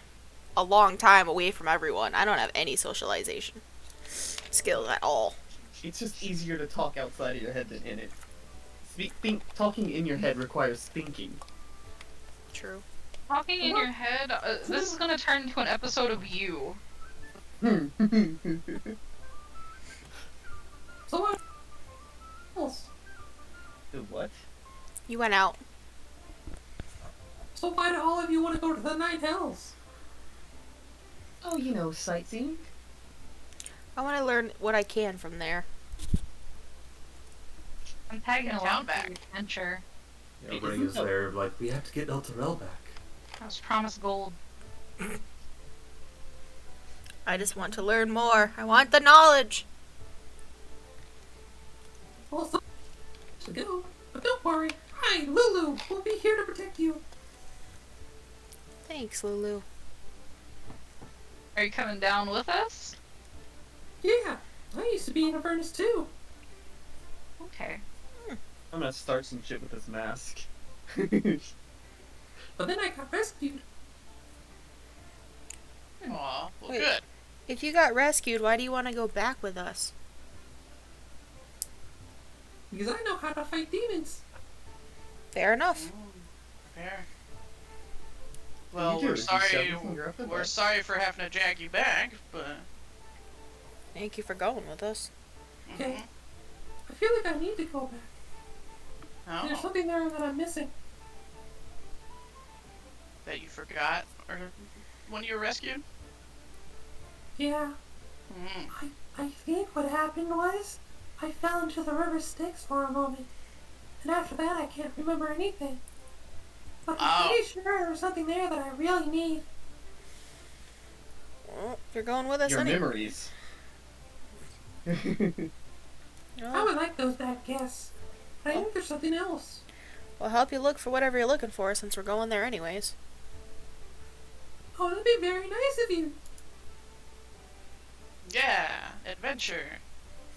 a long time away from everyone. I don't have any socialization skills at all. It's just easier to talk outside of your head than in it. Talking in your head requires thinking. True. Talking in your head. This is gonna turn into an episode of you. So what else? What? You went out. So why do all of you want to go to the Nine Hells? Oh, you know, sightseeing. I want to learn what I can from there. I'm tagging Yeah, along town for back. the adventure. Yeah, Ring is there, like, we have to get El Terrell back. I was promised gold. I just want to learn more. I want the knowledge. Well, so go. But don't worry. Hi, Lulu. We'll be here to protect you. Thanks, Lulu. Are you coming down with us? Yeah, I used to be in Avernus too. Okay. I'm gonna start some shit with this mask. But then I got rescued. Aw, well, Wait. good. If you got rescued, why do you want to go back with us? Because I know how to fight demons. Fair enough. Fair. Well, do, we're you sorry. shove your finger up the We're butt. sorry for having to drag you back, but Thank you for going with us. Okay. I feel like I need to go back. There's oh, something there that I'm missing. that you forgot or when you were rescued? Yeah, Mm. I think what happened was I fell into the river Styx for a moment, and after that I can't remember anything. But I'm Oh, pretty sure there's something there that I really need. Well, you're going with us Your anyway. memories. I would like those back, yes. But I think there's something else. We'll help you look for whatever you're looking for since we're going there anyways. Oh, that'd be very nice of you. yeah, adventure.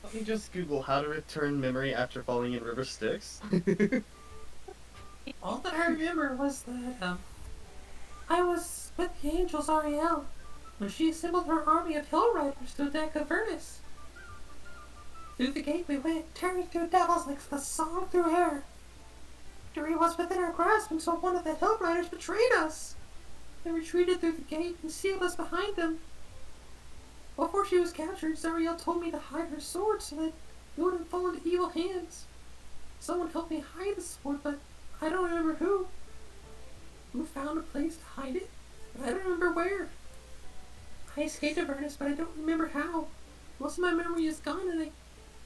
Let me just Google how to return memory after falling in river Styx. All that I remember was that, I was with the angel Zariel when she assembled her army of hill riders to attack Avernus. Through the gate we went, tearing through devils like the song through air. Victory was within our grasp until one of the hill riders betrayed us. They retreated through the gate and sealed us behind them. Before she was captured, Zariel told me to hide her sword so that it wouldn't fall into evil hands. Someone helped me hide the sword, but I don't remember who. Who found a place to hide it, but I don't remember where. I escaped Avernus, but I don't remember how. Most of my memory is gone, and I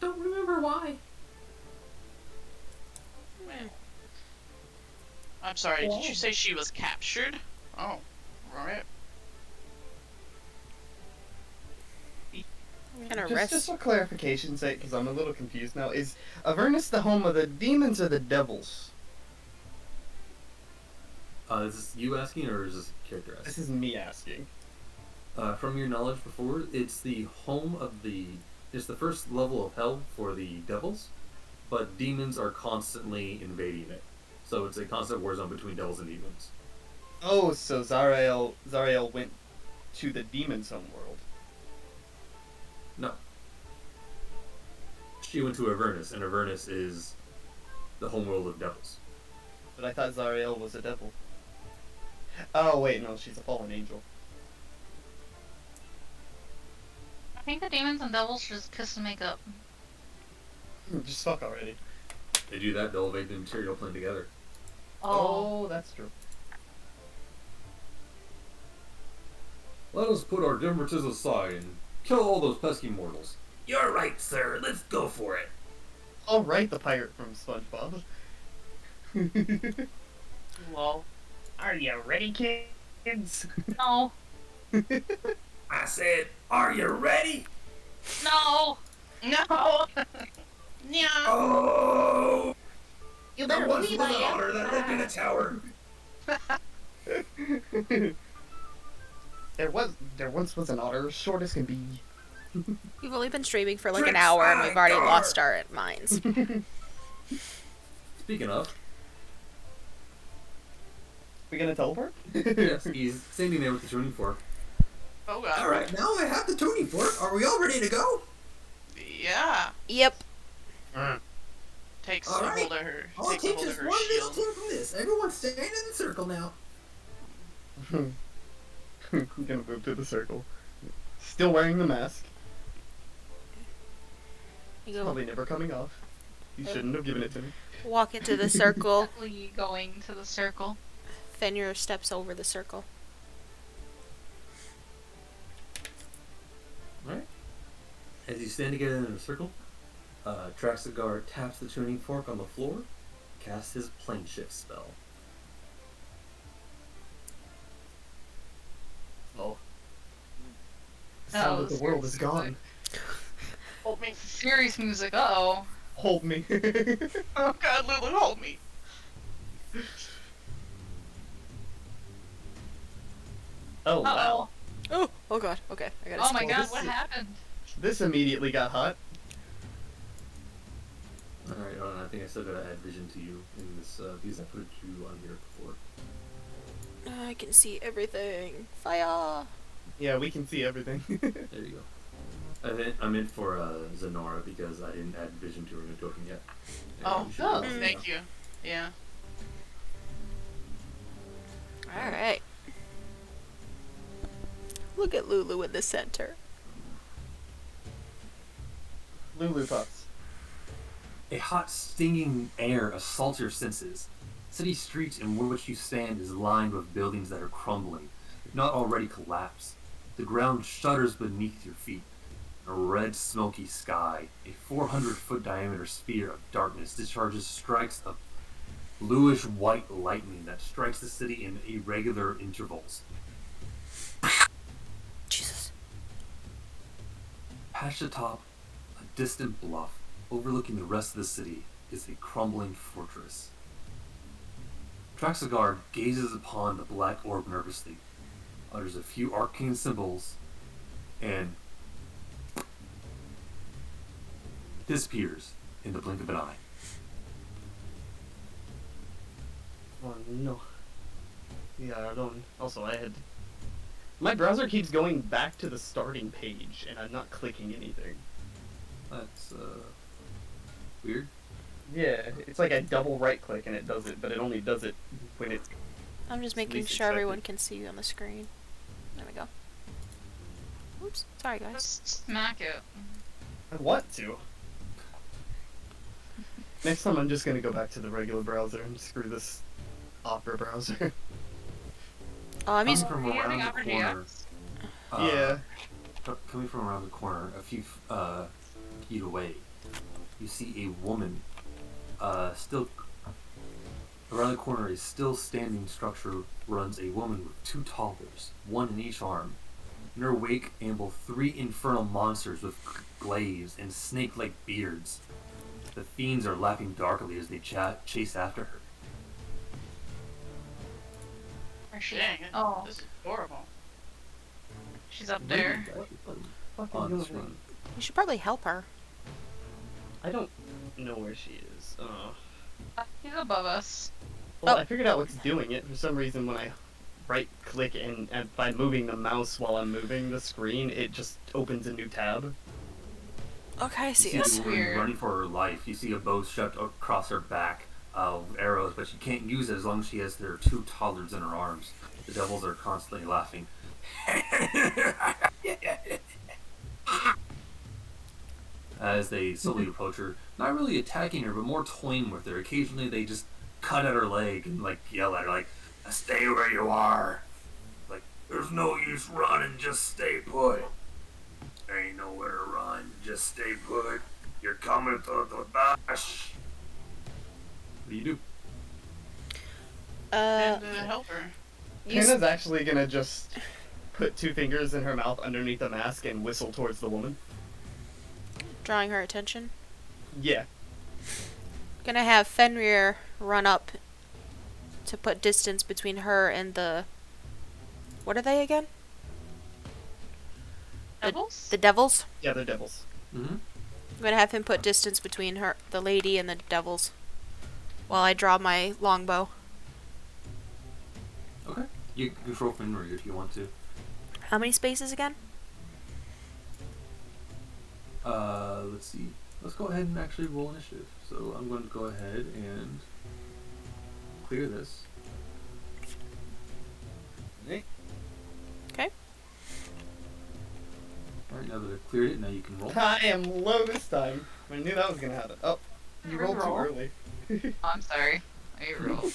don't remember why. Man. I'm sorry, did you say she was captured? Oh, right. Kind of Just for clarification's sake, because I'm a little confused now, is Avernus the home of the demons or the devils? Is this you asking or is this character asking? This is me asking. From your knowledge before, it's the home of it's the first level of hell for the devils, but demons are constantly invading it. So it's a constant war zone between devils and demons. Oh, so Zariel went to the demon's home world. No. She went to Avernus, and Avernus is the homeworld of devils. But I thought Zariel was a devil. Oh, wait, no, she's a fallen angel. I think the demons and devils should just kiss and make up. Just fuck already. They do that, they'll evade the material plane together. Oh, that's true. Let us put our differences aside and kill all those pesky mortals. You're right, sir. Let's go for it. Alright, the pirate from SpongeBob. Lol. Are you ready, kids? No. I said, are you ready? No. No! Yeah. Oh! You There better once believe was I an am. honor that lived in a tower. There once was an otter, short as can be. You've only been streaming for like an Tricks hour and by we've already Gar. lost our minds. Speaking of, We gonna teleport? yes, he's standing there with the tuning fork. Oh god. Alright, now I have the tuning fork. Are we all ready to go? Yeah. Yep. Takes All a right. hold of her. I'll Takes a take hold of just her one little shield. tip from this. Everyone stand in the circle now. I'm gonna move to the circle. Still wearing the mask. You go Probably never coming off. You shouldn't have given it to me. walk into the circle. Definitely going to the circle. Fenrir steps over the circle. Alright. As you stand together in a circle, Traxigar taps the tuning fork on the floor, casts his plane shift spell. Oh. The That sound of was the world is serious gone. Hold me. Serious music. Uh-oh. Hold me. Oh god, Lulu, hold me. Oh wow. Uh-oh. Oh god. Okay, I gotta Oh my scroll god, this. what happened? This immediately got hot. Alright, I think I still gotta add vision to you in this, because I put you on here before. I can see everything. Fire! Yeah, we can see everything. There you go. I meant for Zenora because I didn't add vision to her new token yet. Oh, you should oh, know. Thank you. Yeah. Alright. Look at Lulu in the center. Lulu pups. A hot, stinging air assaults your senses. City streets in which you stand is lined with buildings that are crumbling, if not already collapsed. The ground shudders beneath your feet. A red, smoky sky, a 400-foot diameter sphere of darkness discharges strikes of bluish-white lightning that strikes the city in irregular intervals. Jesus. Past atop a distant bluff overlooking the rest of the city is a crumbling fortress. Traxagard gazes upon the black orb nervously, utters a few arcane symbols, and disappears in the blink of an eye. Oh no. Yeah, I don't. Also, I had. My browser keeps going back to the starting page, and I'm not clicking anything. That's, weird. Yeah, it's like I double right click and it does it, but it only does it when it's. I'm just It's making least sure everyone expected. can see you on the screen. There we go. Oops. Sorry, guys. Just smack it. I want to. Next time I'm just gonna go back to the regular browser and screw this Opera browser. Oh, I'm Coming using. from Are you around using the Opera corner. GX? Yeah. Coming from around the corner, a few feet away, you see a woman. Still around the corner, a still standing structure runs a woman with two toddlers, one in each arm. In her wake amble three infernal monsters with glaives and snake-like beards. The fiends are laughing darkly as they chase after her. Where's she? Dang, Oh, this is horrible. she's up there. Fucking On the doing? screen. You should probably help her. I don't know where she is. He's above us. Well, Oh. I figured out what's doing it. For some reason, when I right click and by moving the mouse while I'm moving the screen, it just opens a new tab. Okay, I You see see this. the woman weird. running for her life. You see a bow shoved across her back with arrows, but she can't use it as long as she has their two toddlers in her arms. The devils are constantly laughing. As they slowly approach her, not really attacking her, but more toying with her. Occasionally, they just cut at her leg and like yell at her, like, "Stay where you are." Like, "There's no use running. Just stay put." There ain't nowhere to run. Just stay put. You're coming to the dash. What do you do? And help her. You s- Hannah's actually gonna just put two fingers in her mouth underneath the mask and whistle towards the woman. drawing her attention. Yeah. Gonna have Fenrir run up to put distance between her and the. What are they again? Devils? The devils. Yeah, they're devils. Mm-hmm. I'm gonna have him put distance between her, the lady, and the devils, while I draw my longbow. Okay. You can control Fenrir if you want to. How many spaces again? Let's see. Let's go ahead and actually roll initiative. So I'm going to go ahead and clear this. Okay. Okay. Alright, now that I've cleared it, now you can roll. I am low this time. I knew that was gonna happen. Oh, you rolled too Reroll. early. Oh, I'm sorry. I rolled.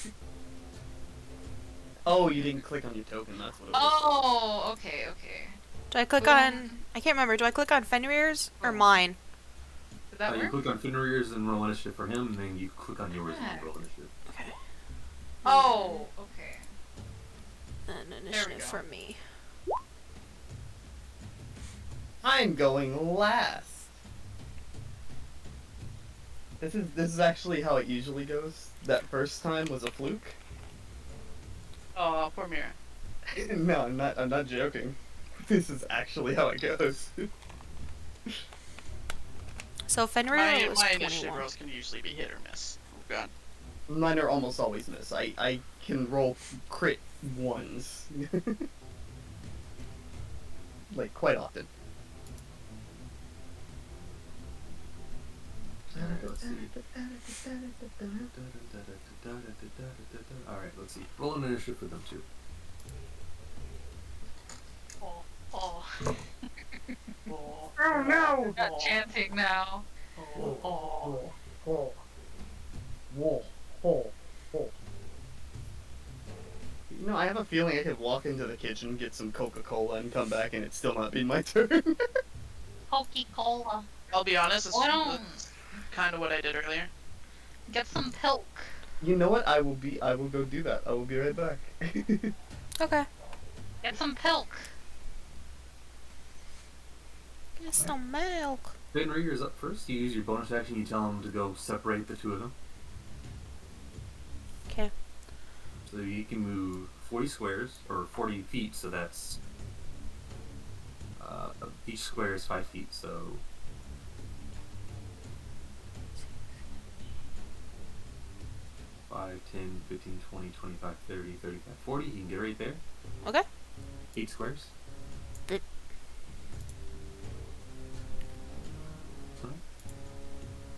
Oh, you didn't click on your token. That's what it was. Oh, okay, okay. Do I click on? I can't remember. Do I click on Fenrir's or mine? Did that You work? click on Fenrir's and roll initiative for him, and then you click on yours and Yeah. roll initiative. Okay. Oh, okay. An initiative go. for me. I'm going last. This is actually how it usually goes. That first time was a fluke. Oh, poor Mira. No, I'm not joking. This is actually how it goes. So Fenrir My was initiative 21. rolls can usually be hit or miss. Oh god. Mine are almost always miss. I can roll crit ones. Like quite often. Alright, let's see. Alright, let's see. Roll an initiative for them too. Oh, oh. Oh no! Got chanting now. know, I have a feeling I could walk into the kitchen, get some Coca-Cola, and come back and it still not be my turn. Coca-Cola. I'll be honest, Why don't that's kind of what I did earlier. get some pilk? You know what? I will go do that. I will be right back. Okay. Get some pilk. Get some milk. Fenrir is up first. You use your bonus action. You tell him to go separate the two of them. Okay. So you can move 40 squares, or 40 feet, so that's... each square is 5 feet, so... 5, 10, 15, 20, 25, 30, 35, 40. You can get right there. Okay. 8 squares. Good. So,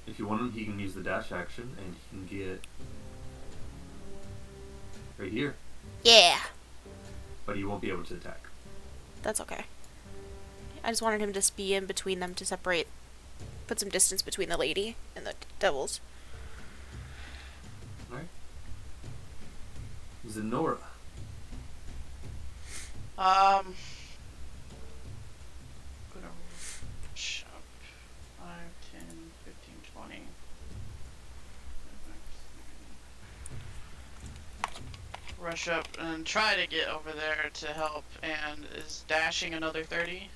if you want him, he can use the dash action, and he can get... right here. Yeah. But he won't be able to attack. That's okay. I just wanted him to just be in between them to separate, put some distance between the lady and the devils. Alright. Zenora. Gonna rush up 5, 10, 15, 20. Rush up and try to get over there to help, and is dashing another 30.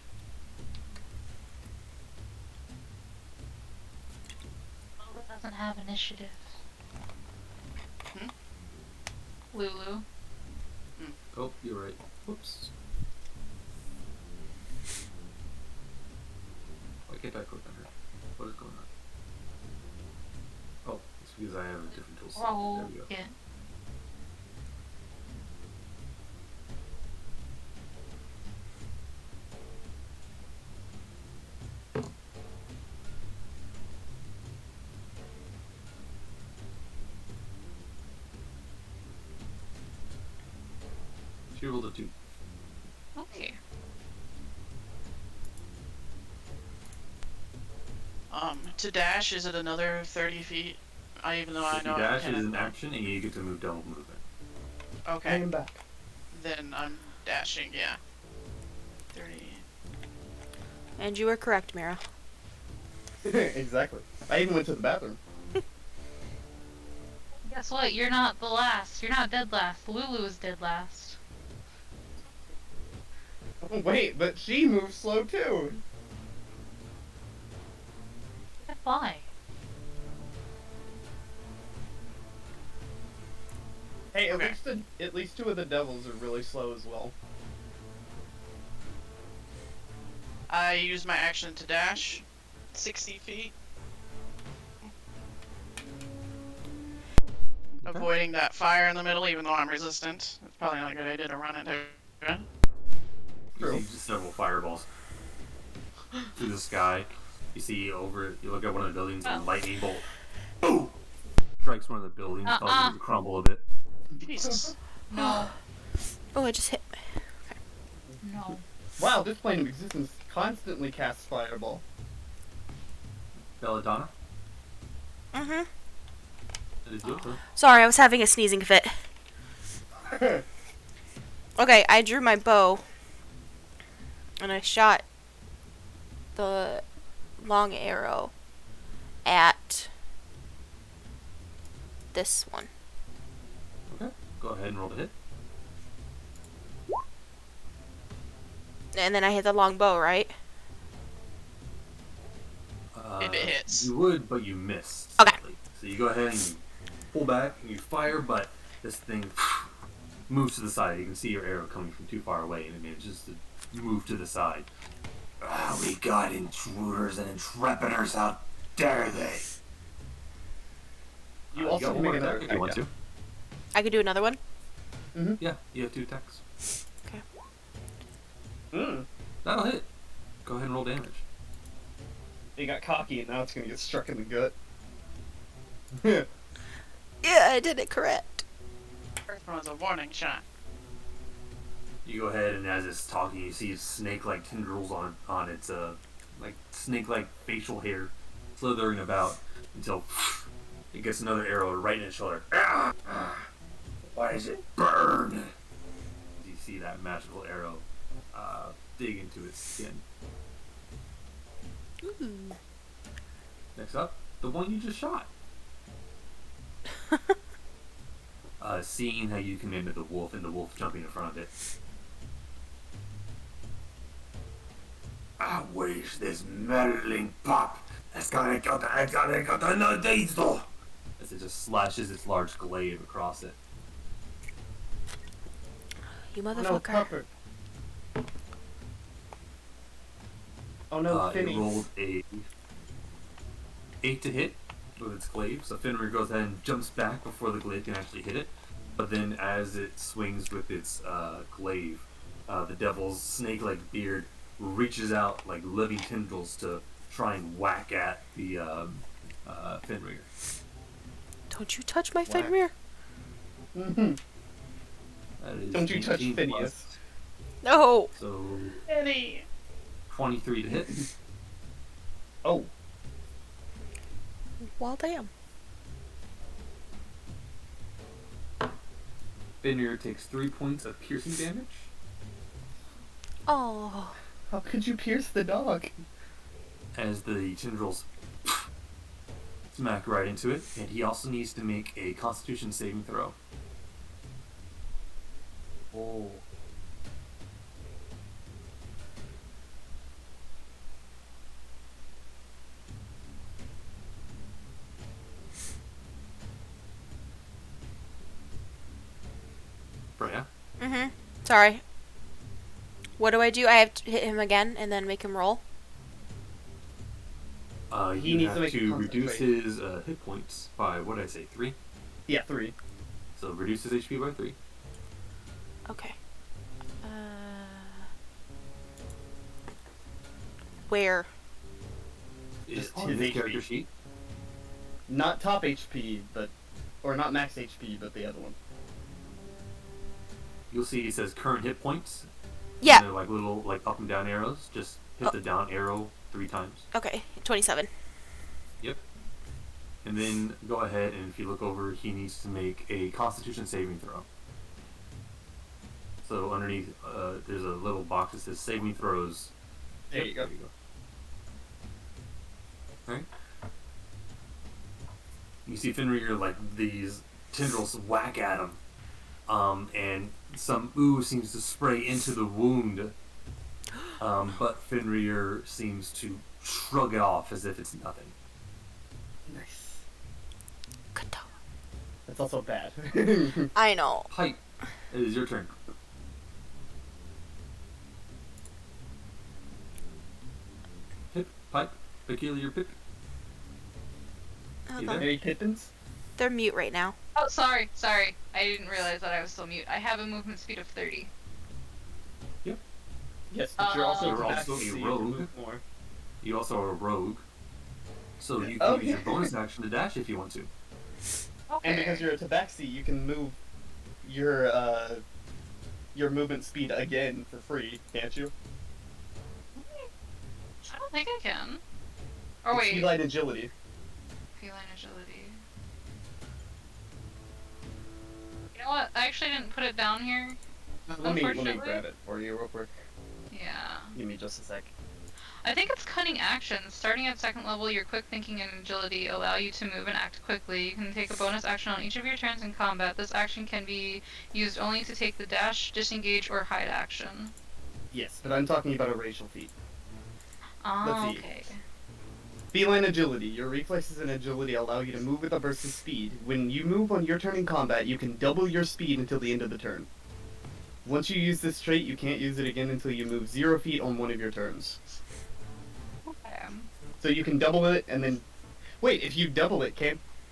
Lulu doesn't have initiative. Hmm? Lulu. Oh, you're right. Whoops. Why can't I click on her? What is going on? Oh, it's because I have a different tool set. There Roll we go. it. She rolled a 2. Okay. To dash, is it another 30 feet? Even though I If know you I dash can. is an action, and you get to move double movement. I Okay, am back. then I'm dashing, yeah. 30. And you were correct, Mira. Exactly. I even went to the bathroom. Guess what? You're not the last. You're not dead last. Lulu is dead last. Oh, wait, but she moves slow too. Why? Hey, Okay. at least 2 of the devils are really slow as well. I use my action to dash 60 feet. Avoiding that fire in the middle, even though I'm resistant. It's probably not a good idea to run into it. You see just several fireballs through the sky. You see over it, you look at one of the buildings, and a lightning bolt, boom, strikes one of the buildings, causes it to crumble a bit. Jesus. No. Oh, it just hit. No. Wow, this plane of existence constantly casts fireball. Belladonna, Mm-hmm. it is your turn. Sorry, I was having a sneezing fit. Okay, I drew my bow. And I shot the long arrow at this one. Okay, go ahead and roll the hit. And then I hit the long bow, right? If it hits. You would, but you missed. Okay. slightly. So you go ahead and you pull back and you fire, but this thing moves to the side. You can see your arrow coming from too far away, and it manages to move to the side. We got intruders and intrepiders, how dare they? You You also got can one make more another attack if you want to. I could do another one. Yeah, you have 2 attacks. Mm. That'll hit. Go ahead and roll damage. It got cocky and now it's gonna get struck in the gut. Yeah, I did it correct. First one's a warning shot. You go ahead and as it's talking, you see snake-like tendrils on its like snake-like facial hair slithering about until it gets another arrow right in its shoulder. Why does it burn? see that magical arrow dig into its skin. Ooh. Next up, the one you just shot. Seeing how you commanded the wolf and the wolf jumping in front of it. I wish this meddling pup has gotta go no diesel. As it just slashes its large glaive across it. You No, motherfucker. Pupper. Oh no, It Finny. rolled a 8 to hit with its glaive, so Fenrir goes ahead and jumps back before the glaive can actually hit it. But then, as it swings with its glaive, the devil's snake-like beard reaches out like living tendrils to try and whack at the Fenrir. Don't you touch my Whack. Fenrir. Mm-hmm. That is Don't you touch 18 Phineas. plus, No. so Eddie. 23 to hit. Oh, Well, damn. Fenrir takes 3 points of piercing damage. Oh. how could you pierce the dog? As the tendrils smack right into it, and he also needs to make a Constitution saving throw. Oh. Freya? Mm-hmm. Sorry. What do? I have to hit him again and then make him roll? He You needs have to make a reduce concentrate. his hit points by, what did I say, 3? Yeah, 3. So reduce his HP by 3. Okay. Where? It's Just on his his HP. character sheet. Not top HP, but... Or not max HP, but the other one. You'll see it says current hit points. Yeah. And they're like little like up and down arrows. Just hit the down arrow 3 times. Okay. 27. Yep. And then go ahead and if you look over, he needs to make a Constitution saving throw. So underneath, there's a little box that says saving throws. There you go. There you go. Alright. You see Fenrir, like, these tendrils whack at him. And some ooze seems to spray into the wound. But Fenrir seems to shrug it off as if it's nothing. Nice. Good dog. That's also bad. I know. Pipe, it is your turn. Pip, pipe, peculiar pip. Hold You on. there? Any Pippins? They're mute right now. Oh, sorry. I didn't realize that I was still mute. I have a movement speed of 30. Yes, but you're also You're tabaxi, also so you a can rogue. move more. You also are a rogue. So you can Oh, use your yeah. bonus action to dash if you want to. Okay. And because you're a tabaxi, you can move your movement speed again for free, can't you? I don't think I can. Oh, It's wait. feline agility. Feline agility. You know what? I actually didn't put it down here. Let me Unfortunately. grab it for you real quick. Yeah. Give me just a sec. I think it's cunning actions. Starting at second level, your quick thinking and agility allow you to move and act quickly. You can take a bonus action on each of your turns in combat. This action can be used only to take the dash, disengage, or hide action. Yes, but I'm talking about a racial feat. Oh, Let's see. okay. Feline agility. Your reflexes and agility allow you to move with a burst of speed. When you move on your turn in combat, you can double your speed until the end of the turn. Once you use this trait, you can't use it again until you move 0 feet on one of your turns. Okay. So you can double it and then... Wait, if you double it,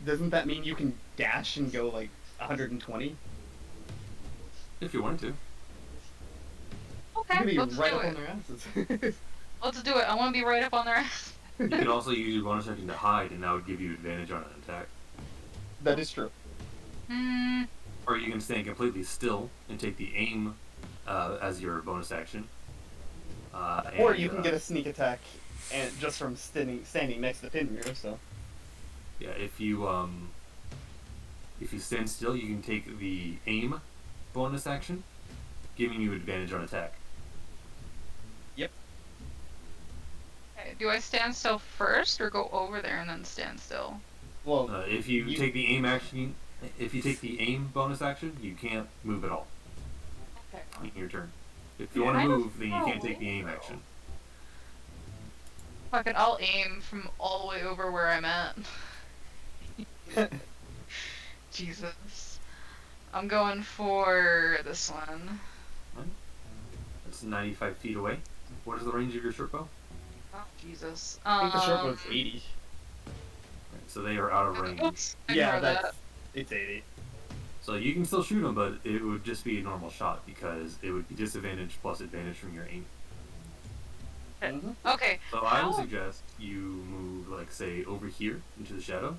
doesn't that mean you can dash and go like 120? If you wanted to. You're Okay, gonna be let's right do up it. on their asses. Let's do it. I want to be right up on their ass. You can also use your bonus action to hide, and that would give you advantage on an attack. That is true. Hmm. Or you can stand completely still and take the aim as your bonus action. Or you can get a sneak attack and just from standing next to Pinmere, so... Yeah, if you stand still, you can take the aim bonus action, giving you advantage on attack. Okay, do I stand still first or go over there and then stand still? Well, If you take the aim action, if you take the aim bonus action, you can't move at all Okay. in your turn. If you want to I don't move, then you can't take the aim action. Fuck it, I'll aim from all the way over where I'm at. Jesus. I'm going for this one. That's 95 feet away. What is the range of your short bow? Oh, Jesus. I think the short bow's 80. Right, so they are out of range. Oops, Yeah, ignore that. it's 80. So you can still shoot them, but it would just be a normal shot because it would be disadvantage plus advantage from your aim. Okay. So I would suggest you move, like, say, over here into the shadow,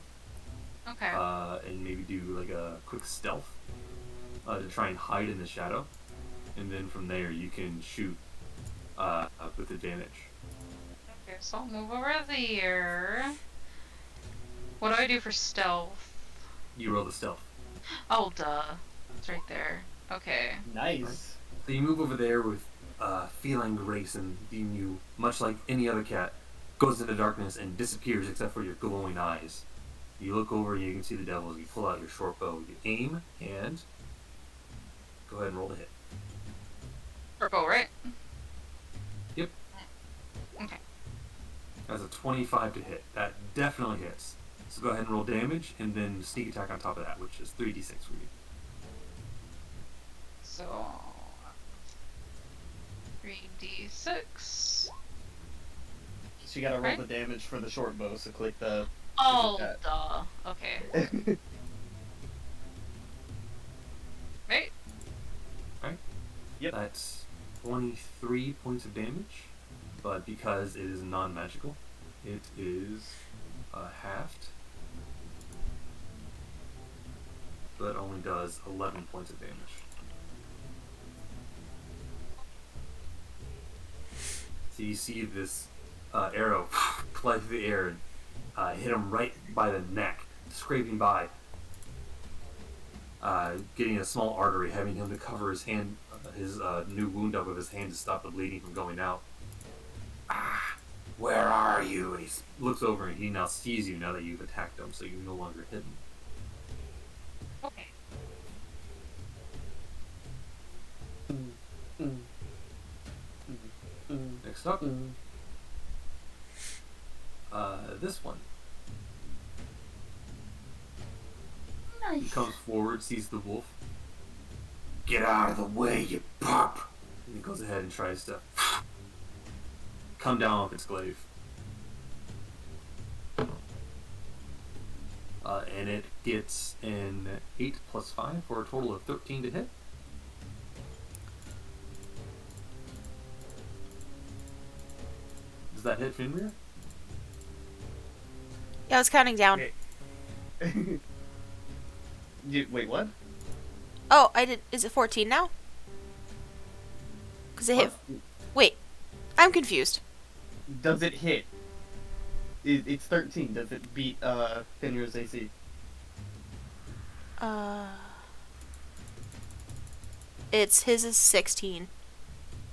Okay. and maybe do like a quick stealth to try and hide in the shadow, and then from there you can shoot with advantage. Okay, so I'll move over there. What do I do for stealth? You roll the stealth. Oh, duh. It's right there. Okay. Nice. So you move over there with feline grace, and you, much like any other cat, goes into darkness and disappears except for your glowing eyes. You look over and you can see the devils. You pull out your short bow. You aim and go ahead and roll the hit. Purple, right? Yep. Okay. That's a 25 to hit. That definitely hits. So go ahead and roll damage, and then sneak attack on top of that, which is 3d6 for you. So 3d6. So you gotta roll Right. the damage for the short bow, so click the... Oh, that. duh. Okay. Right? Yep. That's 23 points of damage, but because it is non-magical, it is halved. So that only does 11 points of damage. So you see this arrow fly through the air and hit him right by the neck, scraping by, getting a small artery, having him to cover his hand, his new wound up with his hand to stop the bleeding from going out. Where are you? He looks over and he now sees you now that you've attacked him, so you're no longer hidden. Okay. Next up, this one. He Nice. comes forward, sees the wolf, Get out of the way, you pup! and he goes ahead and tries to come down with its glaive. And it gets an 8 plus 5 for a total of 13 to hit. Does that hit Finrear? Yeah, I was counting down. Okay. Wait, what? Oh, I did. Is it 14 now? Because it hit. Wait, I'm confused. Does it hit? It's 13. Does it beat Finrear's AC? It's his is 16.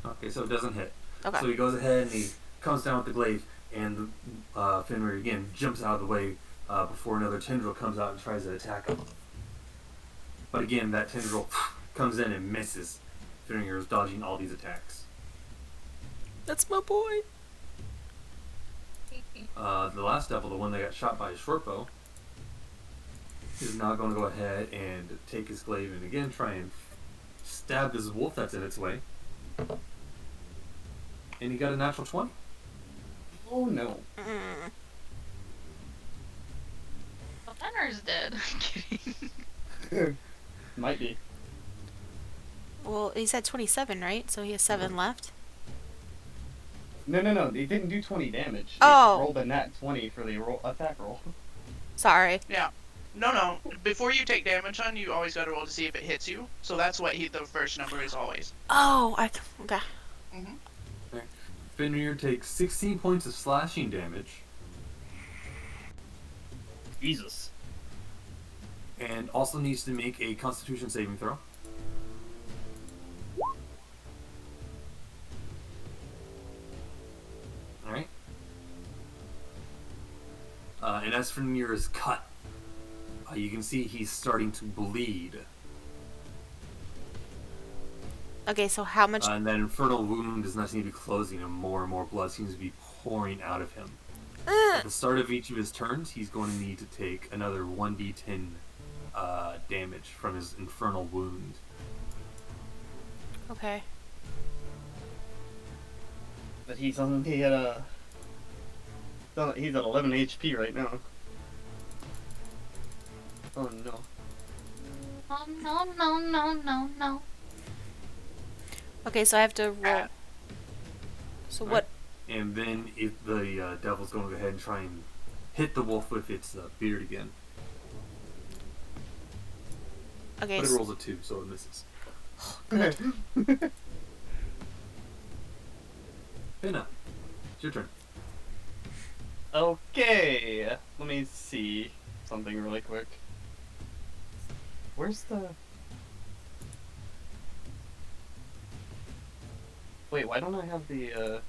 Okay, so it doesn't hit. Okay. So he goes ahead and he comes down with the glaive, and Fenrir again jumps out of the way before another tendril comes out and tries to attack him. But again, that tendril comes in and misses. Fenrir is dodging all these attacks. That's my boy. The last devil, the one that got shot by his short bow, is now going to go ahead and take his glaive and again try and stab this wolf that's in its way. And he got a natural 20. Oh no. Mm. Well, Fenrir's dead. I'm kidding. Might be. Well, he said 27, right? So he has 7 left. No. He didn't do 20 damage. Oh. He rolled a nat 20 for the attack roll. Sorry. Yeah. No. Before you take damage on, you always gotta roll to see if it hits you. So that's what the first number is always. Oh, okay. Mm-hmm. Fenrir takes 16 points of slashing damage Jesus. and also needs to make a Constitution saving throw. as Fenrir's cut, you can see he's starting to bleed. Okay, so how much? And that infernal wound does not seem to be closing, and more blood seems to be pouring out of him. At the start of each of his turns, he's going to need to take another 1d10 damage from his infernal wound. Okay. But he's at he's at 11 HP right now. Oh no. Oh no. Okay, so I have to roll. So what? And then the devil's going to go ahead and try and hit the wolf with its beard again. Okay. But it rolls a 2, so it misses. Good. Finna, it's your turn. Okay, let me see something really quick. Where's the... Wait, why don't I have the,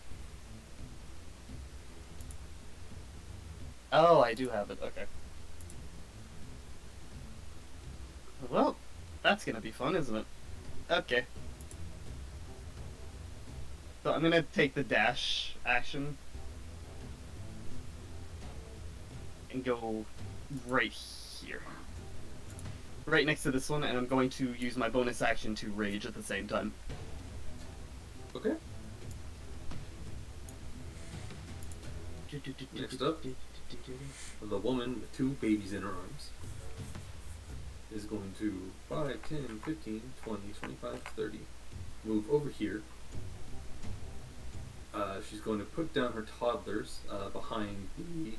Oh, I do have it, okay. Well, that's gonna be fun, isn't it? Okay. So I'm gonna take the dash action and go right here. Right next to this one, and I'm going to use my bonus action to rage at the same time. Okay. Next up, the woman with 2 babies in her arms is going to 5, 10, 15, 20, 25, 30 move over here. She's going to put down her toddlers behind the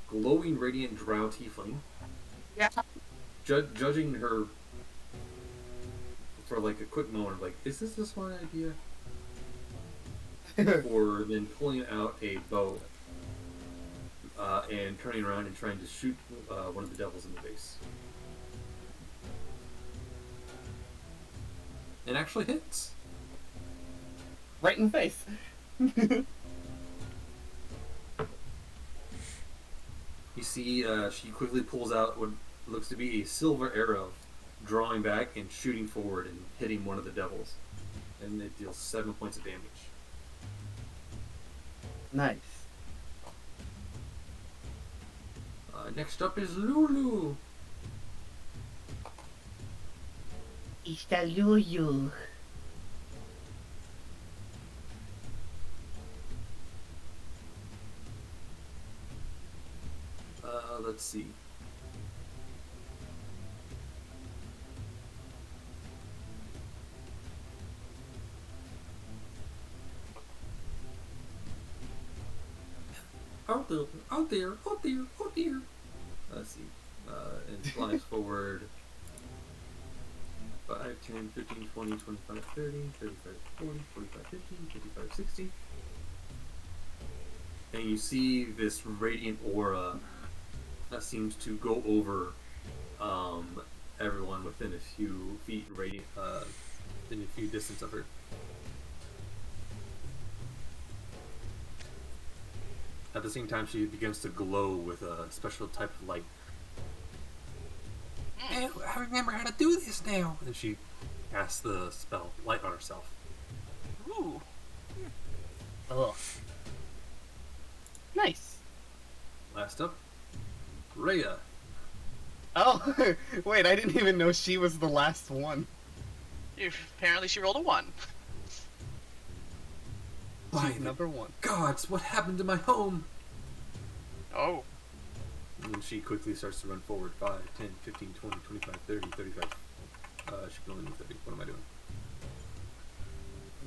glowing radiant drow tiefling. Yeah. Judging her for like a quick moment, like, is this a smart idea? Or then pulling out a bow and turning around and trying to shoot one of the devils in the face. It actually hits. Right in the face. You see, she quickly pulls out what looks to be a silver arrow, drawing back and shooting forward and hitting one of the devils. And it deals 7 points of damage. Nice. Next up is Lulu. It's the Lulu. Let's see. Out there, out there, out there, out there. Let's see. And flies forward 5, 10, 15, 20, 25, 30, 35, 40, 45, 50, 55, 60. And you see this radiant aura that seems to go over everyone within a few feet radiant, in a few distance of her. At the same time, she begins to glow with a special type of light. I remember how to do this now. And she casts the spell light on herself. Ooh. Ugh. Nice. Last up, Rhea. Oh, wait, I didn't even know she was the last one. Apparently she rolled a 1. By She's number 1. gods, what happened to my home? Oh. And then she quickly starts to run forward. 5, 10, 15, 20, 25, 30, 35. She can only move 30. What am I doing?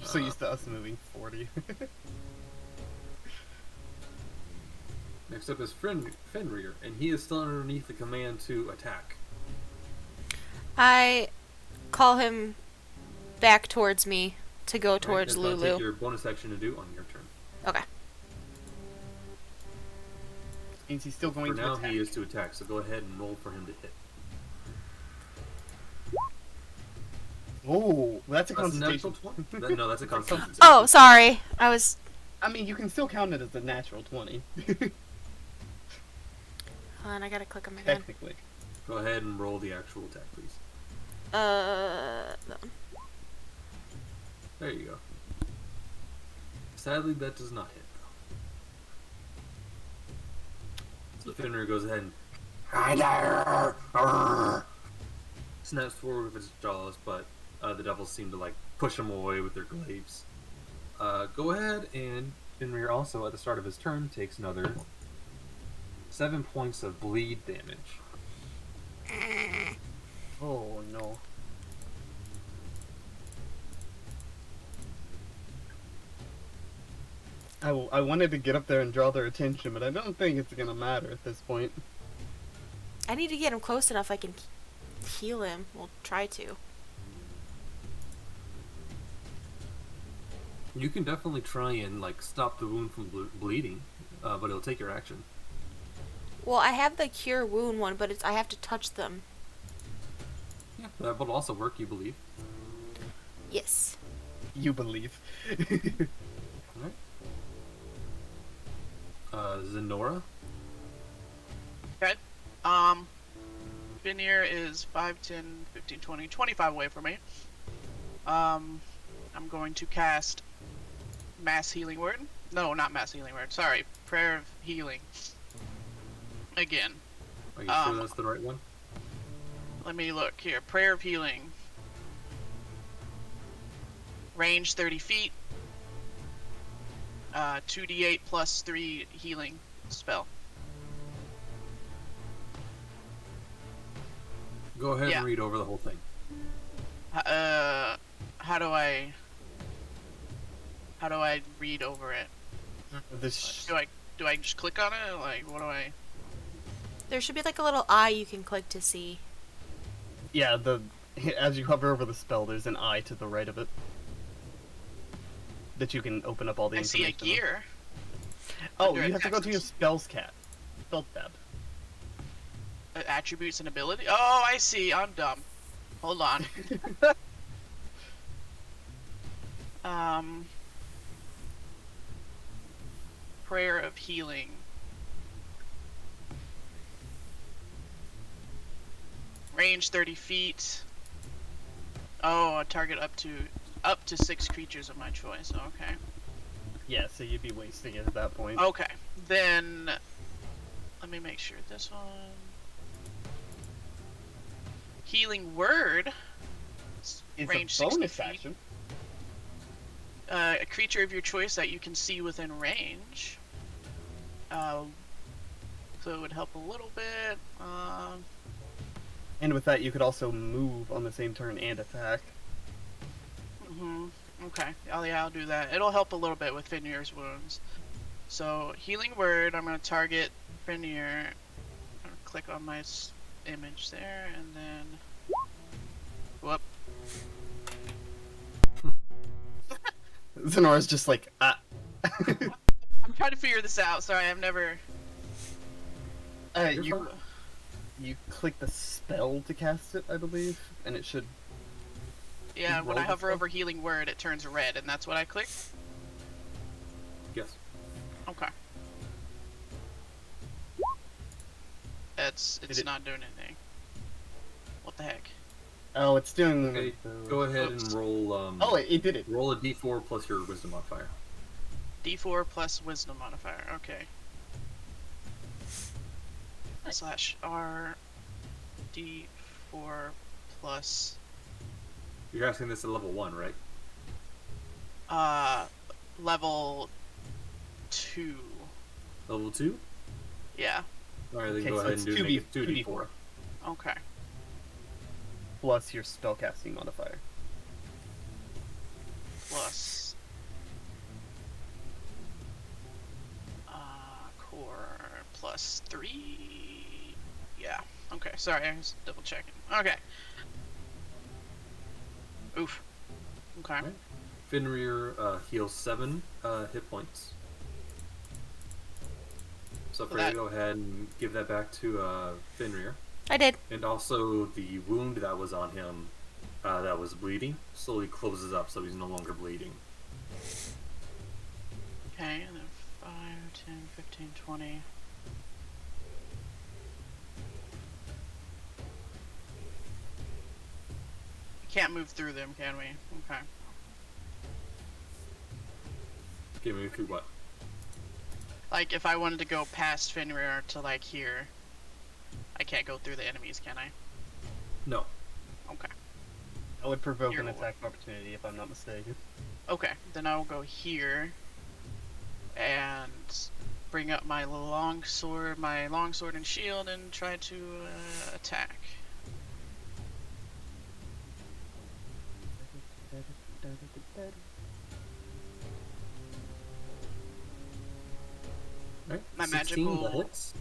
I'm so used to us moving 40. Next up is Fenrir, and he is still underneath the command to attack. I call him back towards me to go towards Right, that's Lulu. take your bonus action to do on your turn. Okay. Means he's still going For to now, attack. he is to attack, so go ahead and roll for him to hit. Oh, that's a That's a concentration. natural 20. No, that's a concentration. Oh, sorry. I was. I mean, you can still count it as a natural 20. Hold on, I gotta click on my gun. Technically. Go ahead and roll the actual attack, please. That one. There you go. Sadly, that does not hit, though. So Fenrir goes ahead and snaps forward with his jaws, but the devils seem to like push him away with their glaives. Go ahead, and Fenrir also at the start of his turn takes another 7 points of bleed damage. Oh no. I wanted to get up there and draw their attention, but I don't think it's gonna matter at this point. I need to get him close enough I can heal him. We'll try to. You can definitely try and like stop the wound from bleeding, but it'll take your action. Well, I have the cure wound one, but I have to touch them. Yeah, that would also work, you believe. Yes. You believe. Alright. Zenora? Okay. Fenrir is 5, 10, 15, 20, 25 away from me. I'm going to cast Mass Healing Word. No, not Mass Healing Word. Sorry. Prayer of Healing. Again. Are you sure that's the right one? Let me look here. Prayer of Healing. Range 30 feet. 2d8 plus 3 healing spell. Go ahead and read over the whole thing. How do I read over it? Do I just click on it? Like, what do I? There should be like a little eye you can click to see. Yeah, as you hover over the spell, there's an eye to the right of it that you can open up all the I see information. a gear. Oh, Under you have to go to your attachments. spell tab. Attributes and ability. Oh, I see. I'm dumb. Hold on. Prayer of Healing. Range 30 feet. Oh, a target up to 6 creatures of my choice. Okay. Yeah, so you'd be wasting it at that point. Okay. Then let me make sure this one. Healing Word. It's range a 60 bonus feet. action. A creature of your choice that you can see within range. So it would help a little bit. And with that, you could also move on the same turn and attack. Okay. Oh yeah, I'll do that. It'll help a little bit with Fenrir's wounds. So Healing Word. I'm gonna target Fenrir. I'm gonna click on my image there, and then. Whoop. Zenora's just like, ah. I'm trying to figure this out. Sorry, I've never. You click the spell to cast it, I believe, and it should. Yeah, when roll I the hover spell? over Healing Word, it turns red, and that's what I click? Yes. Okay. It's Did it- not doing anything. What the heck? Oh, it's doing. Okay, go ahead and roll. Oh, it did it. Roll a d4 plus your wisdom modifier. D4 plus Wisdom modifier. Okay. Slash R D4 plus You're asking this at level 1, right? level 2. Level 2? Yeah. Alright, then Okay, go so ahead it's and do 2d- make it 2d4. Okay. Plus your spellcasting modifier. Plus core plus 3. Yeah. Okay. Sorry, I was double checking. Okay. Oof. Okay. Alright. Fenrir heals 7 hit points. So for you to go ahead and give that back to Fenrir. I did. And also the wound that was on him that was bleeding slowly closes up so he's no longer bleeding. Okay, and then 5, 10, 15, 20. Can't move through them, can we? Okay. Get me through what? Like, if I wanted to go past Fenrir to, like, here, I can't go through the enemies, can I? No. Okay. I would provoke You're an the attack of opportunity if I'm not mistaken. Okay, then I'll go here and bring up my longsword and shield, and try to attack. Alright. My 16, magical- that hits.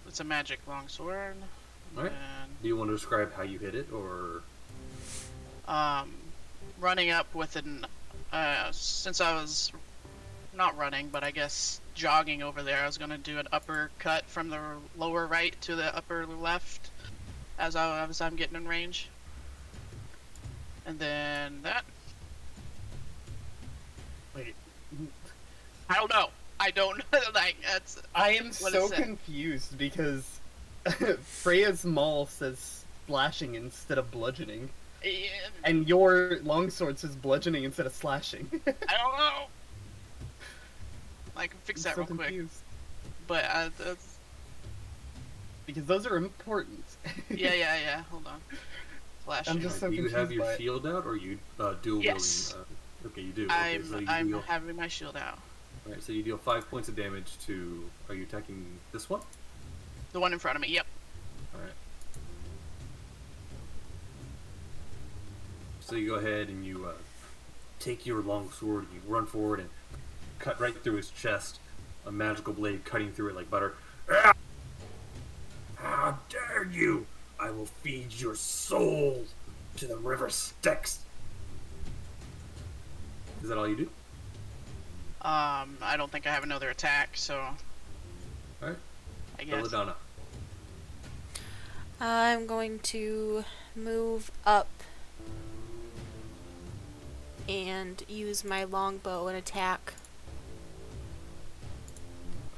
It's a magic longsword. Alright. And Do you want to describe how you hit it, or? running up with an, since I was not running, but I guess jogging over there, I was gonna do an uppercut from the lower right to the upper left as I'm getting in range. And then that. Wait. I don't know. I don't know. Like, that's. I am What so is it? confused because Freya's maul says slashing instead of bludgeoning, and your longsword says bludgeoning instead of slashing. I don't know. I can fix that I'm so real quick. confused. But that's. Because those are important. Yeah. Hold on. Flash. I'm just so Do you have confused your by it. shield out, or you dual Yes. wielding? Okay, you do. Okay, so you I'm deal. having my shield out. Alright, so you deal 5 points of damage to. Are you attacking this one? The one in front of me. Yep. Alright. So you go ahead and you take your long sword and you run forward and cut right through his chest, a magical blade cutting through it like butter. Ah! How dare you! I will feed your soul to the river Styx. Is that all you do? I don't think I have another attack, so Alright. I guess. Belladonna. I'm going to move up and use my longbow and attack.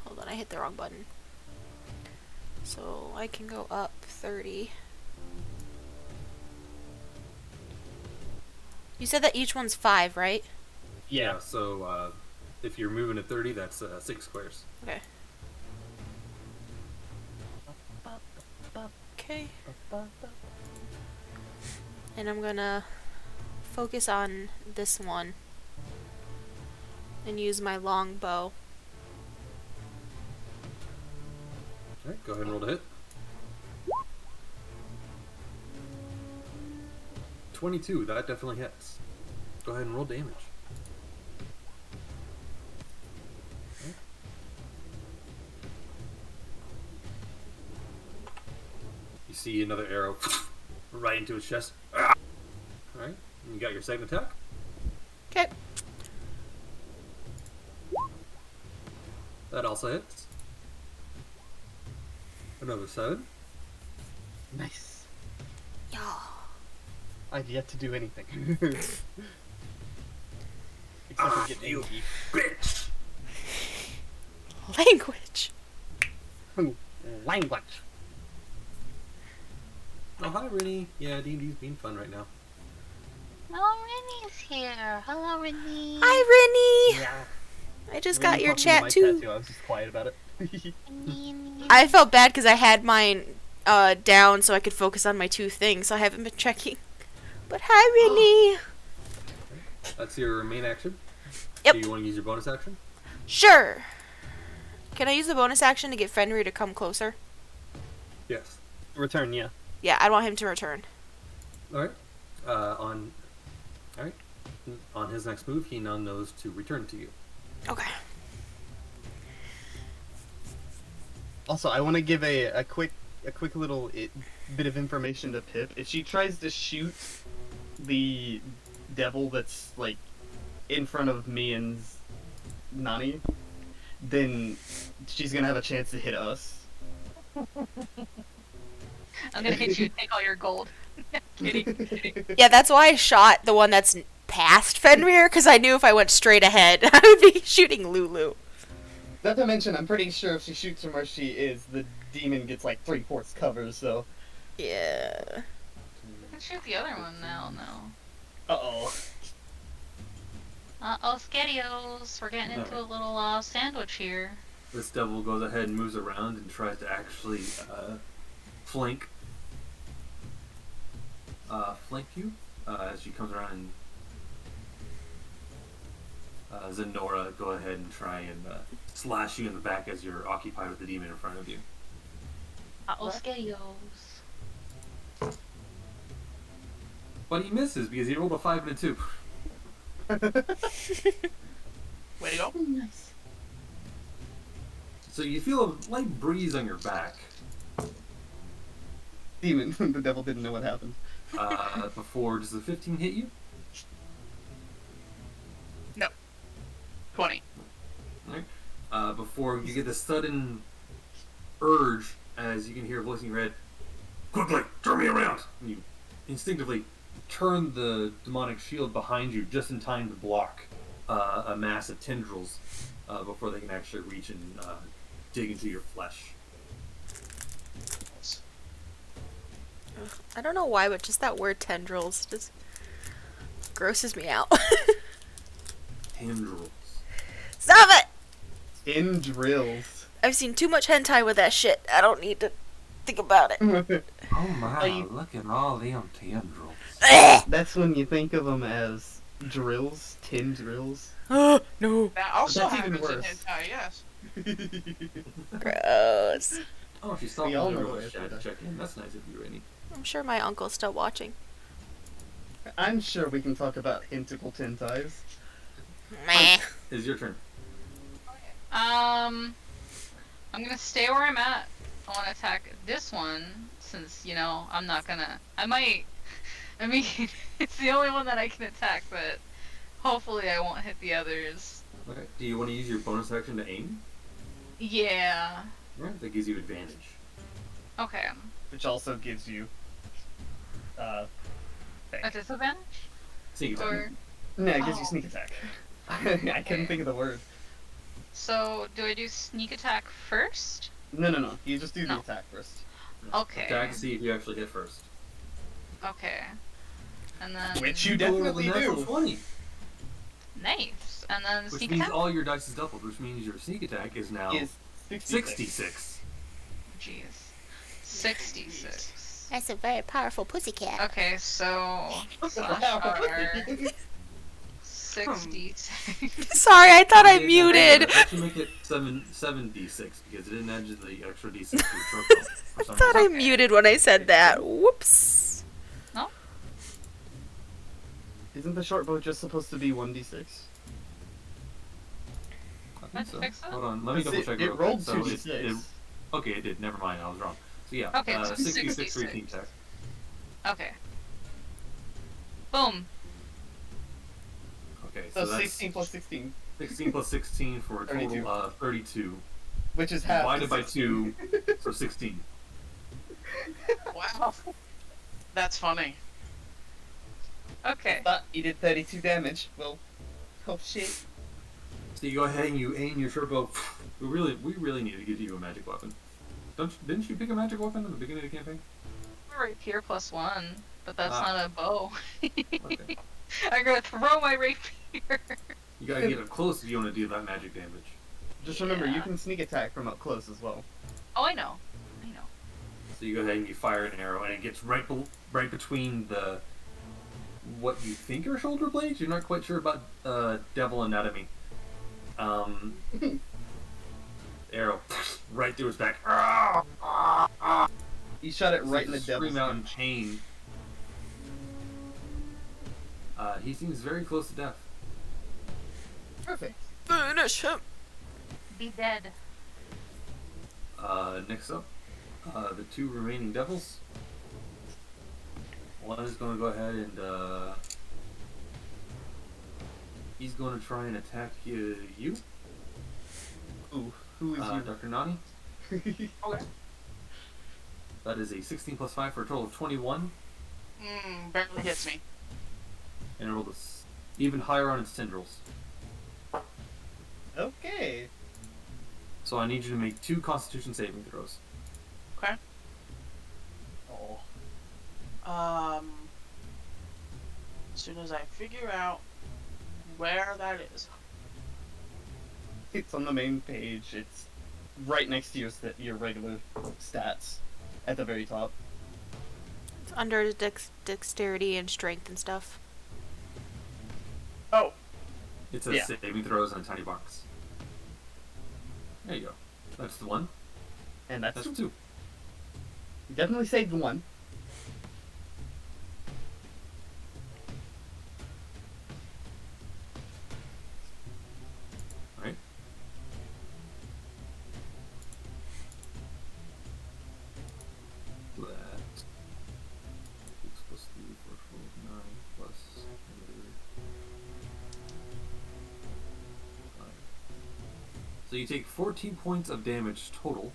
Hold on, I hit the wrong button. So I can go up 30. You said that each one's 5, right? Yeah. So if you're moving at 30, that's 6 squares. Okay. Okay. And I'm gonna focus on this one and use my longbow. Alright, go ahead and roll to hit. 22, that definitely hits. Go ahead and roll damage. Okay. You see another arrow right into his chest. Alright, you got your second attack. Okay. That also hits. Another 7. Nice. Yeah. I've yet to do anything. Except for get you angry. bitch! Language. Language. Oh, hi, Rennie. Yeah, D&D's being fun right now. Oh, Rennie's here. Hello, Rennie. Hi, Rennie. Yeah. I just When got you your talked into chat my too. tattoo, I was just quiet about it. I felt bad because I had mine down so I could focus on my 2 things, so I haven't been checking. But hi, Rennie. That's your main action. Yep. Do you want to use your bonus action? Sure. Can I use the bonus action to get Fenrir to come closer? Yes. Return, yeah. Yeah, I want him to return. Alright. Alright. On his next move, he now knows to return to you. Okay. Also, I want to give a quick little bit of information to Pip. If she tries to shoot the devil that's like in front of me and Nani, then she's gonna have a chance to hit us. I'm gonna hit you and take all your gold. Kidding. Yeah, that's why I shot the one that's past Fenrir, because I knew if I went straight ahead, I would be shooting Lulu. Not to mention, I'm pretty sure if she shoots from where she is, the demon gets like 3/4 cover, so... Yeah. shoot the other one now, no. Uh-oh. Uh-oh, Skettios. We're getting into a little sandwich here. This devil goes ahead and moves around and tries to actually flank you as she comes around, and Zenora, go ahead and try and slash you in the back as you're occupied with the demon in front of you. Uh-oh, Skettios. But he misses because he rolled a 5 and a 2. Way to go. Nice. So you feel a light breeze on your back Demon. The devil didn't know what happened. before, does the 15 hit you? 20. Right. Before you get this sudden urge as you can hear a voice in your head, quickly, turn me around! And you instinctively turn the demonic shield behind you just in time to block a mass of tendrils before they can actually reach and dig into your flesh. I don't know why, but just that word tendrils just grosses me out. Tendrils. Stop it! In drills. I've seen too much hentai with that shit. I don't need to think about it. Oh my, Are you- look at all them tendrils. That's when you think of them as drills, tin drills. No. That also That's even happens in worse. hentai, yes. Gross. Oh, she's stopping We all the know real it, chat yeah. to check in. That's nice of you, Rainy. I'm sure my uncle's still watching. I'm sure we can talk about hentical tentais. Meh. It's your turn. I'm gonna stay where I'm at. I want to attack this one, since, you know, I'm not gonna... I mean, it's the only one that I can attack, but hopefully I won't hit the others. Okay. Do you want to use your bonus action to aim? Yeah. Right. That gives you advantage. Okay. Which also gives you A thing. disadvantage? Sneak attack. Or... No, it gives you Oh. sneak attack. I couldn't think of the word. So, do I do sneak attack first? No. You just do the No. attack first. Okay. Attack to see if you actually hit first. Okay. And then... Which you Roll a definitely natural do. 20, Nice. And then which sneak means attack? all your dice is doubled, which means your sneak attack is now Is 66. Jeez. 66. That's a very powerful pussycat. Okay, so... slash R, 66. Sorry, I thought I Yeah, muted. Actually make it 7d6 because it didn't add the extra d6 to your short roll for I some thought I reason. muted when I said that. Whoops. Isn't the short bow just supposed to be 1d6? I think Let's so. fix that. Hold on, let me double check It real rolled quick. 2d6. Okay, it did. Never mind, I was wrong. So yeah, Okay, so 66 for your 66. team attack. Okay. Boom. Okay, So so that's 16 plus 16, 16 plus 16 for a total 32. 32. which is half. Divided by 2 for 16. Wow. That's funny. Okay. But you did 32 damage. Well, oh shit. So you go ahead and you aim your short bow. We really need to give you a magic weapon. Didn't you pick a magic weapon at the beginning of the campaign? Rapier +1, but that's Ah. not a bow. Okay. I'm gonna throw my rapier. You gotta get up close if you want to do that magic damage. Just remember, you Yeah. can sneak attack from up close as well. Oh, I know. So you go ahead and you fire an arrow, and it gets right between what you think are shoulder blades. You're not quite sure about devil anatomy. Arrow right through his back. You shot it right in the Scream devil's out in gooch. pain. He seems very close to death. Perfect. Finish him. Be dead. Next up, the 2 remaining devils. One is going to go ahead and he's going to try and attack you, Ooh, who is you? Dr. Nani. Okay. That is a 16 plus 5 for a total of 21, Barely hits me. and it rolled even higher on its tendrils. Okay. So I need you to make 2 Constitution saving throws. Okay. Oh. soon as I figure out where that is. It's on the main page. It's right next to your regular stats at the very top. It's under dexterity and strength and stuff. Oh, It says Yeah. saving throws in a tiny box. There you go. That's the one. And that's That's two. two. You definitely saved one. Alright. That. 6 plus 3, 4, 4, 9 plus another 5. So you take 14 points of damage total.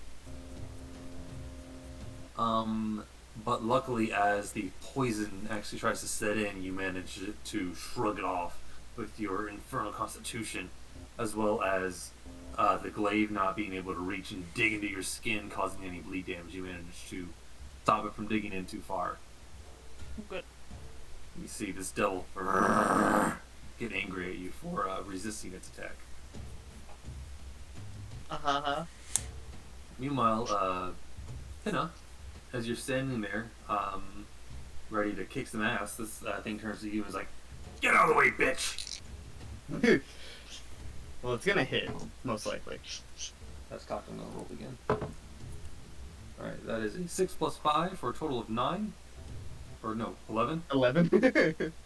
But luckily, as the poison actually tries to set in, you manage to shrug it off with your infernal constitution, as well as the glaive not being able to reach and dig into your skin, causing any bleed damage. You manage to stop it from digging in too far. good. You see this devil get angry at you for resisting its attack. Meanwhile, Pinna, as you're standing there, ready to kick some ass, this thing turns to you and is like, "Get out of the way, bitch!" Well, it's gonna hit, most likely. That's cocked on the roll again. Alright, that is a 6 plus 5 for a total of 9. Or no, 11. 11?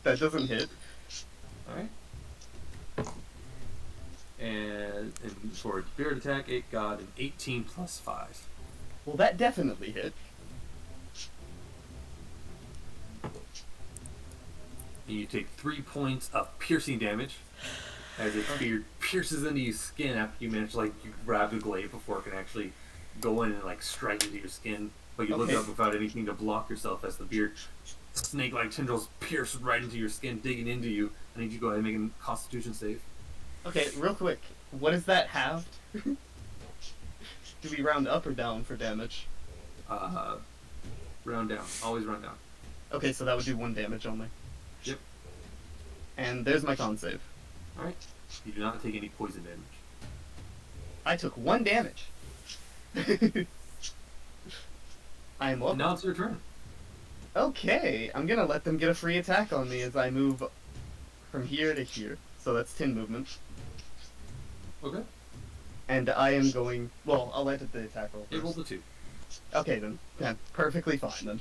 That doesn't hit. Alright. And for a spirit attack, it got an 18 plus 5. Well, that definitely hit. And you take 3 points of piercing damage as its beard pierces into your skin after you manage to you grab the glaive before it can actually go in and strike into your skin. But you look Okay. up without anything to block yourself as the beard snake-like tendrils pierce right into your skin, digging into you. I need you to go ahead and make a Constitution save. Okay, real quick. What is that halved? Do we round up or down for damage? Round down. Always round down. Okay, so that would do 1 damage only. Yep. And there's my con save. Alright. You do not take any poison damage. I took 1 damage. I am And welcome. now it's your turn. Okay, I'm gonna let them get a free attack on me as I move from here to here. So that's 10 movement. Okay. And I am going... Well, I'll let the attack roll It rolled first. a 2. Okay then. Yeah, perfectly fine then.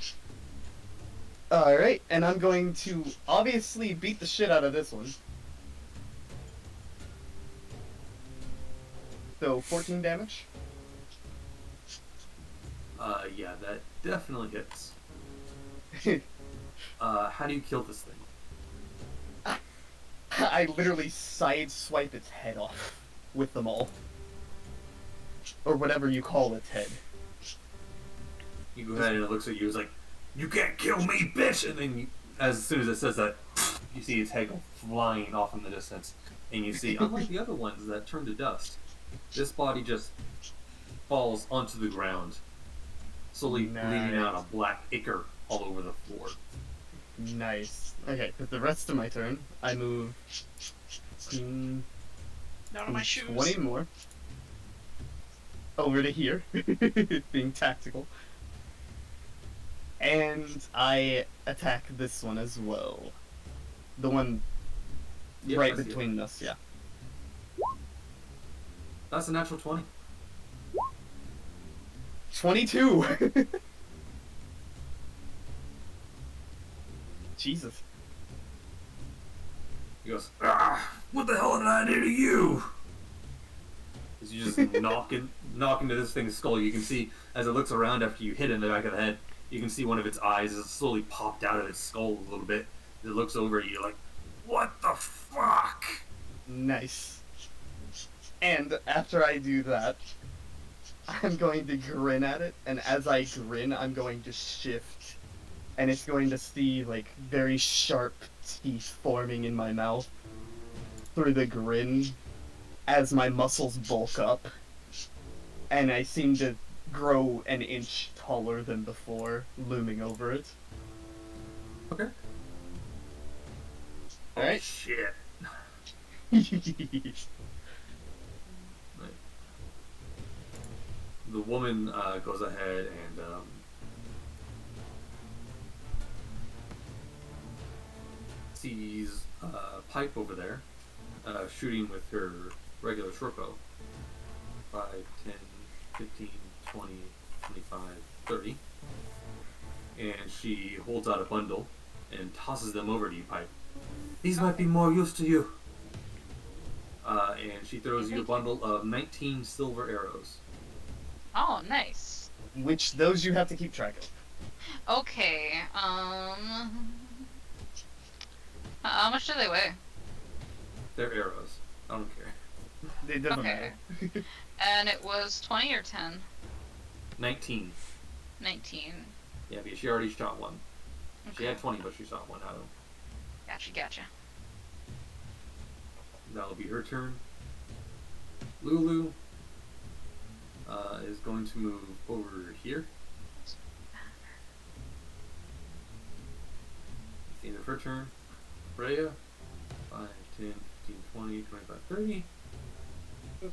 Alright, and I'm going to obviously beat the shit out of this one. So, 14 damage. Yeah, that definitely hits. How do you kill this thing? I literally sideswipe its head off with them all. Or whatever you call its head. You go ahead and it looks at you, it's like, "You can't kill me, bitch!" And then, as soon as it says that, you see its head go flying off in the distance. And you see, unlike the other ones that turn to dust, this body just falls onto the ground, slowly bleeding out a black ichor all over the floor. Nice. Okay, for the rest of my turn, I move... Down to my shoes. 20 more. Over to here. Being tactical. And I attack this one as well. The one Yep, right I see it. between us, yeah. That's a natural 20. 22! Jesus. He goes, "Ah, what the hell did I do to you?" As you just knock into this thing's skull, you can see, as it looks around after you hit it in the back of the head, you can see one of its eyes is slowly popped out of its skull a little bit. It looks over at you like, "What the fuck?" Nice. And after I do that, I'm going to grin at it, and as I grin, I'm going to shift. And it's going to see, very sharp teeth forming in my mouth through the grin as my muscles bulk up. And I seem to grow an inch taller than before, looming over it. Okay. Oh Alright. shit! Right. The woman goes ahead and sees Pipe over there, shooting with her regular short bow. 5, 10, 15, 20, 25, 30. And she holds out a bundle and tosses them over to you, Pipe. These might be more use to you. And she throws you a bundle of 19 silver arrows. Oh, nice. Which those you have to keep track of. Okay. How much do they weigh? They're arrows. I don't care. It doesn't Okay. matter. And it was 20 or 10? 19. 19. Yeah, because she already shot one. She Okay. had 20, but she shot one out of them. Gotcha. That'll be her turn. Lulu is going to move over here. It's the end of her turn. Freya, 5, 10, 15, 20, 25, 30.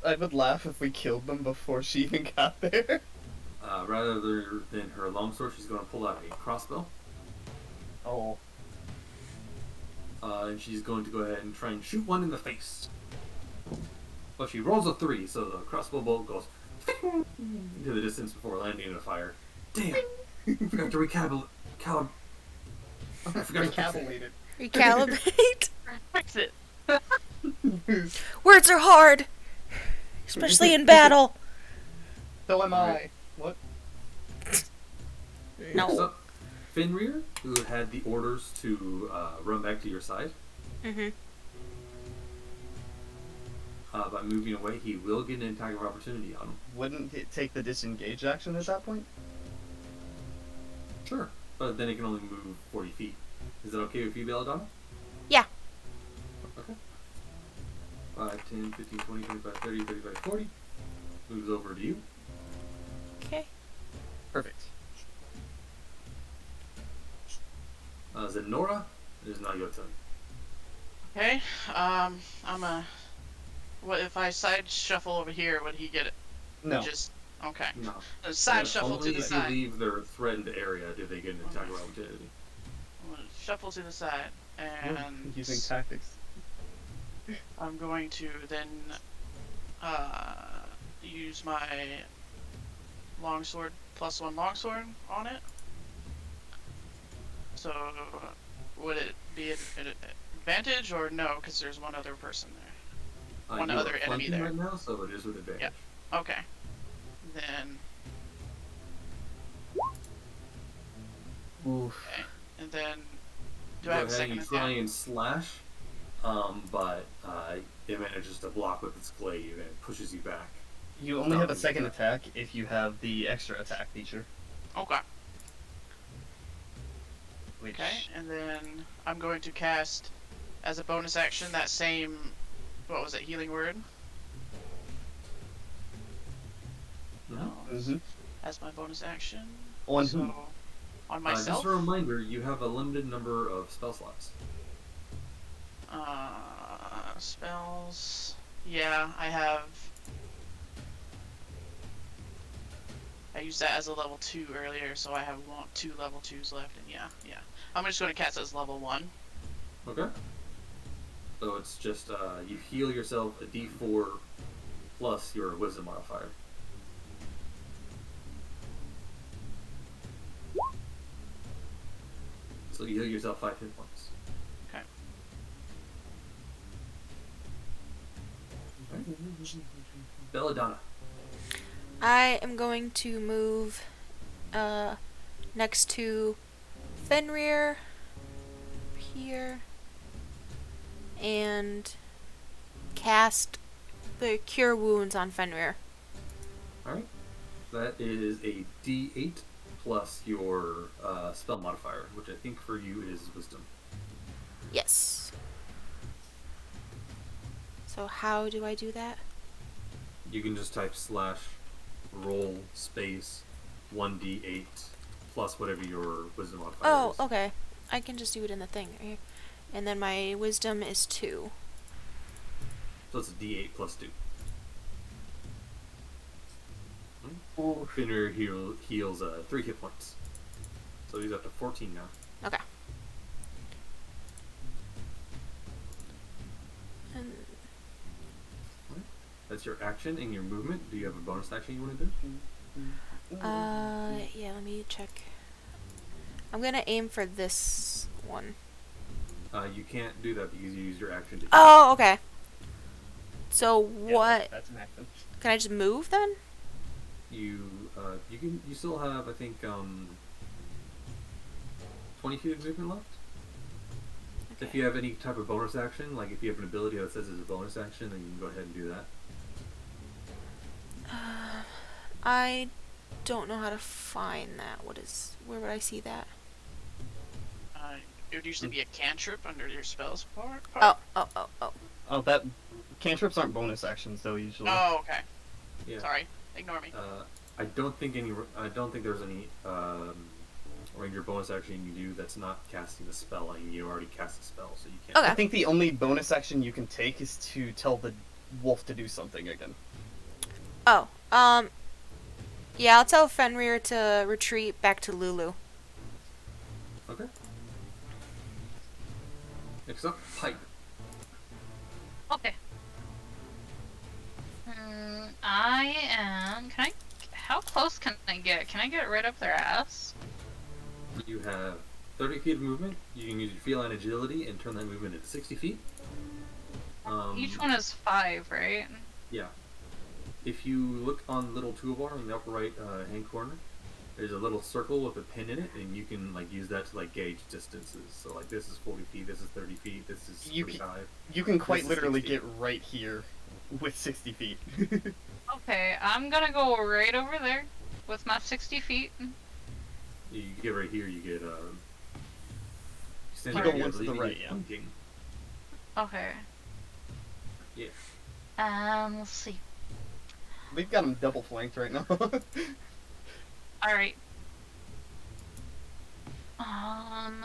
I would laugh if we killed them before she even got there. Rather than her longsword, she's going to pull out a crossbow. Oh. And she's going to go ahead and try and shoot one in the face. But she rolls a 3, so the crossbow bolt goes into the distance before landing in a fire. Damn! I forgot to Recalculate it. Recalibrate. Fix it. Words are hard, especially in battle. So am Alright. I. What? Next No. up, Fenrir, who had the orders to run back to your side. Mhm. By moving away, he will get an attack of opportunity on him. Wouldn't it take the disengage action at that point? Sure. But then he can only move 40 feet. Is that okay with you, Belladonna? Yeah. Okay. 5, 10, 15, 20, 25, 30, 35, 40. Moves over to you. Okay. Perfect. Zenora, it is now your turn. Okay. What if I side shuffle over here? Would he get it? No. Just okay. No. Side And shuffle only to the if side. you leave their threatened area do they get an attack of opportunity. I'm gonna shuffle to the side, and Using tactics. I'm going to then use my longsword +1 longsword on it. So would it be an advantage or no? Because there's one other person there. One You are other enemy flanking there. right now, so it is with advantage. Yep. Okay. Then Oof. okay. And then do Go I have a ahead second and try attack? and slash, but it manages to block with its glaive and it pushes you back. You only have a second attack if you have the extra attack feature. Okay. Which Okay. And then I'm going to cast as a bonus action that same, what was it, healing word? No. Mhm. As my bonus action. On so, who? On Just myself. a reminder, you have a limited number of spell slots. Spells. Yeah, I have. I used that as a level 2 earlier, so I have 2 level 2s left, and yeah. I'm just going to cast as level 1. Okay. So it's just you heal yourself a D4 plus your wisdom modifier. So you heal yourself 5 hit points. Okay. Belladonna. I am going to move next to Fenrir here and cast the Cure Wounds on Fenrir. Alright. That is a D8 plus your spell modifier, which I think for you is wisdom. Yes. So how do I do that? You can just type slash roll space 1d8 plus whatever your wisdom modifier Oh, is. okay. I can just do it in the thing right here. And then my wisdom is 2. So it's a D8 plus 2. Finner heals 3 hit points. So he's up to 14 now. Okay. And That's your action and your movement. Do you have a bonus action you want to do? yeah, let me check. I'm gonna aim for this one. You can't do that because you used your action to. Oh, okay. So Yeah, what? That's an action. Can I just move then? You still have, I think, 20 feet of movement left. If you have any type of bonus action, like if you have an ability that says it's a bonus action, then you can go ahead and do that. I don't know how to find that. Where would I see that? It would usually be a cantrip under your spells part. Oh. Oh, that cantrips aren't bonus actions though usually. Oh, okay. Yeah. Sorry, ignore me. I don't think there's any ranger bonus action you can do that's not casting a spell. I mean, you already cast a spell, so you can't. Okay. I think the only bonus action you can take is to tell the wolf to do something again. Oh. Yeah, I'll tell Fenrir to retreat back to Lulu. Okay. Next up, Pipe. Okay. I am. How close can I get? Can I get right up their ass? You have 30 feet of movement. You can use your feline agility and turn that movement into 60 feet. Each one is 5, right? Yeah. If you look on the little toolbar in the upper right hand corner, there's a little circle with a pin in it, and you can use that to gauge distances. So this is 40 feet, this is 30 feet, this is 45. You can quite This is literally 60. get right here with 60 feet. Okay, I'm gonna go right over there with my 60 feet. You get right here, you get You go one to the right, yeah. Pointing. Okay. Yeah. Let's see. We've got him double flanked right now. Alright. I'm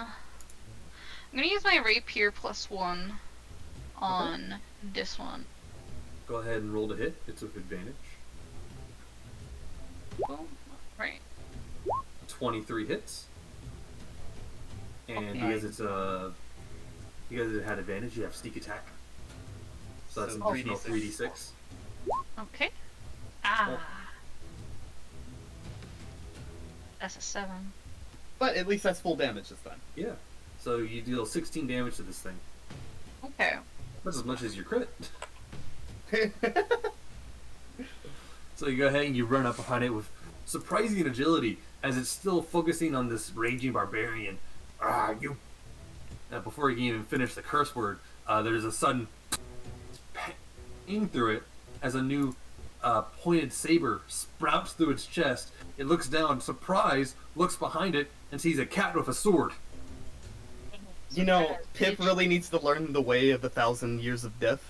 gonna use my rapier +1 on this one. Go ahead and roll to hit. It's with advantage. Oh, right. 23 hits. And Okay. because it had advantage, you have sneak attack. So that's an So additional 3d6. 3d6. Okay. Ah. That's a 7. But at least that's full damage this time. Yeah. So you deal 16 damage to this thing. Okay. That's as much as your crit. So you go ahead and you run up behind it with surprising agility as it's still focusing on this raging barbarian. You. Now, before you can even finish the curse word, there's a sudden pain through it as a new pointed saber sprouts through its chest. It looks down, surprised, looks behind it, and sees a cat with a sword. You know, Pip really needs to learn the way of 1,000 years of death.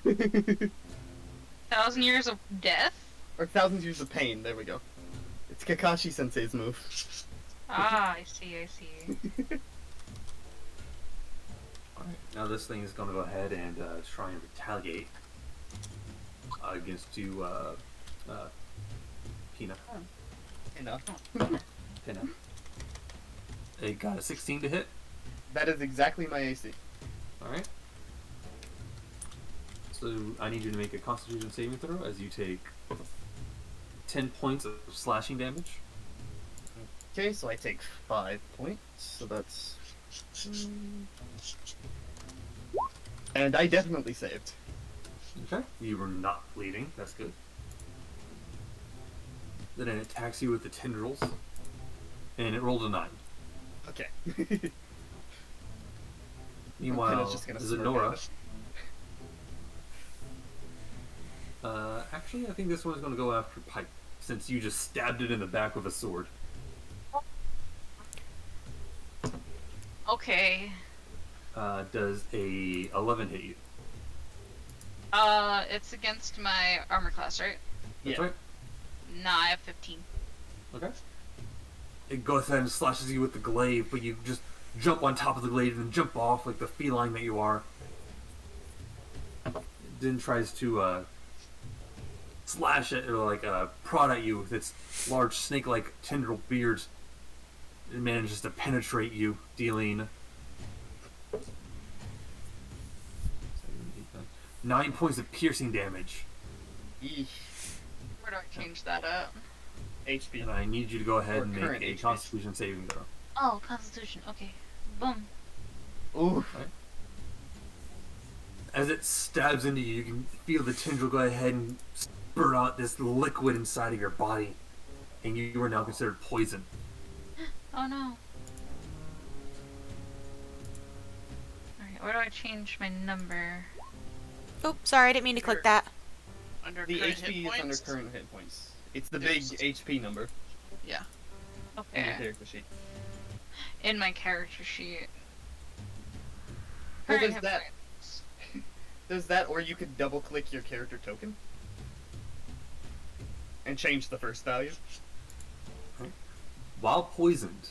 1,000 years of death? Or 1,000 years of pain, there we go. It's Kakashi Sensei's move. Ah, I see. Alright, now this thing is going to go ahead and try and retaliate against you, Pina. Enough. Pina. It got a 16 to hit. That is exactly my AC. Alright. So I need you to make a Constitution saving throw as you take 10 points of slashing damage. Okay, so I take 5 points, so that's... And I definitely saved. Okay. You were not bleeding. That's good. Then it attacks you with the tendrils. And it rolled a 9. Okay. Meanwhile, Pinna's just gonna smirk Zenora. at it. Actually, I think this one's going to go after Pipe, since you just stabbed it in the back with a sword. Okay. Does a 11 hit you? It's against my armor class, right? That's Yeah. right. Nah, I have 15. Okay. It goes ahead and slashes you with the glaive, but you just jump on top of the glade and then jump off like the feline that you are. Then tries to slash it or like prod at you with its large snake-like tendril beards. It manages to penetrate you, dealing 9 points of piercing damage. Eesh. Where do I change that at? HP. And I need you to go ahead Or and make current a HP. Constitution saving throw. Oh, Constitution. Okay. Boom. Ooh. As it stabs into you, you can feel the tendril go ahead and spurt out this liquid inside of your body, and you are now considered poison. Oh no. Alright, where do I change my number? Oh, sorry, I didn't mean to click that. Under The current HP hit is under points? current hit points. It's the big Yes. HP number Yeah. in your Okay. character sheet. In my character sheet. Well, Current there's hit that. points. There's that, or you could double click your character token and change the first value. While poisoned,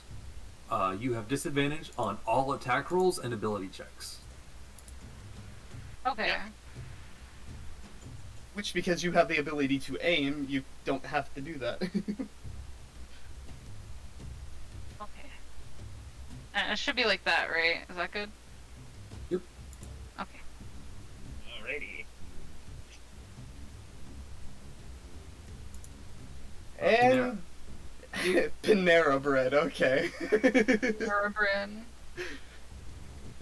you have disadvantage on all attack rolls and ability checks. Okay. Yep. Which, because you have the ability to aim, you don't have to do that. Okay. It should be like that, right? Is that good? Yep. Okay. Alrighty. And Panera bread, okay. Urban.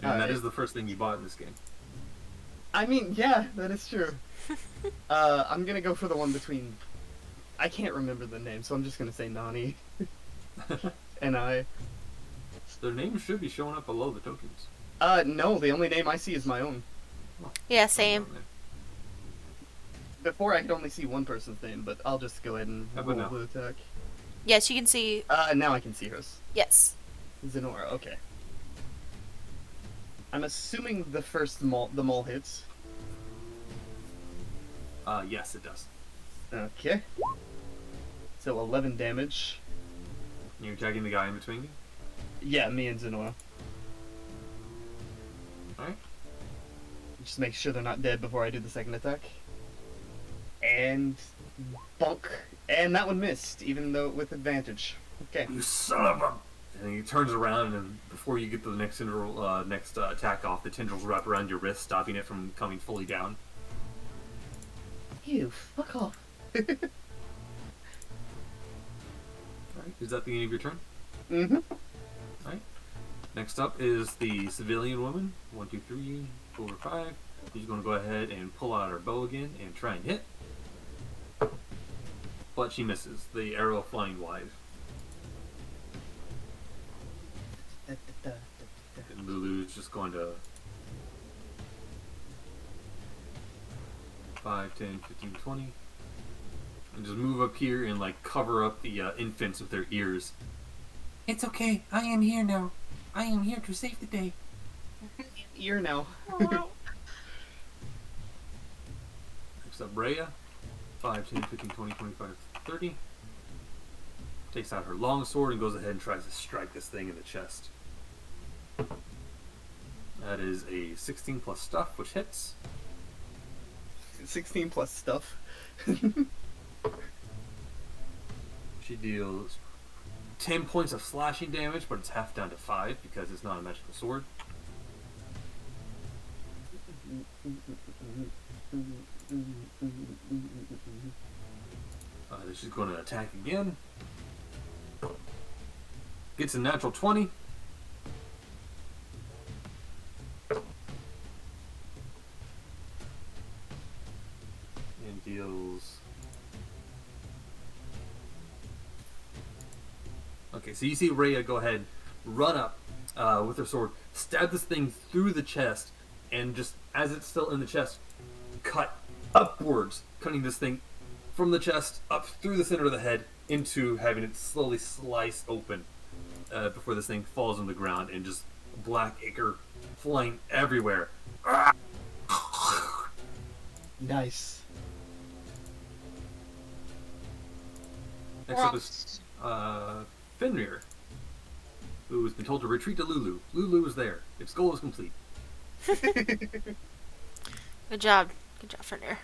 And that is the first thing you bought in this game. I mean, yeah, that is true. I'm gonna go for the one between. I can't remember the name, so I'm just gonna say Nani. And I. Their names should be showing up below the tokens. No, the only name I see is my own. Yeah, same. Before I could only see one person's name, but I'll just go ahead and How about roll now? the attack. Yes, you can see. Now I can see hers. Yes. Zenora, okay. I'm assuming the first the mole hits. Yes, it does. Okay. So 11 damage. You're attacking the guy in between you? Yeah, me and Zenora. Alright. Just make sure they're not dead before I do the second attack. And bonk. And that one missed, even though with advantage. Okay. You son of a... And he turns around, and before you get the next attack off, the tendrils wrap around your wrist, stopping it from coming fully down. You fuck off. Alright, is that the end of your turn? Mm-hmm. Alright. Next up is the civilian woman. 1, 2, 3, 4, 5. She's going to go ahead and pull out her bow again and try and hit. But she misses. The arrow flying wide. And Lulu's just going to 5, 10, 15, 20. And just move up here and like cover up the infants with their ears. It's okay. I am here now. I am here to save the day. Ear now. Next up, Rhea. 5, 10, 15, 20, 25, 30. Takes out her long sword and goes ahead and tries to strike this thing in the chest. That is a 16 plus stuff, which hits. 16 plus stuff. She deals 10 points of slashing damage, but it's half down to 5 because it's not a magical sword. Then she's going to attack again. Gets a natural 20. And deals... Okay, so you see Rhea go ahead, run up with her sword, stab this thing through the chest, and just as it's still in the chest, cut upwards, cutting this thing from the chest up through the center of the head into having it slowly slice open before this thing falls on the ground and just black ichor flying everywhere. Nice. Next up is Fenrir. who has been told to retreat to Lulu. Lulu is there. Its goal is complete. Good job. Good job, Fenrir.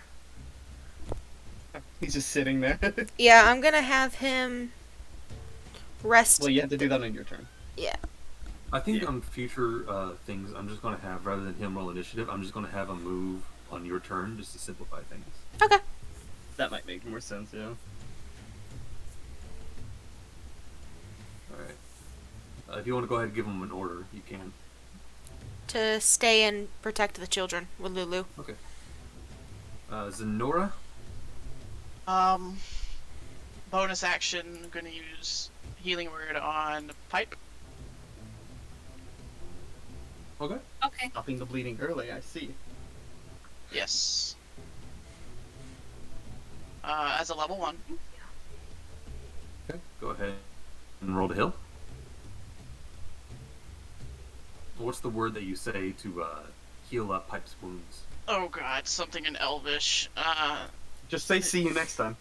He's just sitting there. Yeah, I'm gonna have him rest. Well, you have to do that on your turn. Yeah. I think on future things, I'm just going to have, rather than him roll initiative, I'm just going to have him move on your turn just to simplify things. Okay. That might make more sense, yeah. Alright. If you want to go ahead and give him an order, you can. To stay and protect the children with Lulu. Okay. Zenora? Bonus action, I'm gonna use healing word on pipe. Okay. Okay. Stopping the bleeding early, I see. Yes. As a level 1. Okay. Go ahead and roll to heal. What's the word that you say to heal up Pipe's wounds? Oh god, something in Elvish. Just say see you next time.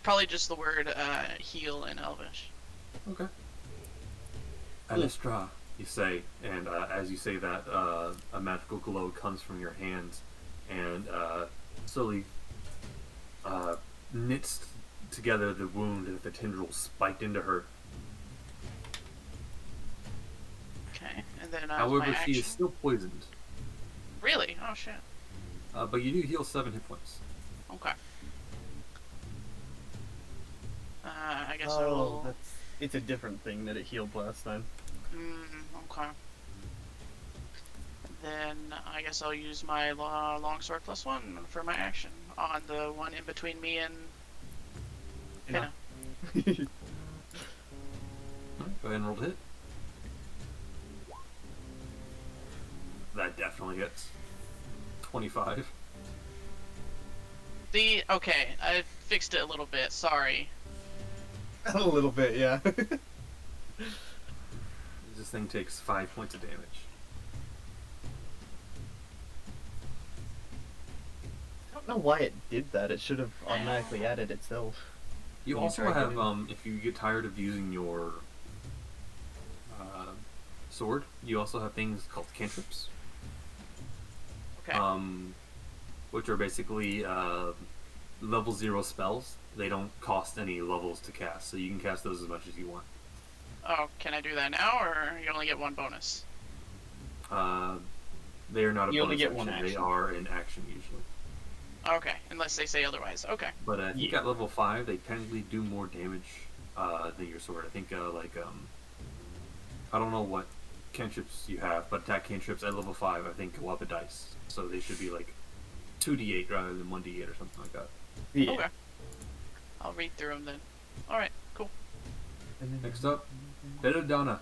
Probably just the word heal in Elvish. Okay. Alistra, you say, and as you say that, a magical glow comes from your hands and slowly knits together the wound that the tendrils spiked into her. Okay, and then However, my she action. is still poisoned. Really? Oh shit. But you do heal 7 hit points. Okay. I guess I will. It's a different thing that it healed last time. Okay. Then I guess I'll use my longsword +1 for my action on the one in between me and Pinna. Alright, go ahead and roll to hit. That definitely hits. 25. Okay, I fixed it a little bit. Sorry. A little bit, yeah. This thing takes 5 points of damage. I don't know why it did that. It should have automatically added itself. You When you also try have, hitting. if you get tired of using your sword, you also have things called cantrips. Okay. Which are basically level 0 spells. They don't cost any levels to cast, so you can cast those as much as you want. Oh, can I do that now, or you only get one bonus? They are not a You only bonus get action. one They action. are an action usually. Okay, unless they say otherwise. Okay. But I think at level 5, they technically do more damage than your sword. I think, I don't know what cantrips you have, but attack cantrips at level 5, I think, go up a dice. So they should be like 2d8 rather than 1d8 or something like that. Yeah. Okay. I'll read through them then. Alright, cool. Next up, Belladonna.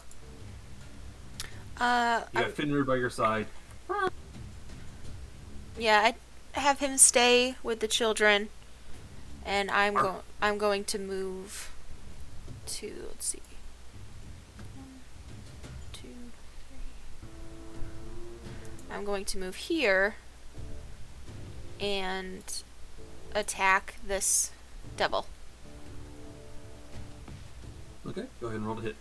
You I got Fenrir by your side. I have him stay with the children, and I'm going to move to, let's see, 1, 2, 3. I'm going to move here and attack this devil. Okay, go ahead and roll to hit.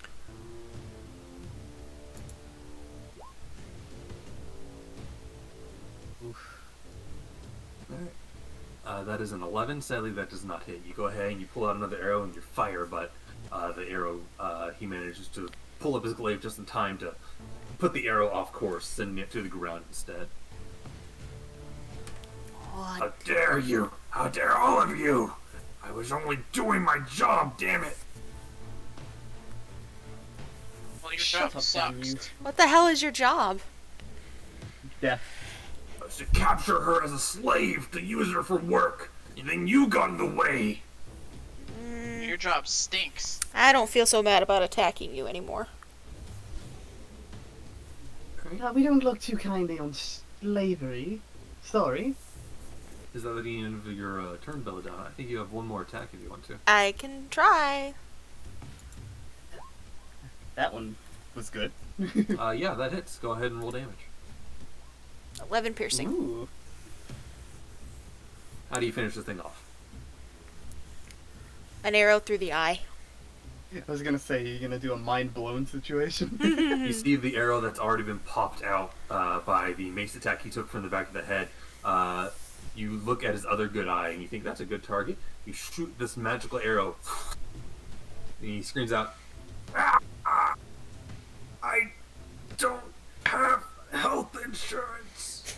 Alright. That is an 11. Sadly, that does not hit. You go ahead and you pull out another arrow and you fire, but the arrow, he manages to pull up his glaive just in time to put the arrow off course, sending it to the ground instead. What? How dare you! How dare all of you! I was only doing my job, damn it! Well, your Shut job up, sucks. you. What the hell is your job? Death. I was to capture her as a slave to use her for work, and then you got in the way! Your job stinks. I don't feel so bad about attacking you anymore. We don't look too kindly on slavery. Sorry. Is that the end of your turn, Belladonna? I think you have one more attack if you want to. I can try. That one was good. Yeah, that hits. Go ahead and roll damage. 11 piercing. Ooh. How do you finish this thing off? An arrow through the eye. I was gonna say, you're gonna do a mind blown situation. You see the arrow that's already been popped out by the mace attack he took from the back of the head. You look at his other good eye and you think that's a good target. You shoot this magical arrow, and he screams out, I don't have health insurance.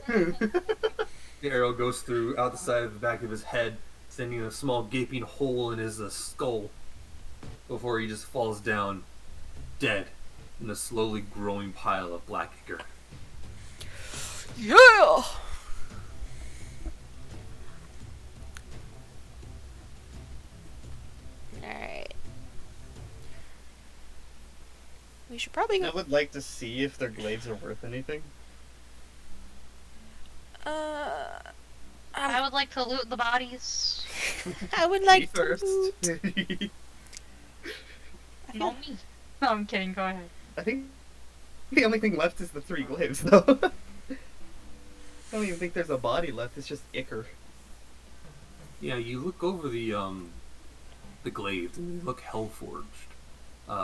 The arrow goes through out the side of the back of his head, sending a small gaping hole in his skull before he just falls down dead in a slowly growing pile of black ichor. Yeah! Alright. We should probably I go. would like to see if their glaives are worth anything. I would like to loot the bodies. I would Me like to first. loot. No me. No, I'm kidding. Go ahead. I think the only thing left is the 3 glaives, though. I don't even think there's a body left. It's just ichor. Yeah, you look over the glaives and they look hellforged,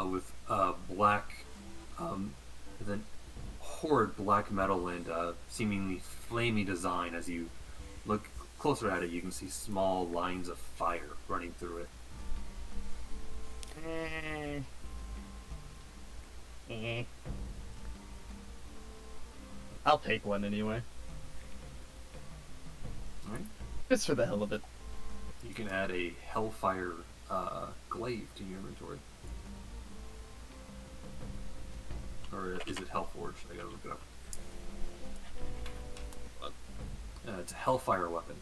with black, with a horrid black metal and seemingly flamey design. As you look closer at it, you can see small lines of fire running through it. I'll take one anyway. Alright. Just for the hell of it. You can add a hellfire glaive to your inventory. Or is it hellforged? I gotta look it up. It's a hellfire weapon.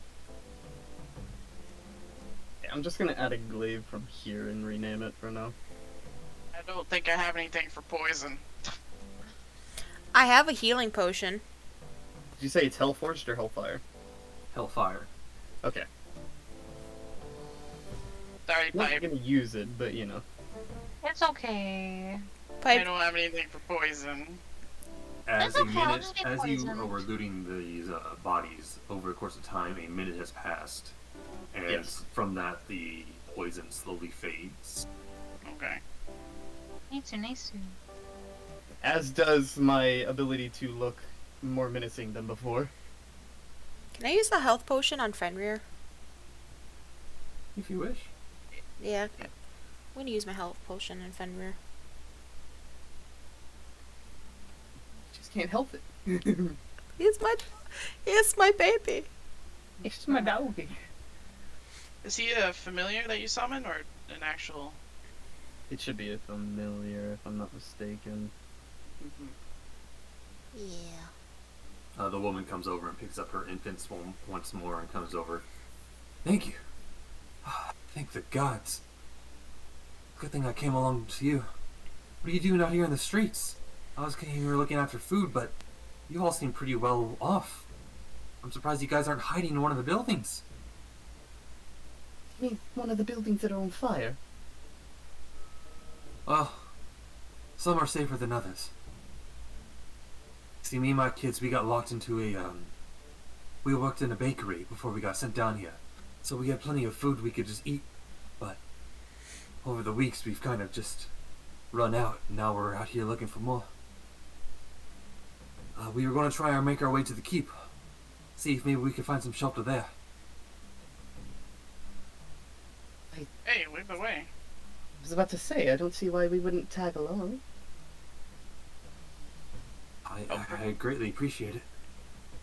Yeah, I'm just gonna add a glaive from here and rename it for now. I don't think I have anything for poison. I have a healing potion. Did you say it's hellforged or hellfire? Hellfire. Okay. Sorry, I'm not pipe. gonna use it, but you know. It's okay. I Pipe. don't have anything for poison. As That's a okay, I'll minute, just get as you poisoned. were looting these bodies over the course of time, a minute has passed, and Yes. from that the poison slowly fades. Okay. Nice. As does my ability to look more menacing than before. Can I use the health potion on Fenrir? If you wish. Yeah. I'm gonna use my health potion on Fenrir. Just can't help it. He's my baby. It's my dog. Is he a familiar that you summon, or an actual? It should be a familiar, if I'm not mistaken. Yeah. The woman comes over and picks up her infant once more and comes over. Thank you. Thank the gods. Good thing I came along to you. What are you doing out here in the streets? I was kidding you were looking after food, but you all seem pretty well off. I'm surprised you guys aren't hiding in one of the buildings. I mean, one of the buildings that are on fire. Well, some are safer than others. See, me and my kids, we got locked into we worked in a bakery before we got sent down here. So we had plenty of food we could just eat. But over the weeks, we've kind of just run out, and now we're out here looking for more. We were going to try and make our way to the keep. See if maybe we could find some shelter there. Hey, lead the way. I was about to say, I don't see why we wouldn't tag along. I greatly appreciate it.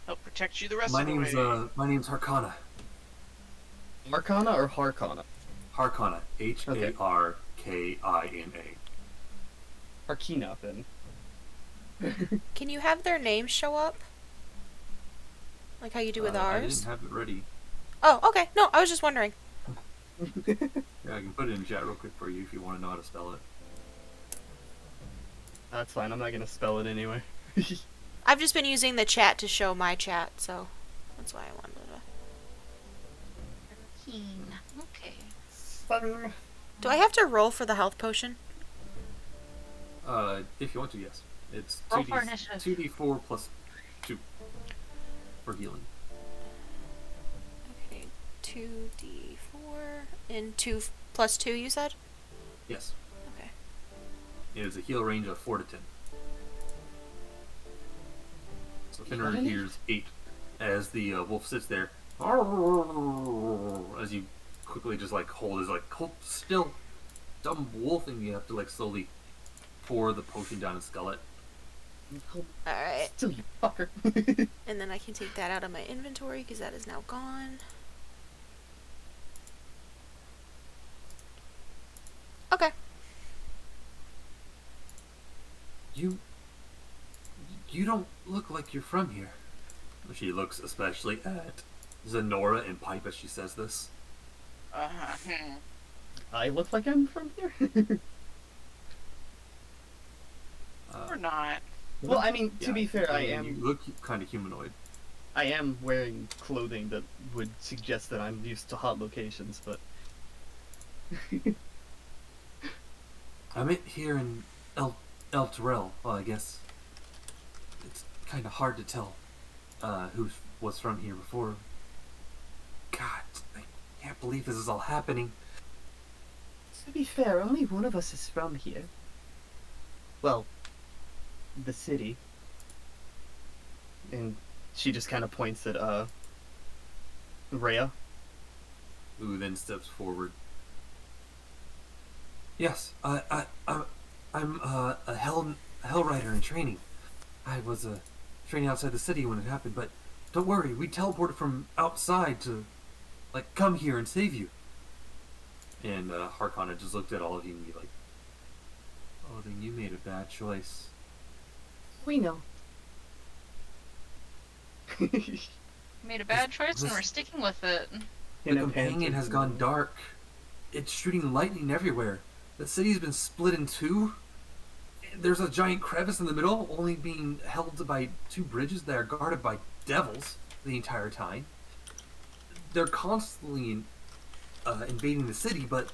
Help protect you the rest My of the name's way. my name's Harkana. Arcana or Harkana? Harkana. Harkina. Harkina, then. Can you have their names show up? Like how you do with I ours? didn't have it ready. Oh, okay. No, I was just wondering. Yeah, I can put it in chat real quick for you if you want to know how to spell it. That's fine, I'm not gonna spell it anyway. I've just been using the chat to show my chat, so that's why I wanted to. Keen. Okay. Do I have to roll for the health potion? If you want to, yes. It's Roll for initiative. 2d4 plus 2 for healing. Okay, 2d4. In 2+2, you said? Yes. Okay. It is a heal range of 4 to 10. So Finner any? hears 8 as the wolf sits there. As you quickly just like hold still, dumb wolf, and you have to like slowly pour the potion down his skullet. Alright. Still, you fucker. And then I can take that out of my inventory because that is now gone. Okay. You don't look like you're from here. She looks especially at Zenora and Pipe as she says this. I look like I'm from here. Or not. Well, I mean, to be fair, I You am. look kind of humanoid. I am wearing clothing that would suggest that I'm used to hot locations, but I met here in El Terrell. Well, I guess it's kind of hard to tell who was from here before. God, I can't believe this is all happening. to be fair, only one of us is from here. Well, the city. And she just kind of points at Rhea. Who then steps forward. Yes, I'm a hell rider in training. I was training outside the city when it happened, but don't worry, we teleported from outside to like come here and save you. And Harkonna just looked at all of you and be like, "Oh, then you made a bad choice." We know. Made a bad choice and we're sticking with it. The companion has gone dark. It's shooting lightning everywhere. The city's been split in two. There's a giant crevice in the middle, only being held by 2 bridges that are guarded by devils the entire time. They're constantly invading the city, but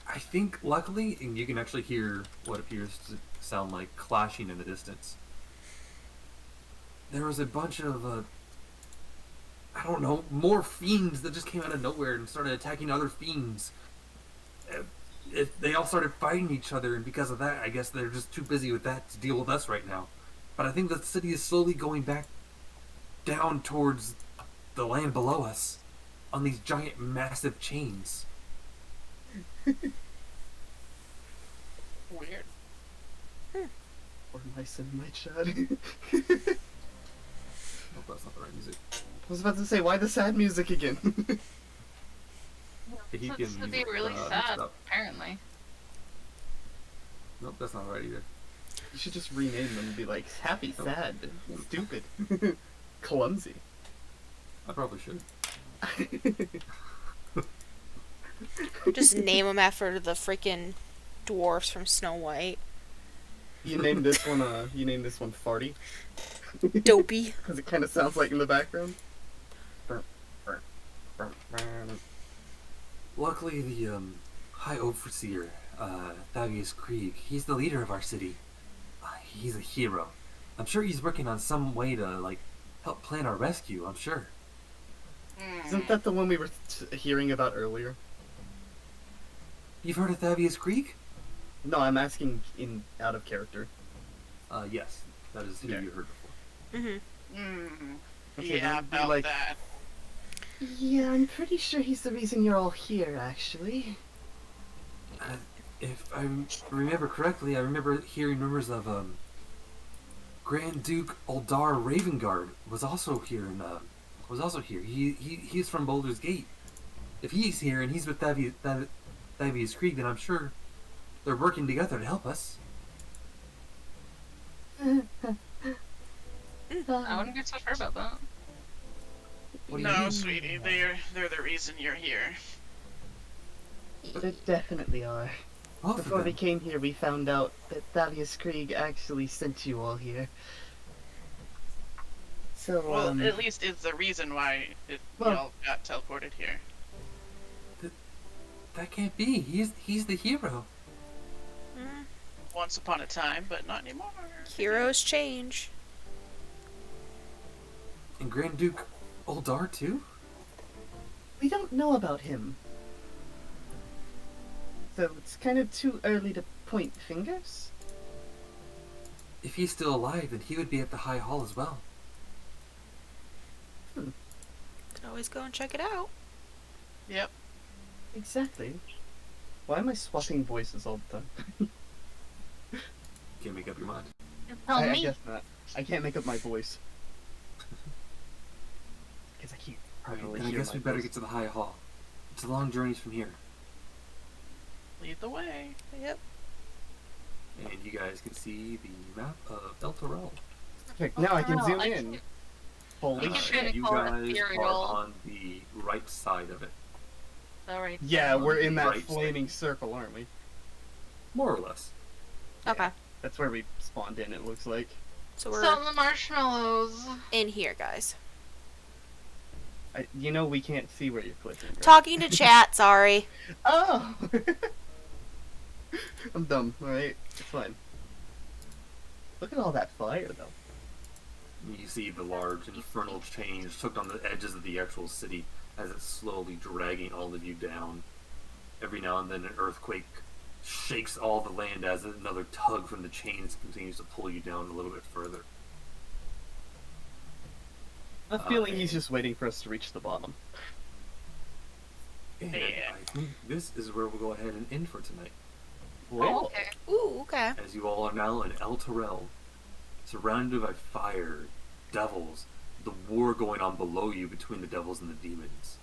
I think luckily, and you can actually hear what appears to sound like clashing in the distance. There was a bunch of I don't know, more fiends that just came out of nowhere and started attacking other fiends. They all started fighting each other, and because of that, I guess they're just too busy with that to deal with us right now. But I think the city is slowly going back down towards the land below us on these giant, massive chains. Weird. Or mice in my chat. Hope that's not the right music. I was about to say, why the sad music again? He It's can supposed to be mix really it sad, up. apparently. Nope, that's not right either. You should just rename them and be like, happy, sad, stupid, clumsy. I probably should. Just name them after the freaking dwarfs from Snow White. You named this one Farty. Dopey. Because it kind of sounds like in the background. Luckily, the High Overseer, Thaddeus Krieg, he's the leader of our city. He's a hero. I'm sure he's working on some way to, like, help plan our rescue, I'm sure. Isn't that the one we were hearing about earlier? You've heard of Thaddeus Krieg? No, I'm asking out of character. Yes. That is who Okay. you heard before. Mm-hmm. Okay, Yeah, then be about like- that. Yeah, I'm pretty sure he's the reason you're all here, actually. If I remember correctly, I remember hearing rumors of, Grand Duke Uldar Ravengard was also here He's from Baldur's Gate. If he's here and he's with Thaddeus Krieg, then I'm sure they're working together to help us. I wouldn't get so sure about that. What do you No, mean? sweetie, they're the reason you're here. They definitely are. Both of Before we them. came here, we found out that Thaddeus Krieg actually sent you all here. So, Well, at least it's the reason why Well- y'all got teleported here. That can't be. He's the hero. Once upon a time, but not anymore. Heroes change. And Grand Duke Uldar too? we don't know about him. So it's kind of too early to point fingers? If he's still alive, then he would be at the High Hall as well. Could always go and check it out. Yep. Exactly. Why am I swapping voices all the time? Can't make up your mind. Tell I me. guess not. I can't make up my voice. Because I can't properly Then I hear guess my we better voice. get to the High Hall. It's a long journey from here. Lead the way. Yep. And you guys can see the map of El Torel. Perfect. Now I can Oh, zoom I in. see. Holy keep shit. trying to You call it guys ethereal. are on the right side of it. Alright. Yeah, we're in that Right. flaming circle, aren't we? More or less. Okay. That's where we spawned in, it looks like. So we're So the marshmallows. in here, guys. You know we can't see where you're clicking. Right? Talking to chat, sorry. Oh! I'm dumb, alright? It's fine. Look at all that fire, though. You see the large infernal chains hooked on the edges of the actual city as it's slowly dragging all of you down. Every now and then an earthquake shakes all the land as another tug from the chains continues to pull you down a little bit further. I'm feeling he's just waiting for us to reach the bottom. And Yeah. I think this is where we'll go ahead and end for tonight. Oh, okay. Ooh, okay. As you all are now in El Torel, surrounded by fire, devils, the war going on below you between the devils and the demons.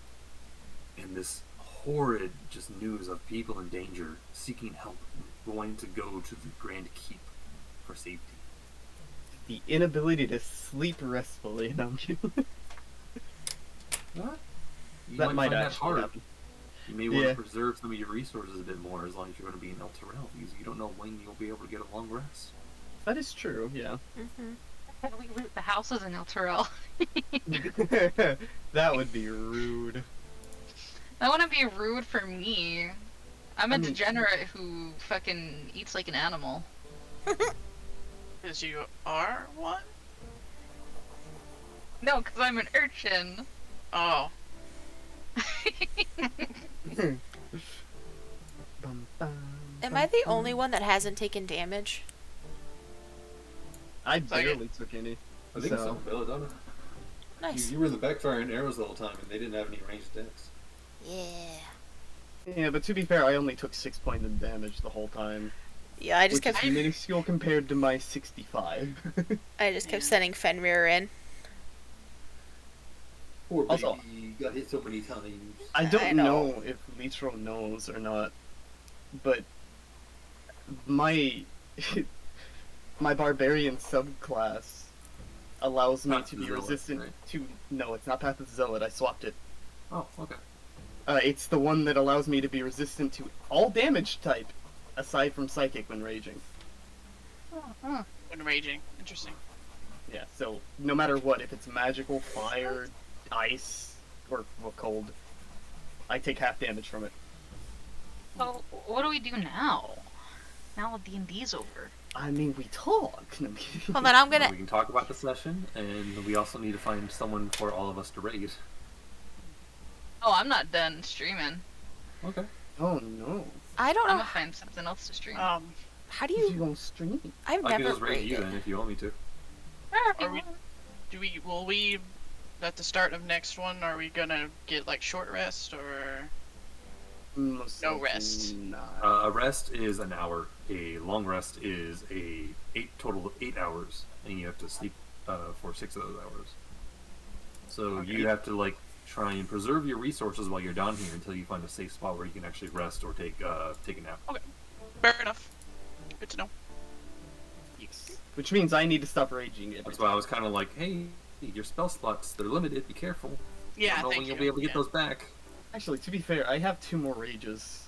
And this horrid just news of people in danger, seeking help, going to go to the Grand Keep for safety. The inability to sleep restfully. No, I'm kidding. What? You That might find that actually hard. happen. You may want Yeah. to preserve some of your resources a bit more as long as you're going to be in El Torel, because you don't know when you'll be able to get a long rest. That is true, yeah. Mm-hmm. How do we loot the houses in El Torel? That would be rude. That wouldn't be rude for me. I'm a I mean- degenerate who fucking eats like an animal. Because you are one? No, because I'm an urchin. Oh. Bum, bum, Am bum, I the bum. only one that hasn't taken damage? I Like barely took any. I think so. Bill, don't it? Nice. You were in the backfiring arrows the whole time, and they didn't have any ranged decks. Yeah. Yeah, but to be fair, I only took 6 points of damage the whole time. Yeah, I just which kept is minuscule compared to my 65. kept sending Fenrir in. Poor baby, Also- you got hit so many times. I don't I know. know if Litro knows or not, but my my barbarian subclass allows me Path to of be Zealot, resistant right? to. No, it's not Path of Zealot. I swapped it. Oh, okay. It's the one that allows me to be resistant to all damage type, aside from psychic when raging. When raging. Interesting. Yeah, so no matter what, if it's magical, fire, ice, or well, cold, I take half damage from it. So, what do we do now? Now D&D's over. I mean, we talk. No, I'm kidding. Hold on, I'm Well, gonna. we can talk about the session, and we also need to find someone for all of us to raid. Oh, I'm not done streaming. Okay. Oh no. I don't I'm know. gonna find something else to stream. How do You you? gonna stream? I've I can never just raid you raided. then if you want me to. Are we, will we, at the start of next one, are we gonna get like short rest or? Most No likely rest. Not. A rest is an hour. A long rest is total of 8 hours, and you have to sleep for 6 of those hours. So you have to try and preserve your resources while you're down here until you find a safe spot where you can actually rest or take a nap. Fair enough. Good to know. Yes. Which means I need to stop raging every That's why I was kind of like, hey, your spell slots, they're limited, be careful. Yeah, I don't know thank when you. you'll be able to get Yeah. those back. Actually, to be fair, I have 2 more rages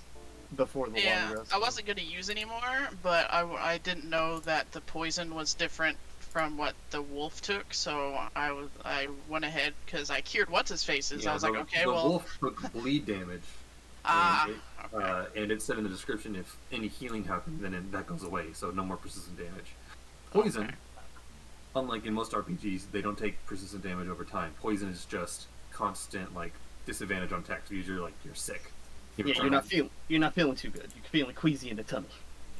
before the Yeah, long rest. I wasn't gonna use anymore, but I didn't know that the poison was different from what the wolf took, so I went ahead because I cured what's his faces. I was like, okay, the well, wolf took bleed damage. ah, and and it said in the description if any healing happens, then that goes away, so no more persistent damage. Poison, Okay. unlike in most RPGs, they don't take persistent damage over time. Poison is just constant disadvantage on attacks. Usually you're sick. Yeah, you're not feeling too good. You're feeling queasy in the tummy.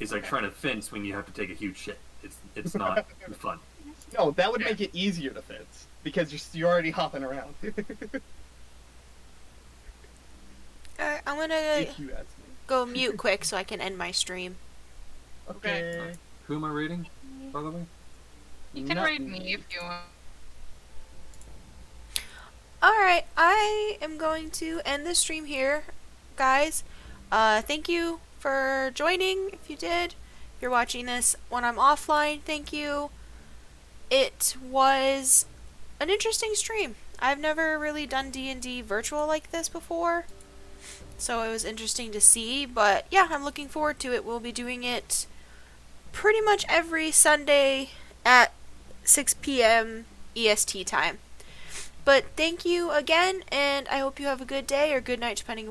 It's like trying to fence when you have to take a huge shit. It's not fun. No, that would make it easier to fence because you're already hopping around. Alright, I'm gonna If you ask me. go mute quick so I can end my stream. Okay. Who am I rating, by the way? You can Not raid me if you want. Alright, I am going to end the stream here, guys. Thank you for joining, if you did. If you're watching this when I'm offline, thank you. It was an interesting stream. I've never really done D&D virtual like this before, so it was interesting to see, but yeah, I'm looking forward to it. We'll be doing it pretty much every Sunday at 6 p.m. EST time. But thank you again, and I hope you have a good day or good night, depending